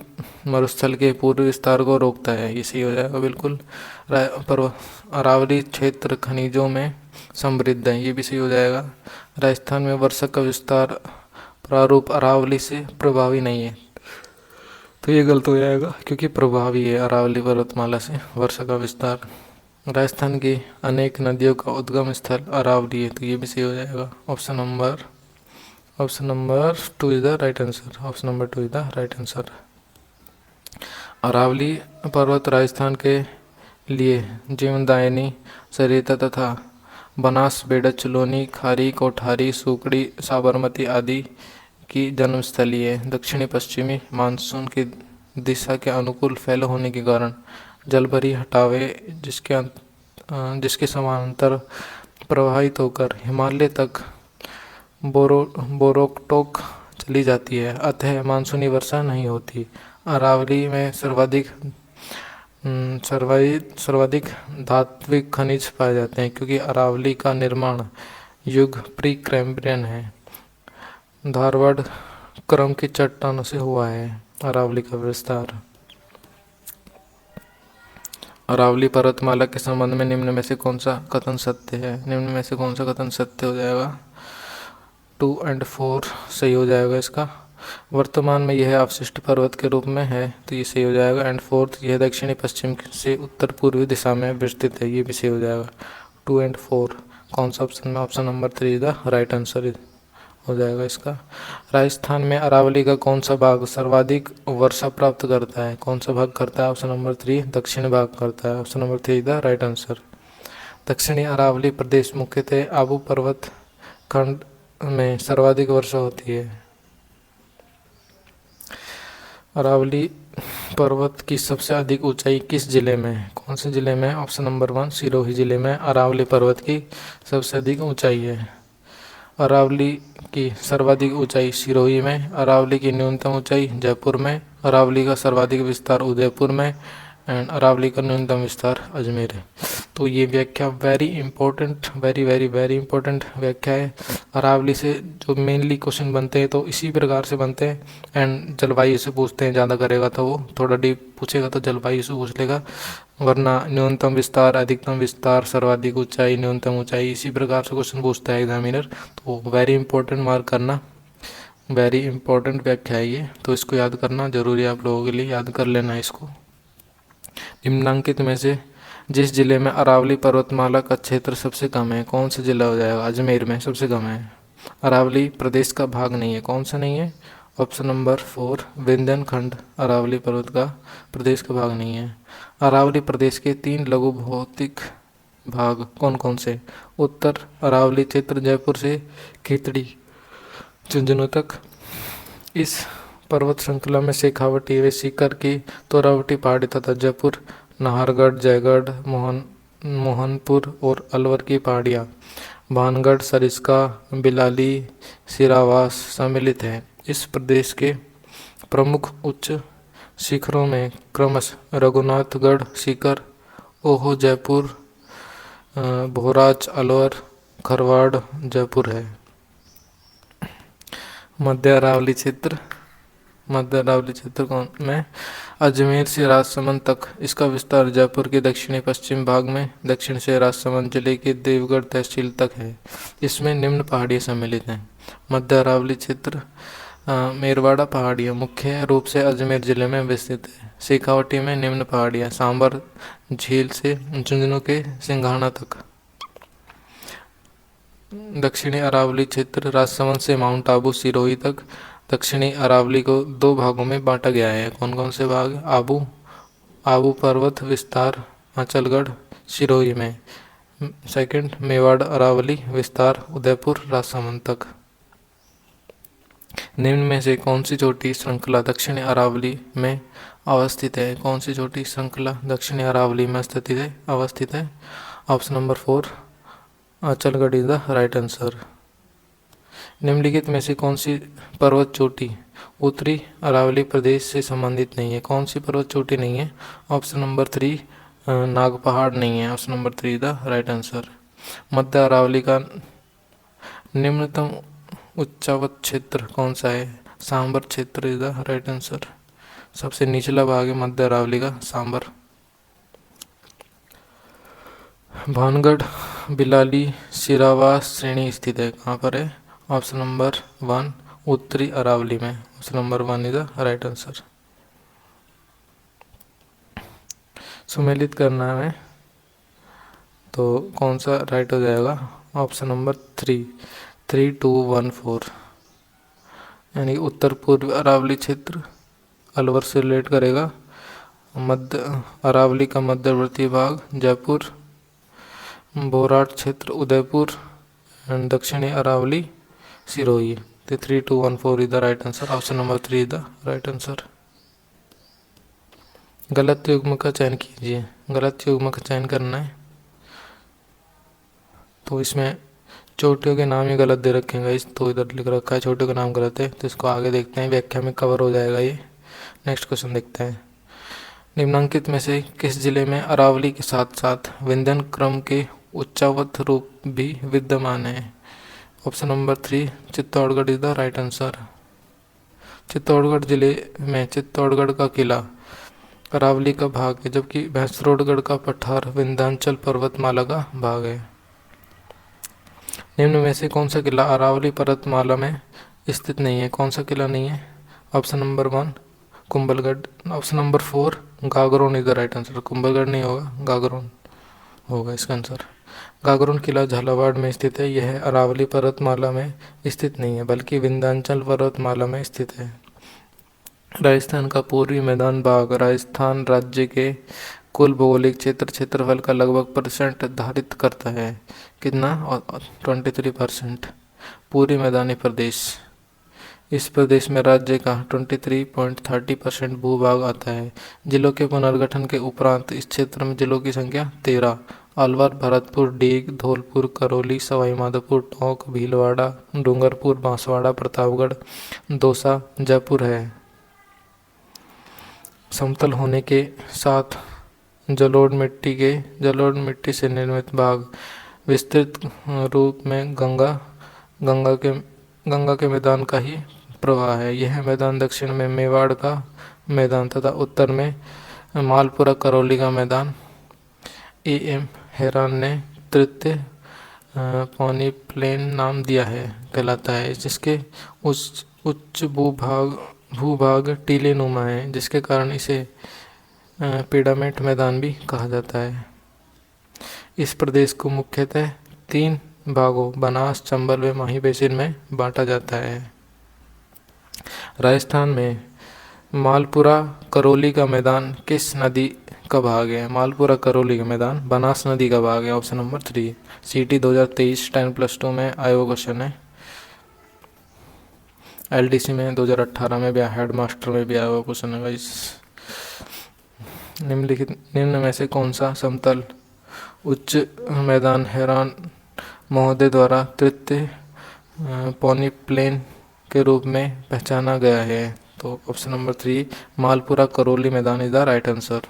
मरुस्थल के पूर्व विस्तार को रोकता है, ये सही हो जाएगा बिल्कुल। अरावली क्षेत्र खनिजों में समृद्ध है, ये भी सही हो जाएगा। राजस्थान में वर्षा का विस्तार प्रारूप अरावली से प्रभावी नहीं है, तो ये गलत हो जाएगा क्योंकि प्रभावी है अरावली पर्वतमाला से वर्षा का विस्तार। राजस्थान की अनेक नदियों का उद्गम स्थल अरावली है, तो ये भी सही हो जाएगा। Option number 2 is the right answer. Option number 2 is the right answer. Aravalli पर्वत राजस्थान के लिए जीवनदायिनी सरिता तथा बनास, बेडच, लोनी, खारी, कोठारी, सुकड़ी, साबरमती आदि की जन्मस्थली है। दक्षिणी पश्चिमी मानसून की दिशा के अनुकूल फैले होने के कारण जलभरी हटावे जिसके समानांतर प्रवाहित होकर हिमालय तक बोरोकटोक चली जाती है, अतः मानसूनी वर्षा नहीं होती। अरावली में सर्वाधिक सर्वाधिक धात्विक खनिज पाए जाते हैं, क्योंकि अरावली का निर्माण युग प्री कैम्ब्रियन है। धारवाड़ क्रम की चट्टानों से हुआ है अरावली का विस्तार। अरावली पर्वतमाला के संबंध में निम्न में से कौन सा कथन सत्य है? निम्न में से कौन सा कथन सत्य हो जाएगा? 2 और 4 सही हो जाएगा इसका। वर्तमान में यह अवशिष्ट पर्वत के रूप में है, तो ये सही हो जाएगा। एंड 4 यह दक्षिणी पश्चिम से उत्तर पूर्वी दिशा में विस्तृत है, ये भी सही हो जाएगा। 2 और 4 कौन सा ऑप्शन में? Option number 3 is the right answer हो जाएगा इसका। राजस्थान में अरावली का कौन सा भाग सर्वाधिक वर्षा प्राप्त करता है? कौन सा भाग करता है? ऑप्शन नंबर 3 दक्षिण भाग करता है। Option number 3 is the right answer. दक्षिणी अरावली प्रदेश मुख्यतः आबू पर्वत खंड में सर्वाधिक वर्षा होती है। अरावली पर्वत की सबसे अधिक ऊंचाई किस जिले में है? कौन से जिले में? ऑप्शन नंबर 1 सिरोही जिले में अरावली पर्वत की सबसे अधिक ऊंचाई है। अरावली की सर्वाधिक ऊंचाई सिरोही में, अरावली की न्यूनतम ऊंचाई जयपुर में, अरावली का सर्वाधिक विस्तार उदयपुर में एंड अरावली का न्यूनतम विस्तार अजमेर है। तो ये व्याख्या very important, very very very important व्याख्या है। अरावली से जो मेनली क्वेश्चन बनते हैं तो इसी प्रकार से बनते हैं। एंड जलवायु से पूछते हैं, ज़्यादा करेगा तो वो थोड़ा डीप पूछेगा तो जलवायु से पूछ लेगा, वरना न्यूनतम विस्तार, अधिकतम विस्तार, सर्वाधिक ऊंचाई, न्यूनतम ऊंचाई, इसी प्रकार से क्वेश्चन पूछता है एग्जामिनर। तो वेरी इंपॉर्टेंट मार्क करना, वेरी इंपॉर्टेंट व्याख्या है ये, तो इसको याद करना जरूरी है आप लोगों के लिए, याद कर लेना इसको। निम्नांकित में से जिस जिले में अरावली पर्वतमाला का क्षेत्र सबसे कम है, कौन सा जिला हो जाएगा? अजमेर में सबसे कम है। अरावली प्रदेश का भाग नहीं है, कौन सा नहीं है? ऑप्शन नंबर 4 विंध्यनखंड अरावली पर्वत का प्रदेश का भाग नहीं है। अरावली प्रदेश के 3 लघु भौतिक भाग कौन कौन से? उत्तर अरावली क्षेत्र जयपुर से खितड़ी झुंझुनू तक। इस पर्वत श्रृंखला में शेखावटी व सीकर की तोरावटी पहाड़ी तथा जयपुर, नाहरगढ़, जयगढ़, मोहनपुर और अलवर की पहाड़ियाँ, भानगढ़, सरिस्का, बिलाली, सिरावास सम्मिलित हैं। इस प्रदेश के प्रमुख उच्च शिखरों में क्रमशः रघुनाथगढ़ शिखर, ओहो जयपुर, भोराज, अलवर, खरवाड़, जयपुर है। मध्य अरावली क्षेत्र कौन में? अजमेर से राजसमंद तक। इसका विस्तार जयपुर के दक्षिणी पश्चिम भाग में दक्षिण से राजसमंद जिले के देवगढ़ तहसील तक है। इसमें निम्न पहाड़ियाँ सम्मिलित हैं। मध्य अरावली क्षेत्र मेरवाड़ा पहाड़ियाँ मुख्य रूप से अजमेर जिले में विस्तृत है। शेखावटी में निम्न पहाड़ियाँ सांबर झील से झुंझुनू के सिंघाना तक। दक्षिणी अरावली क्षेत्र राजसमंद से माउंट आबू सिरोही तक। दक्षिणी अरावली को 2 भागों में बांटा गया है। कौन कौन से भाग? आबू पर्वत विस्तार अचलगढ़ सिरोही में। सेकंड मेवाड़ अरावली विस्तार उदयपुर राजसमंद तक। निम्न में से कौन सी चोटी श्रृंखला दक्षिणी अरावली में अवस्थित है? कौन सी चोटी श्रृंखला दक्षिणी अरावली में अवस्थित है? Option number 4 Achalgarh is the right answer. निम्नलिखित में से कौन सी पर्वत चोटी उत्तरी अरावली प्रदेश से संबंधित नहीं है? कौन सी पर्वत चोटी नहीं है? ऑप्शन नंबर 3 नाग पहाड़ नहीं है। Option number 3 the right answer. मध्य अरावली का निम्नतम उच्चावत क्षेत्र कौन सा है? सांबर क्षेत्र इज द राइट आंसर। सबसे निचला भाग है मध्य अरावली का सांबर। भानगढ़ बिलाली सिरावास श्रेणी स्थित है, कहाँ पर है? ऑप्शन नंबर 1 उत्तरी अरावली में। Option number 1 is the right answer. सुमेलित करना है तो कौन सा राइट हो जाएगा? ऑप्शन नंबर 3 3 2 1 4, यानी उत्तर पूर्व अरावली क्षेत्र अलवर से रिलेट करेगा। मध्य अरावली का मध्यवर्ती भाग जयपुर, बोराट क्षेत्र उदयपुर एंड दक्षिणी अरावली सिरोही। तो 3 2 1 4 is the right answer. Option number 3 is the right answer. गलत युग्म का चयन कीजिए। गलत युग्म का चयन करना है तो इसमें चोटियों के नाम ही गलत दे रखे हैं इस, तो इधर लिख रखा है चोटियों का नाम गलत है, तो इसको आगे देखते हैं, व्याख्या में कवर हो जाएगा ये। नेक्स्ट क्वेश्चन देखते हैं। निम्नलिखित में से किस जिले में अरावली के साथ साथ विंध्यन क्रम के उच्चावत रूप भी विद्यमान है? Option number 3 Chittorgarh is the right answer. Chittorgarh जिले में चित्तौड़गढ़ का किला अरावली का भाग है, जबकि भैंसरोडगढ़ का पठार विंध्याचल पर्वतमाला का भाग है। निम्न में से कौन सा किला अरावली पर्वतमाला में स्थित नहीं है? कौन सा किला नहीं है? Option number 1 Kumbhalgarh, option number 4 Gagron is the right answer. Kumbhalgarh नहीं होगा, गागरोन होगा इसका आंसर। गागरोन किला झालावाड़ में स्थित है। यह अरावली पर्वतमाला में स्थित नहीं है, बल्कि विंध्याचल पर्वतमाला में स्थित है। राजस्थान का पूर्वी मैदान भाग राजस्थान राज्य के कुल भौगोलिक क्षेत्रफल का लगभग % धारित करता है। कितना? 23%। पूर्वी मैदानी प्रदेश, इस प्रदेश में राज्य का 23.30% भूभाग आता है। जिलों के पुनर्गठन के उपरांत इस क्षेत्र में जिलों की संख्या 13 अलवर, भरतपुर, डीग, धौलपुर, करौली, सवाईमाधोपुर, टोंक, भीलवाड़ा, डूंगरपुर, बांसवाड़ा, प्रतापगढ़, दौसा, जयपुर है। समतल होने के साथ जलोढ़ मिट्टी से निर्मित भाग विस्तृत रूप में गंगा के मैदान का ही प्रवाह है। यह मैदान दक्षिण में मेवाड़ का मैदान तथा उत्तर में मालपुरा करौली का मैदान एम हेरान ने तृतीय पौनी प्लेन नाम दिया है कहलाता है, जिसके उच्च भूभाग टीले नुमा है, जिसके कारण इसे पिरामिड मैदान भी कहा जाता है। इस प्रदेश को मुख्यतः 3 भागों बनास, चंबल व माही बेसिन में बांटा जाता है। राजस्थान में मालपुरा करौली का मैदान किस नदी का भाग है? मालपुरा करौली का मैदान बनास नदी का भाग है। Option number 3। सीटी 2023 10+2 में आया हुआ क्वेश्चन है। एलडीसी में 2018 में भी, हेडमास्टर में भी आया हुआ क्वेश्चन है गाइस। निम्न में से कौन सा समतल उच्च मैदान हेरान महोदय द्वारा तृतीय पौनी प्लेन के रूप में पहचाना गया है? तो ऑप्शन नंबर 3 मालपुरा करौली मैदान इज द राइट आंसर।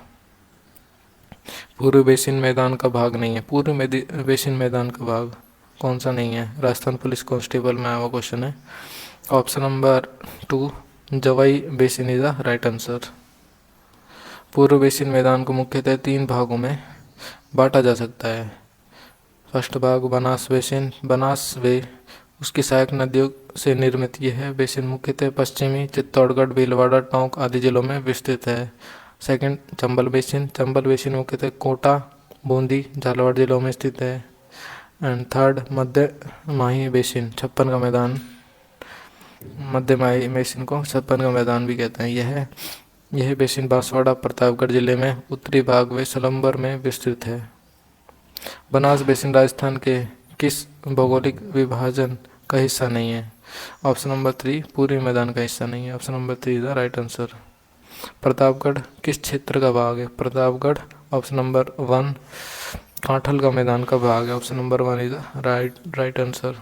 पूर्व बेसिन मैदान का भाग नहीं है। पूर्व बेसिन मैदान का भाग कौन सा नहीं है? राजस्थान पुलिस कांस्टेबल में आया हुआ क्वेश्चन है। Option number 2 Jawai basin is the right answer. पूर्व बेसिन मैदान को मुख्यतः 3 भागों में बांटा जा सकता है। फर्स्ट भाग बनास बेसिन, बनास वे उसकी सहायक नदियों से निर्मित यह बेसिन मुख्यतः पश्चिमी चित्तौड़गढ़, भीलवाड़ा, टोंक आदि जिलों में विस्तृत है। सेकंड चंबल बेसिन मुख्यतः कोटा, बूंदी, झालावाड़ जिलों में स्थित है। And third Madhya Mahi basin, छप्पन का मैदान, मध्य माही बेसिन को छप्पन का मैदान भी कहते हैं। यह बेसिन बांसवाड़ा, प्रतापगढ़ जिले में उत्तरी भाग व सलम्बर में विस्तृत है। बनास बेसिन राजस्थान के किस भौगोलिक विभाजन का हिस्सा नहीं है? ऑप्शन नंबर 3 पूर्वी मैदान का हिस्सा नहीं है। Option number 3 is the right answer. Pratapgarh किस क्षेत्र का भाग है? प्रतापगढ़ ऑप्शन नंबर 1 कांठल का मैदान का भाग है। Option number 1 is the right answer.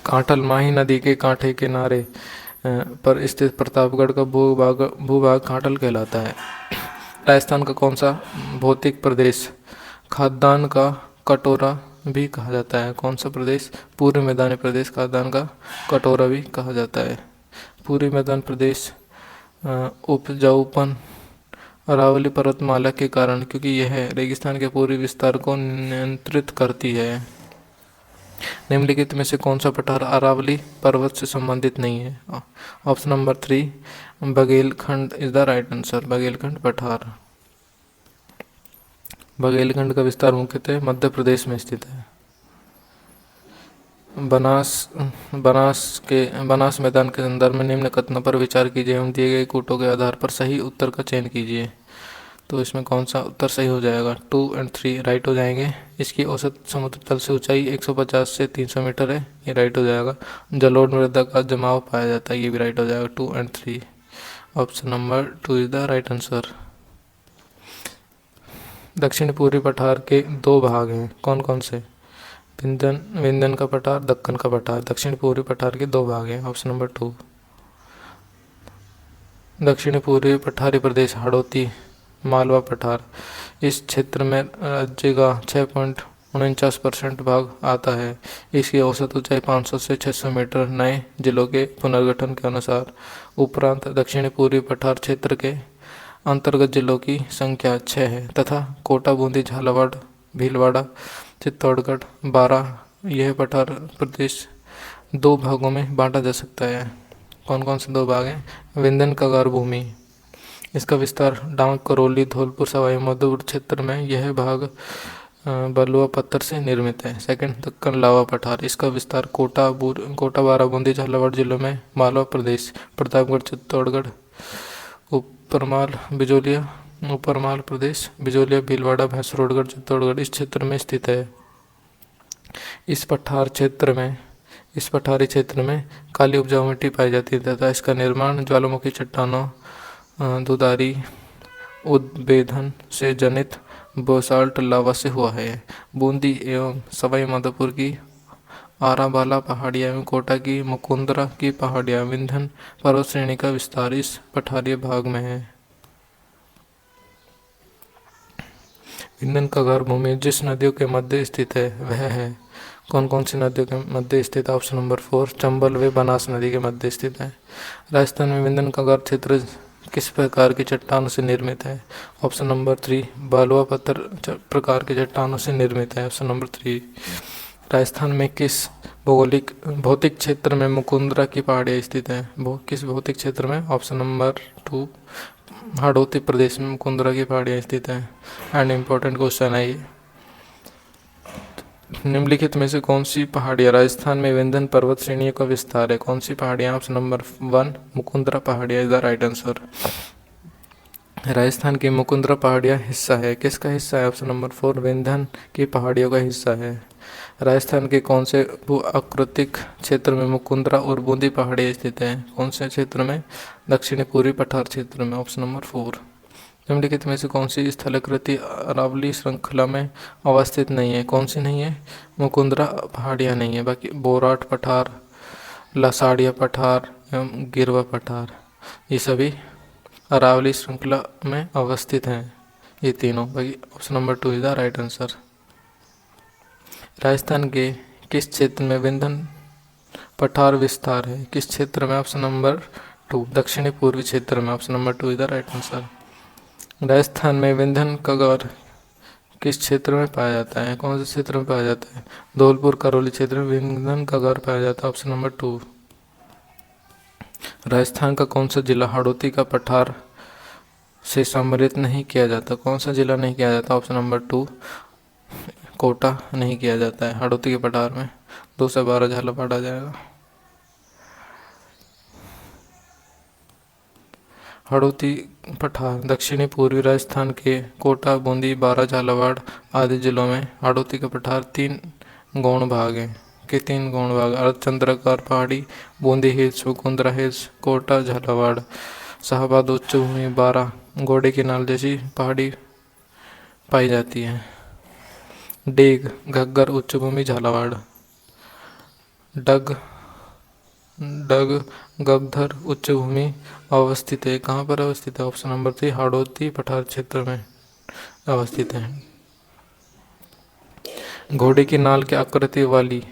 Kanthal Mahi नदी के कांठे किनारे पर स्थित प्रतापगढ़ का भूभाग कांठल कहलाता है। राजस्थान का कौन सा भौतिक प्रदेश खाद्यान्न का कटोरा भी कहा जाता है? कौन सा प्रदेश? पूर्वी मैदानी प्रदेश खाद्यान्न का कटोरा भी कहा जाता है। पूर्वी मैदान प्रदेश उपजाऊपन अरावली पर्वतमाला के कारण, क्योंकि यह रेगिस्तान के पूर्वी विस्तार को नियंत्रित करती है। निम्नलिखित में से कौन सा पठार अरावली पर्वत से संबंधित नहीं है? Option number 3 Baghelkhand is the right answer. Baghelkhand पठार, बघेलखंड का विस्तार मुख्यतः मध्य प्रदेश में स्थित है। बनास मैदान के संदर्भ में निम्न कथनों पर विचार कीजिए एवं दिए गए कूटों के आधार पर सही उत्तर का चयन कीजिए। तो इसमें कौन सा उत्तर सही हो जाएगा? 2 और 3 राइट हो जाएंगे। इसकी औसत समुद्र तल से ऊंचाई 150 से 300 मीटर है, ये राइट हो जाएगा। जलोढ़ मृदा का जमाव पाया जाता है, ये भी राइट हो जाएगा। 2 और 3 option number 2 is the right answer. दक्षिण पूर्वी पठार के 2 भाग हैं, कौन कौन से? विंध्यन का पठार, दक्कन का पठार। दक्षिण पूर्वी पठार के 2 भाग हैं। Option number 2। दक्षिणी पूर्वी पठारी प्रदेश हाड़ौती मालवा पठार। इस क्षेत्र में राज्य का 6.49% भाग आता है। इसकी औसत ऊंचाई 500 से 600 मीटर नए जिलों के पुनर्गठन के अनुसार। उपरांत दक्षिणी पूर्वी पठार क्षेत्र के अंतर्गत जिलों की संख्या 6 है तथा कोटा, बूंदी, झालावाड़, भीलवाड़ा, चित्तौड़गढ़ 12। यह पठार प्रदेश 2 भागों में बांटा जा सकता है। कौन कौन से 2 भाग हैं? विंध्यन कगार भूमि, इसका विस्तार डांग, करौली, धौलपुर, सवाई माधोपुर क्षेत्र में। यह भाग बलुआ पत्थर से निर्मित है। सेकंड, दक्कन लावा पठार, इसका विस्तार कोटा, बाराबूंदी, झालावाड़ जिलों में। मालवा प्रदेश, प्रतापगढ़, चित्तौड़गढ़, ऊपरमाल प्रदेश, बिजोलिया, भीलवाड़ा, भैंसरोडगढ़, चित्तौड़गढ़ इस क्षेत्र में स्थित है। इस पठारी क्षेत्र में काली उपजाऊ मिट्टी पाई जाती है तथा इसका निर्माण ज्वालामुखी चट्टानों, दुधारी उद्भेदन से जनित बासाल्ट लावा से हुआ है। बूंदी एवं सवाई माधोपुर की आराबाला पहाड़ियाँ एवं कोटा की मुकुंदरा की पहाड़ियाँ विंध्यन पर्वत श्रेणी का विस्तार इस पठारीय भाग में है। विंध्यन कगार भूमि जिस नदियों के मध्य स्थित है वह है। कौन कौन सी नदियों के मध्य स्थित है? ऑप्शन नंबर 4, चंबल व बनास नदी के मध्य स्थित है। राजस्थान में विंध्यन कगार क्षेत्र किस प्रकार की चट्टानों से निर्मित है? ऑप्शन नंबर 3, बलुआ पत्थर प्रकार के चट्टानों से निर्मित है। Option number 3। राजस्थान में किस भौतिक क्षेत्र में मुकुंदरा की पहाड़ियाँ स्थित है? किस भौतिक क्षेत्र में? ऑप्शन नंबर 2, हाड़ौती प्रदेश में मुकुंदरा की पहाड़ियाँ स्थित है। एंड इम्पोर्टेंट क्वेश्चन है ये, निम्नलिखित में से कौन सी पहाड़ियाँ राजस्थान में विंध्यन पर्वत श्रेणियों का विस्तार है? कौन सी पहाड़ियाँ? ऑप्शन नंबर 1, मुकुंदरा पहाड़ियाँ is the right answer. Rajasthan की मुकुंदरा पहाड़ियाँ हिस्सा है, किसका हिस्सा है? ऑप्शन नंबर 4, विंध्यन की पहाड़ियों का हिस्सा है। राजस्थान के कौन से भू आकृतिक क्षेत्र में मुकुंदरा और बूंदी पहाड़ियाँ स्थित हैं? कौन से क्षेत्र में? दक्षिणी पूर्वी पठार क्षेत्र में। Option number 4। निम्नलिखित में से कौन सी स्थलाकृति अरावली श्रृंखला में अवस्थित नहीं है? कौन सी नहीं है? मुकुंदरा पहाड़ियाँ नहीं है, बाकी बोराट पठार, लसाड़िया पठार एवं गिरवा पठार ये सभी अरावली श्रृंखला में अवस्थित हैं, ये तीनों। बाकी option number 2 is the right answer. Rajasthan के किस क्षेत्र में विंध्यन पठार विस्तार है? किस क्षेत्र में? ऑप्शन नंबर 2, दक्षिणी पूर्वी क्षेत्र में। Option number 2 is the right answer. Rajasthan में विंध्यन कगार किस क्षेत्र में पाया जाता है? कौन से क्षेत्र में पाया जाता है? धौलपुर, करौली क्षेत्र में विंध्यन कगार पाया जाता है। Option number 2। राजस्थान का कौन सा जिला हाड़ौती का पठार से सम्मिलित नहीं किया जाता? कौन सा जिला नहीं किया जाता? ऑप्शन नंबर 2, कोटा नहीं किया जाता है हाड़ौती के पठार में। 2 से 12 झालावाड़ आ जाएगा। हाड़ौती पठार दक्षिणी पूर्वी राजस्थान के कोटा, बूंदी, बारा, झालावाड़ आदि जिलों में हाड़ौती का पठार 3 गौण भाग हैं। के 3 गौण भाग अर्धचंद्राकार पहाड़ी, बूंदी हिल्स, मुकुंदरा हिल्स, कोटा, झालावाड़। शाहबाद उच्च भूमि, बारा घोड़े की नाल जैसी पहाड़ी पाई जाती है। डेग घग्गर उच्च भूमि, झालावाड़। डग गगधर उच्च भूमि अवस्थित है। कहाँ पर अवस्थित है? ऑप्शन नंबर 3, हाड़ौती पठार क्षेत्र में अवस्थित है। घोड़े की नाल के आकृति वाली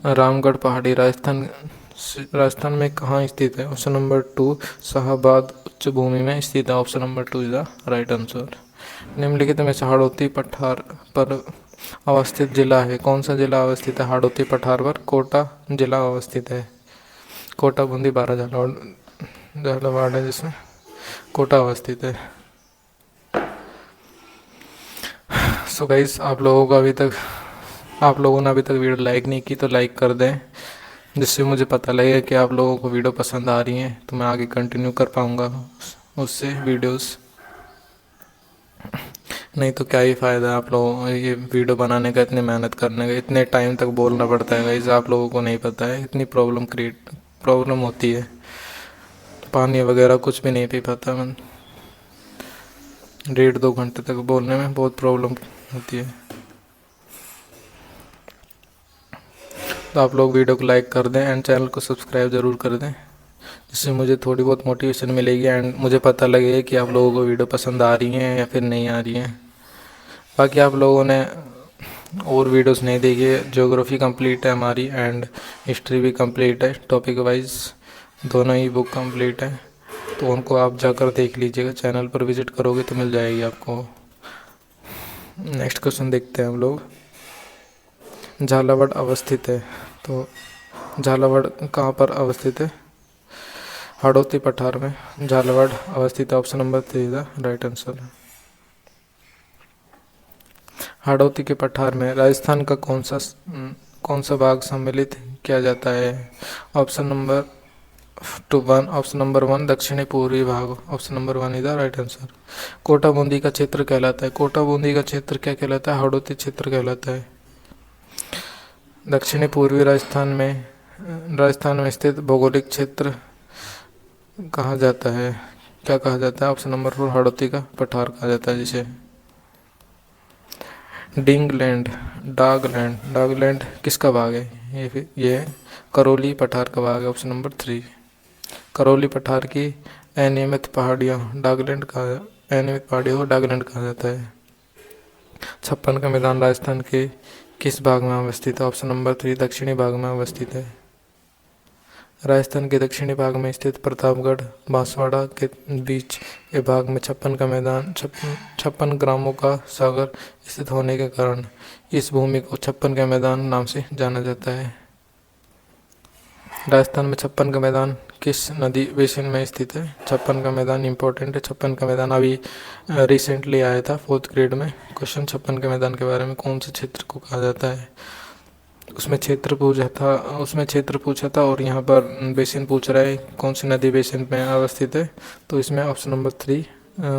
रामगढ़ पहाड़ी राजस्थान में कहाँ स्थित है? ऑप्शन नंबर 2, शाहबाद उच्च भूमि में स्थित है। Option number 2 is the right answer. निम्नलिखित में से हाड़ौती पठार पर अवस्थित जिला है। कौन सा जिला अवस्थित है हाड़ौती पठार पर? कोटा जिला अवस्थित है। कोटा, बूंदी, बारा, झालावाड़ है जिसमें कोटा अवस्थित है। सो गाइस, आप लोगों ने अभी तक वीडियो लाइक नहीं की तो लाइक कर दें, जिससे मुझे पता लगे कि आप लोगों को वीडियो पसंद आ रही है, तो मैं आगे कंटिन्यू कर पाऊँगा उससे वीडियोस। नहीं तो क्या ही फ़ायदा आप लोगों को ये वीडियो बनाने का, इतनी मेहनत करने का, इतने टाइम तक बोलना पड़ता है गाइस। आप लोगों को नहीं पता है इतनी प्रॉब्लम होती है। पानी वगैरह कुछ भी नहीं पी पाता मैं। 1.5-2 घंटे तक बोलने में बहुत प्रॉब्लम होती है। तो आप लोग वीडियो को लाइक कर दें एंड चैनल को सब्सक्राइब ज़रूर कर दें, जिससे मुझे थोड़ी बहुत मोटिवेशन मिलेगी एंड मुझे पता लगेगा कि आप लोगों को वीडियो पसंद आ रही हैं या फिर नहीं आ रही हैं। बाकी आप लोगों ने और वीडियोस नहीं देखी है, ज्योग्राफी कंप्लीट है हमारी एंड हिस्ट्री भी कंप्लीट है, टॉपिक वाइज दोनों ही बुक कंप्लीट है, तो उनको आप जाकर देख लीजिएगा, चैनल पर विजिट करोगे तो मिल जाएगी आपको। नेक्स्ट क्वेश्चन देखते हैं हम लोग। झालावाड़ अवस्थित है, तो झालावाड़ कहाँ पर अवस्थित है? हाड़ौती पठार में झालावाड़ अवस्थित है। Option number 3 the right answer. Hadoti के पठार में राजस्थान का कौन सा भाग सम्मिलित किया जाता है? ऑप्शन नंबर 1 दक्षिणी पूर्वी भाग। Option number 1 is the right answer. Kota Bundi का क्षेत्र कहलाता है। कोटा बूंदी का क्षेत्र क्या कहलाता है? हाड़ौती क्षेत्र कहलाता है। दक्षिणी पूर्वी राजस्थान में स्थित भौगोलिक क्षेत्र कहा जाता है, क्या कहा जाता है? ऑप्शन नंबर 4 हाड़ौती का पठार कहा जाता है जिसे। डिंगलैंड, डागलैंड किसका भाग है? ये करौली पठार का भाग है। Option number 3। करौली पठार की अनियमित पहाड़ियों को डागलैंड कहा जाता है। छप्पन का मैदान राजस्थान के किस भाग में अवस्थित है? ऑप्शन नंबर 3 दक्षिणी भाग में अवस्थित है। राजस्थान के दक्षिणी भाग में स्थित प्रतापगढ़ बांसवाड़ा के बीच के भाग में छप्पन ग्रामों का सागर स्थित होने के कारण इस भूमि को छप्पन का मैदान नाम से जाना जाता है। राजस्थान में छप्पन का मैदान किस नदी बेसिन में स्थित है? छप्पन का मैदान इंपॉर्टेंट है। छप्पन का मैदान अभी रिसेंटली आया था 4th ग्रेड में क्वेश्चन, छप्पन के मैदान के बारे में कौन से क्षेत्र को कहा जाता है, उसमें क्षेत्र पूछा था और यहाँ पर बेसिन पूछ रहा है कौन सी नदी बेसिन में अवस्थित है, तो इसमें ऑप्शन नंबर 3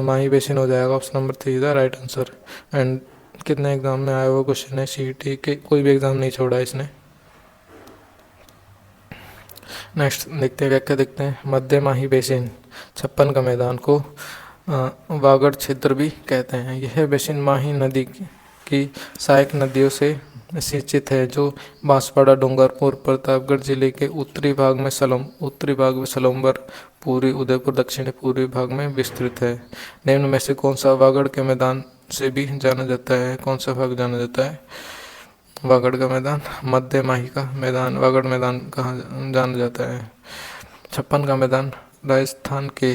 माही बेसिन हो जाएगा। Option number 3 is the right answer. And कितने एग्जाम में आया हुआ क्वेश्चन है, सीईटी के कोई भी एग्जाम नहीं छोड़ा इसने। नेक्स्ट देखते हैं, व्याख्या देखते हैं। मध्य माही बेसिन छप्पन का मैदान को वागड़ क्षेत्र भी कहते हैं। यह बेसिन माही नदी की सहायक नदियों से सिंचित है, जो बांसवाड़ा, डूंगरपुर, प्रतापगढ़ जिले के उत्तरी भाग में सलम्बर, पूर्वी उदयपुर, दक्षिणी पूर्वी भाग में विस्तृत है। निम्न में से कौन सा वागड़ के मैदान से भी जाना जाता है? कौन सा भाग जाना जाता है वागड़ का मैदान? मध्य माही का मैदान वागड़ मैदान कहाँ जाना जाता है? छप्पन का मैदान राजस्थान के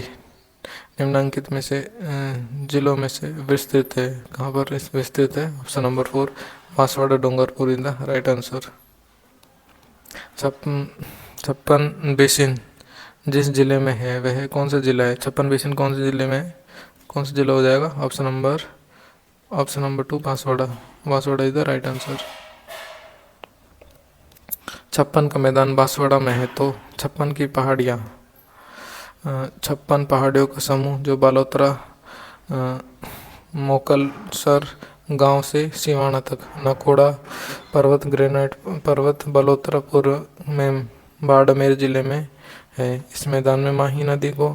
निम्नलिखित में से जिलों में से विस्तृत है। कहाँ पर विस्तृत है? Option number 4 Banswara, Dungarpur in the right answer. छप्पन बेसिन जिस जिले में है वह कौन सा जिला है? छप्पन बेसिन कौन से जिले में है? कौन सा जिला हो जाएगा? Option number 2 Banswara is the right answer. छप्पन का मैदान बांसवाड़ा में है, तो छप्पन की पहाड़ियाँ, छप्पन पहाड़ियों का समूह जो बालोतरा मोकलसर गांव से सिवाना तक, नकोड़ा पर्वत, ग्रेनाइट पर्वत, बलोतरा पूर्व में बाड़मेर जिले में है। इस मैदान में माही नदी को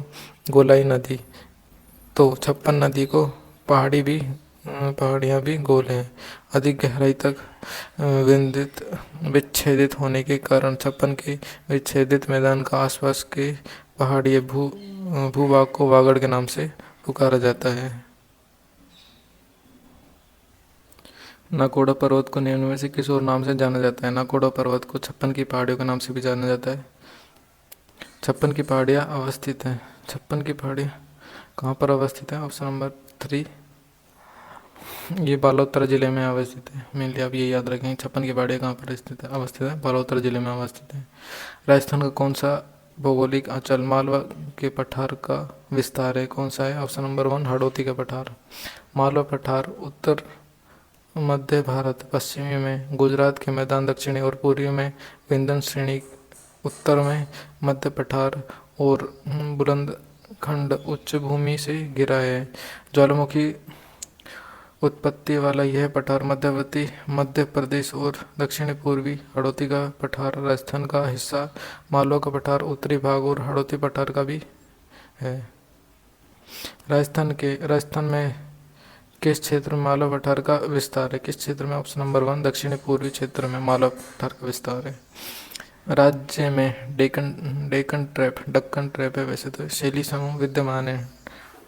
गोलाई नदी, तो छप्पन नदी को पहाड़ियाँ भी गोल हैं। अधिक गहराई तक विच्छेदित होने के कारण छप्पन के विच्छेदित मैदान का आसपास के पहाड़ीय भूभाग को वागड़ के नाम से पुकारा जाता है। नाकोड़ा पर्वत को निम्न में से किस और नाम से जाना जाता है? नाकोड़ा पर्वत को छप्पन की पहाड़ियों के नाम से भी जाना जाता है। छप्पन की पहाड़ियाँ अवस्थित हैं। छप्पन की पहाड़ियाँ कहाँ पर अवस्थित है? ऑप्शन नंबर 3 ये बालोतरा जिले में अवस्थित है। मेनली आप ये याद रखें, छप्पन की पहाड़ियाँ कहाँ पर अवस्थित है? बालोतरा जिले में अवस्थित है। राजस्थान का कौन सा भौगोलिक अंचल मालवा के पठार का विस्तार है? कौन सा है? ऑप्शन नंबर 1 हाड़ौती का पठार। मालवा पठार उत्तर मध्य भारत, पश्चिमी में गुजरात के मैदान, दक्षिणी और पूर्वी में विंध्य श्रेणी, उत्तर में मध्य पठार और बुलंदखंड उच्च भूमि से घिरा है। ज्वालामुखी उत्पत्ति वाला यह पठार मध्यवर्ती मध्य प्रदेश और दक्षिणी पूर्वी हाड़ौती का पठार राजस्थान का हिस्सा, मालवा का पठार उत्तरी भाग और हाड़ौती पठार का भी है। राजस्थान में किस क्षेत्र में मालवा पठार का विस्तार है? किस क्षेत्र में? ऑप्शन नंबर 1 दक्षिणी पूर्वी क्षेत्र में मालवा पठार का विस्तार है। राज्य में डेक्कन डक्कन ट्रैप है। वैसे तो शैली समूह विद्यमान है,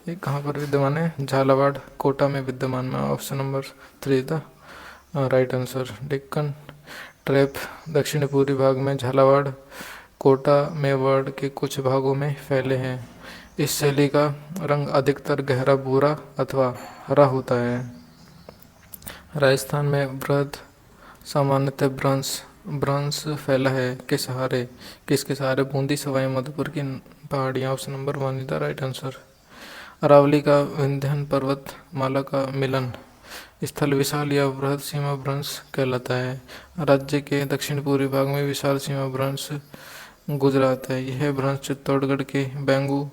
ये कहाँ पर विद्यमान है? झालावाड़, कोटा में विद्यमान है। Option number 3 the right answer. Deccan trap दक्षिण पूर्वी भाग में झालावाड़, कोटा, मेवाड़ के कुछ भागों में फैले हैं। इस शैली का रंग अधिकतर गहरा भूरा अथवा हरा होता है। राजस्थान में वृहद सामान्यतः ब्रॉन्ज फैला है किसके सहारे? बूंदी, सवाई माधोपुर की पहाड़ियाँ। Option number 1 is the right answer. Aravalli का विंध्य पर्वत माला का मिलन स्थल विशाल या वृहद सीमा भ्रंश कहलाता है। राज्य के दक्षिण पूर्वी भाग में विशाल सीमा भ्रंश गुजरात है। यह भ्रंश चित्तौड़गढ़ के बैंगू,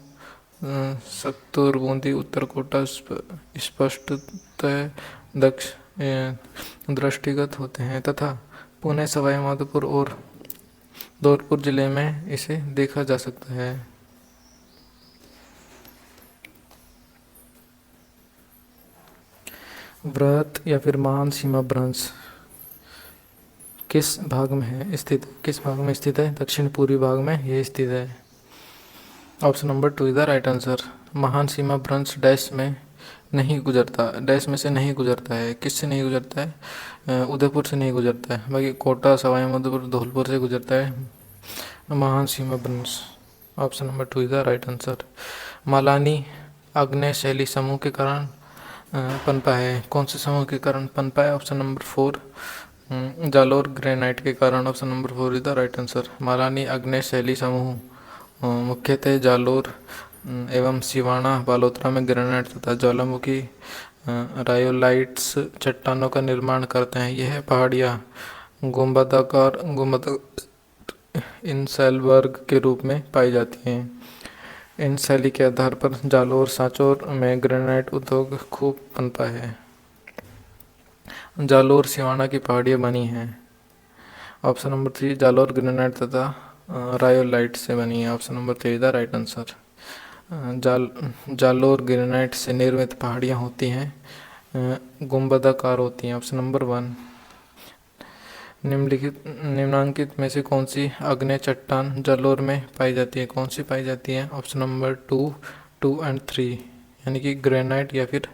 सत्तूर, बूंदी, उत्तर कोटा स्पष्टतः दृष्टिगत होते हैं तथा पुणे, सवाई माधोपुर और धौलपुर जिले में इसे देखा जा सकता है। वृहत या फिर महान सीमा भ्रंश किस भाग में स्थित है? दक्षिण पूर्वी भाग में यह स्थित है। Option number 2 is the right answer. महान सीमा भ्रंश डैश में से नहीं गुजरता है। किससे नहीं गुजरता है? उदयपुर से नहीं गुजरता है, बाकी कोटा, सवाई माधोपुर, धौलपुर से गुजरता है महान सीमा भ्रंश। Option number 2 is the right answer. Malani आग्नेय शैली समूह के कारण पनपा है। कौन से समूह के कारण पनपा है? ऑप्शन नंबर 4 जालोर ग्रेनाइट के कारण। Option number 4 is the right answer. Malani आग्नेय शैली समूह मुख्यतः जालोर एवं सिवाना बालोतरा में ग्रेनाइट तथा ज्वालामुखी रायोलाइट्स चट्टानों का निर्माण करते हैं। यह पहाड़ियाँ गुंबदाकार इंसैलबर्ग के रूप में पाई जाती हैं। इन शैली के आधार पर जालोर सांचौर में ग्रेनाइट उद्योग खूब पनपा है। जालोर सिवाना की पहाड़ियाँ बनी हैं। ऑप्शन नंबर 3 जालोर ग्रेनाइट तथा रायोलाइट से बनी है। Option number 3 the right answer. Jalore granite से निर्मित पहाड़ियाँ होती हैं गुंबदाकार होती हैं। Option number 1। निम्नांकित में से कौन सी आग्नेय चट्टान जालोर में पाई जाती है? कौन सी पाई जाती है? ऑप्शन नंबर 2 एंड 3, यानी कि ग्रेनाइट या फिर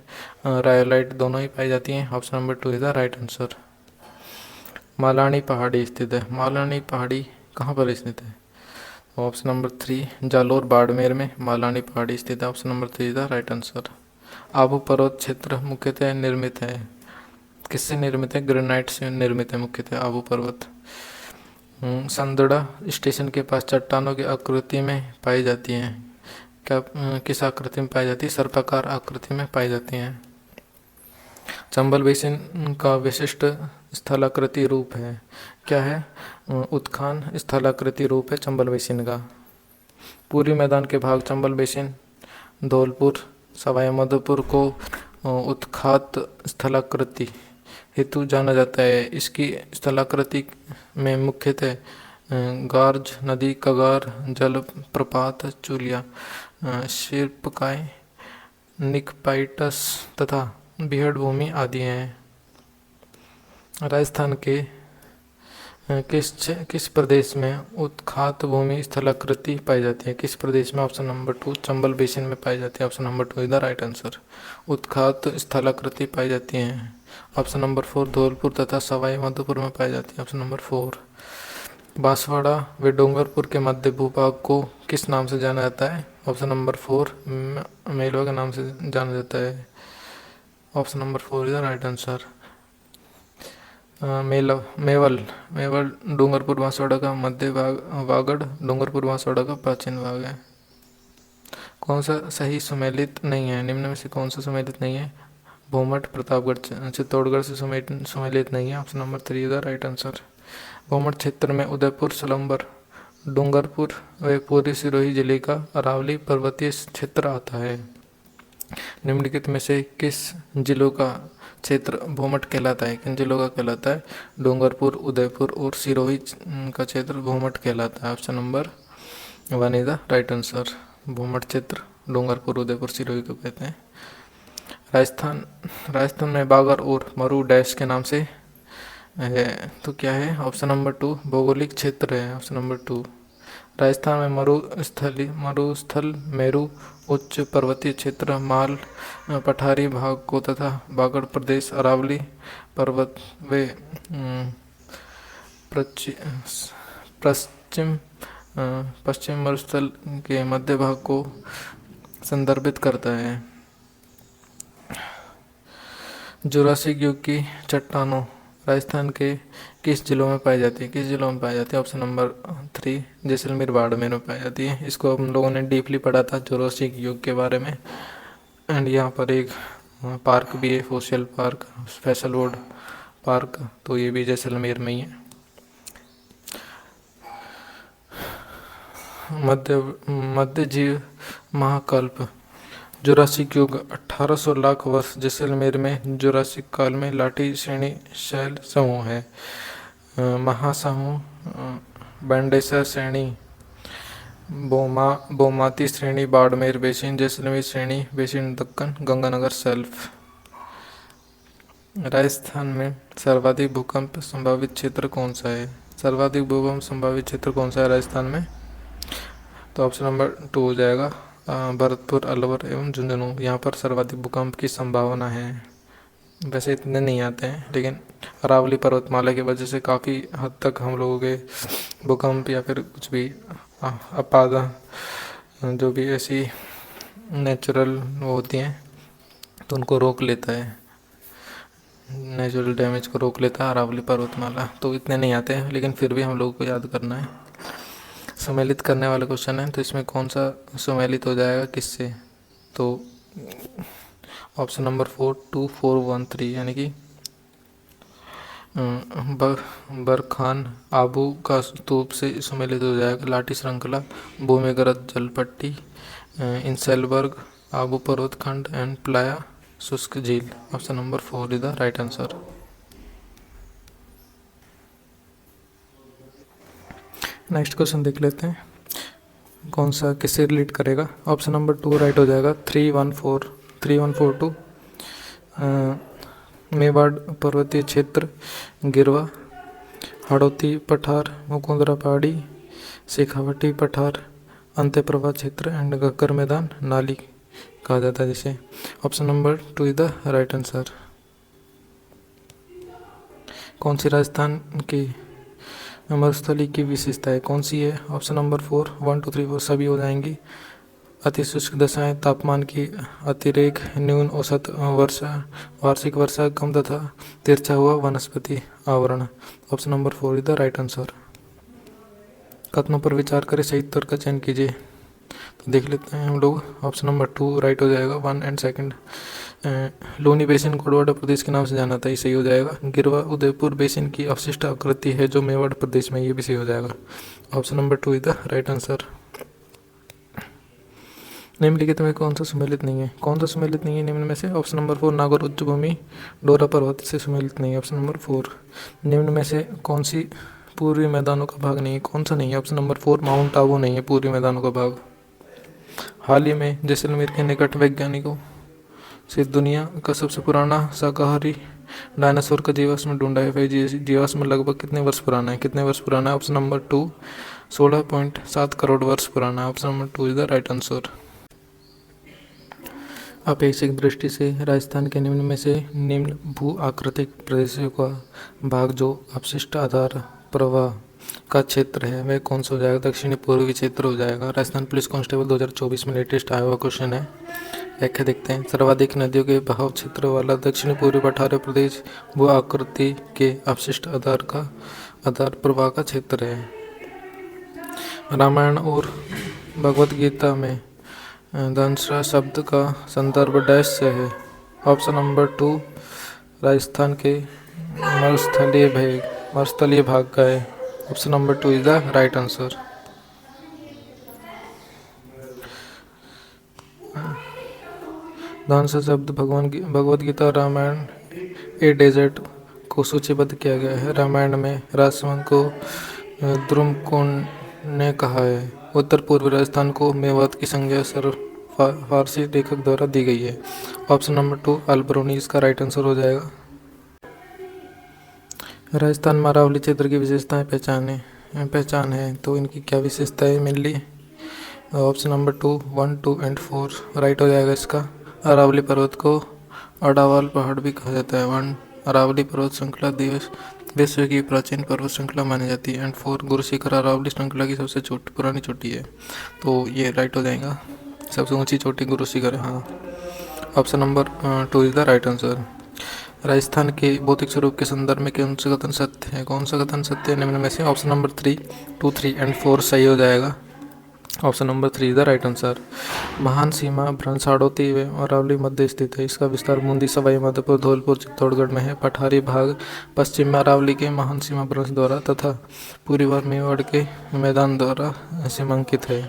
रायोलाइट दोनों ही पाई जाती हैं। Option number 2 is the right answer. Malani पहाड़ी स्थित है। मालानी पहाड़ी कहाँ पर स्थित है? ऑप्शन नंबर 3 जालोर बाड़मेर में मालानी पहाड़ी स्थित है। Option number 3 is the right answer. Abu पर्वत क्षेत्र मुख्यतः निर्मित है। किससे निर्मित है? ग्रेनाइट से निर्मित है मुख्यतः आबू पर्वत। संदड़ा स्टेशन के पास चट्टानों की आकृति में पाई जाती हैं। किस आकृति में पाई जाती है? सर्पाकार आकृति में पाई जाती हैं। चंबल बेसिन का विशिष्ट स्थलाकृति रूप है। क्या है? उत्खान स्थलाकृति रूप है चंबल बेसिन का। पूर्वी मैदान के भाग चंबल बेसिन, धौलपुर, सवाई माधोपुर को उत्खात स्थलाकृति हेतु जाना जाता है। इसकी स्थलाकृति में मुख्यतः गार्ज नदी, कगार जलप्रपात, चूलिया, शिल्पकाय, निकपाइटस तथा बिहड़ भूमि आदि हैं। राजस्थान के किस प्रदेश में उत्खात भूमि स्थलाकृति पाई जाती है? किस प्रदेश में? ऑप्शन नंबर 2 चंबल बेसिन में पाई जाती है। Option number 2 is the right answer. उत्खात स्थलाकृति पाई जाती हैं। ऑप्शन नंबर 4 धौलपुर तथा सवाई माधोपुर में पाई जाती है। Option number 4। बांसवाड़ा व डूंगरपुर के मध्य भूभाग को किस नाम से जाना जाता है? ऑप्शन नंबर 4 मेलवा के नाम से जाना जाता है। Option number 4 is the right answer. Mewal Dungarpur Banswara का मध्य भाग, वागड़ डूंगरपुर बांसवाड़ा का प्राचीन भाग है। कौन सा सही सुमेलित नहीं है? निम्न में से कौन सा सुमेलित नहीं है? भोमट प्रतापगढ़ चित्तौड़गढ़ से सुमेलित नहीं है। Option number 3 is the right answer. Bhomat क्षेत्र में उदयपुर, सलम्बर, डूंगरपुर व पूर्वी सिरोही जिले का अरावली पर्वतीय क्षेत्र आता है। निम्नलिखित में से किस जिलों का क्षेत्र भोमट कहलाता है? किन जिलों का कहलाता है? डूंगरपुर, उदयपुर और सिरोही का क्षेत्र भोमट कहलाता है। Option number 1 is the right answer. Bhomat क्षेत्र डूंगरपुर, उदयपुर, सिरोही को कहते हैं। राजस्थान में बागर और मरू डैश के नाम से तो क्या है? ऑप्शन नंबर 2 भौगोलिक क्षेत्र है, ऑप्शन नंबर 2। राजस्थान में मरुस्थल मेरु उच्च पर्वतीय क्षेत्र माल पठारी भाग को तथा बागड़ प्रदेश अरावली पर्वत वे पश्चिम पश्चिम मरुस्थल के मध्य भाग को संदर्भित करता है। जुरासिक युग की चट्टानों राजस्थान के किस जिलों में पाई जाती है? किस जिलों में पाई जाती है? ऑप्शन नंबर 3 जैसलमेर बाड़मेर में पाई जाती है। इसको हम लोगों ने डीपली पढ़ा था जुरासिक युग के बारे में। एंड यहाँ पर एक पार्क भी है, फोसिल पार्क, स्पेशलवुड पार्क, तो ये भी जैसलमेर में ही है। मध्य जीव महाकल्प जुरासिक युग 1800 लाख वर्ष जैसलमेर में जुरासिक काल में लाठी श्रेणी शैल समूह है। महासमूह बैंडेसर श्रेणी बोमाती श्रेणी बाड़मेर बेसिन जैसलमेर श्रेणी बेसिन दक्कन गंगानगर सेल्फ। राजस्थान में सर्वाधिक भूकंप संभावित क्षेत्र कौन सा है? सर्वाधिक भूकंप संभावित क्षेत्र कौन सा है राजस्थान में? तो ऑप्शन नंबर 2 हो जाएगा भरतपुर अलवर एवं झुंझुनू। यहाँ पर सर्वाधिक भूकंप की संभावना है। वैसे इतने नहीं आते हैं, लेकिन अरावली पर्वतमाला की वजह से काफ़ी हद तक हम लोगों के भूकंप या फिर कुछ भी आपादा जो भी ऐसी नेचुरल होती हैं तो उनको रोक लेता है, नेचुरल डैमेज को रोक लेता है अरावली पर्वतमाला। तो इतने नहीं आते हैं, लेकिन फिर भी हम लोगों को याद करना है। सम्मिलित करने वाला क्वेश्चन है, तो इसमें कौन सा सम्मिलित हो जाएगा किससे? तो ऑप्शन नंबर 4 2 4 1 3 यानी कि बरखान आबू का स्तूप से सम्मिलित हो जाएगा। लाठी श्रृंखला भूमिगत जलपट्टी इंसेलबर्ग आबू पर्वत खंड एंड प्लाया शुष्क झील। Option number 4 is the right answer. Next question देख लेते हैं, कौन सा किससे रिलेट करेगा। ऑप्शन नंबर 2 राइट हो जाएगा। 3142 मेवाड़ पर्वतीय क्षेत्र गिरवा हाड़ौती पठार मुकुंदरा पहाड़ी शेखावटी पठार अंत्यप्रभा क्षेत्र एंड गग्गर मैदान नाली कहा जाता है जिसे। Option number 2 is the right answer. कौन सी राजस्थान की मरुस्थली की विशेषताएं कौन सी है? ऑप्शन नंबर 4 1 2 3 4 सभी हो जाएंगी। अति शुष्क दशाएं तापमान की अतिरेक न्यून औसत वर्षा वार्षिक वर्षा कम तथा तिरछा हुआ वनस्पति आवरण। Option number 4 is the right answer. कथनों पर विचार करें, सही उत्तर का चयन कीजिए। तो देख लेते हैं हम लोग। ऑप्शन नंबर 2 राइट हो जाएगा 1 एंड 2। लूनी बेसिन गोडवाड़ा प्रदेश के नाम से जाना था, ये सही हो जाएगा। गिरवा उदयपुर बेसिन की अवशिष्ट आकृति है जो मेवाड़ प्रदेश में, ये भी सही हो जाएगा। Option number 2 is the right answer. निम्नलिखित में कौन सा सम्मिलित नहीं है? कौन सा सम्मिलित नहीं है निम्न में से? ऑप्शन नंबर 4 नागौर उच्च भूमि डोरा पर्वत से सम्मिलित नहीं है। Option number 4। निम्न में से कौन सी पूर्वी मैदानों का भाग नहीं है? कौन सा नहीं है? ऑप्शन नंबर 4 माउंट आबू नहीं है पूर्वी मैदानों का भाग। हाल ही में जैसलमेर के निकट वैज्ञानिकों से दुनिया का सबसे पुराना शाकाहारी डायनासोर का जीवाश्म ढूंढा है। वह जीवाश्म लगभग कितने वर्ष पुराना है? कितने वर्ष पुराना है? ऑप्शन नंबर 2 16.7 करोड़ वर्ष पुराना है। Option number 2 is the right answer. अपेक्षिक दृष्टि से राजस्थान के निम्न में से निम्न भू आकृतिक प्रदेशों का भाग जो अपशिष्ट आधार प्रवाह का क्षेत्र है वह कौन सा हो जाएगा? दक्षिणी पूर्वी क्षेत्र हो जाएगा। राजस्थान पुलिस कांस्टेबल 2024 में लेटेस्ट आया हुआ क्वेश्चन है। व्याख्या देखते हैं। सर्वाधिक नदियों के बहाव क्षेत्र वाला दक्षिणी पूर्वी पठारी प्रदेश भू आकृति के अपशिष्ट आधार प्रवाह का क्षेत्र है। रामायण और भगवत गीता में दंसरा शब्द का संदर्भ डैश से है। ऑप्शन नंबर 2 राजस्थान के मरुस्थलीय भाग का है। Option number 2 is the right answer. दंसा शब्द भगवत गीता रामायण ए डेजर्ट को सूचीबद्ध किया गया है। रामायण में राजसमंद को द्रुमकोण ने कहा है। उत्तर पूर्वी राजस्थान को मेवात की संज्ञा फारसी लेखक द्वारा दी गई है। ऑप्शन नंबर 2 अल ब्रूनी इसका राइट आंसर हो जाएगा। राजस्थान में अरावली क्षेत्र की विशेषताएं पहचान है तो इनकी क्या विशेषता है mainly. Option number 2, 1, 2 and 4 right हो जाएगा इसका। अरावली पर्वत को अडावाल पहाड़ भी कहा जाता है। 1, अरावली पर्वत श्रृंखला दिवस विश्व की प्राचीन पर्वत श्रृंखला मानी जाती है। एंड 4, गुरु शिखर अरावली श्रृंखला की सबसे पुरानी चोटी है, तो ये राइट हो जाएगा। सबसे ऊंची चोटी गुरु शिखर है, हाँ। Option number 2 is the right answer. Rajasthan के भौतिक स्वरूप के संदर्भ में कौन सा कथन सत्य है? कौन सा कथन सत्य है निम्न में से? ऑप्शन नंबर 3, 2, 3 एंड 4 सही हो जाएगा। Option number 3 is the right answer. महान सीमा भ्रंश हाड़ौती व अरावली मध्य स्थित है। इसका विस्तार बूंदी, सवाई माधोपुर, धौलपुर, चित्तौड़गढ़ में है। पठारी भाग पश्चिम में अरावली के महान सीमा भ्रंश द्वारा तथा पूर्वी भाग मेवाड़ के मैदान द्वारा सीमांकित है।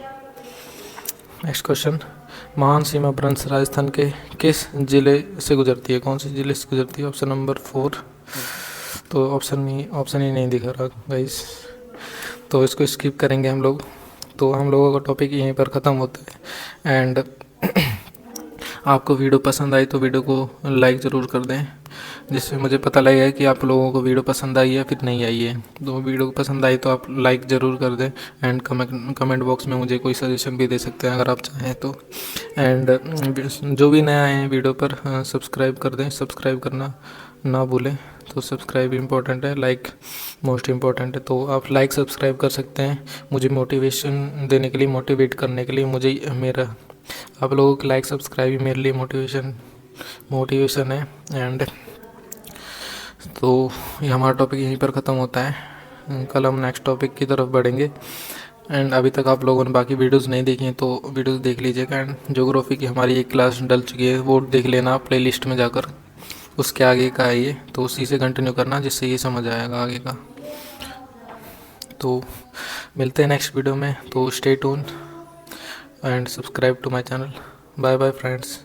नेक्स्ट क्वेश्चन, महान सीमा भ्रंश राजस्थान के किस जिले से गुजरती है? कौन से जिले से गुजरती है? ऑप्शन नंबर 4, तो ऑप्शन ही नहीं दिखा रहा गाइस, तो इसको स्किप करेंगे हम लोग। तो हम लोगों का टॉपिक यहीं पर ख़त्म होता है। एंड आपको वीडियो पसंद आई तो वीडियो को लाइक ज़रूर कर दें, जिससे मुझे पता लगेगा कि आप लोगों को वीडियो पसंद आई है फिर नहीं आई है। तो वीडियो को पसंद आई तो आप लाइक ज़रूर कर दें। एंड कमेंट बॉक्स में मुझे कोई सजेशन भी दे सकते हैं अगर आप चाहें तो। एंड जो भी नया है वीडियो पर सब्सक्राइब कर दें, सब्सक्राइब करना ना भूलें। तो सब्सक्राइब इम्पोर्टेंट है, लाइक मोस्ट इम्पोर्टेंट है। तो आप लाइक सब्सक्राइब कर सकते हैं मुझे मोटिवेशन देने के लिए, मोटिवेट करने के लिए। मुझे मेरा आप लोगों की लाइक सब्सक्राइब ही मेरे लिए मोटिवेशन है। एंड तो ये हमारा टॉपिक यहीं पर ख़त्म होता है। कल हम नेक्स्ट टॉपिक की तरफ बढ़ेंगे। एंड अभी तक आप लोगों ने बाकी वीडियोस नहीं देखी हैं तो वीडियोस देख लीजिएगा। एंड ज्योग्राफी की हमारी एक क्लास डल चुकी है, वो देख लेना प्लेलिस्ट में जाकर। उसके आगे का है ये, तो उसी से कंटिन्यू करना जिससे ये समझ आएगा आगे का। तो मिलते हैं नेक्स्ट वीडियो में, तो stay tune and subscribe to my channel. Bye bye friends.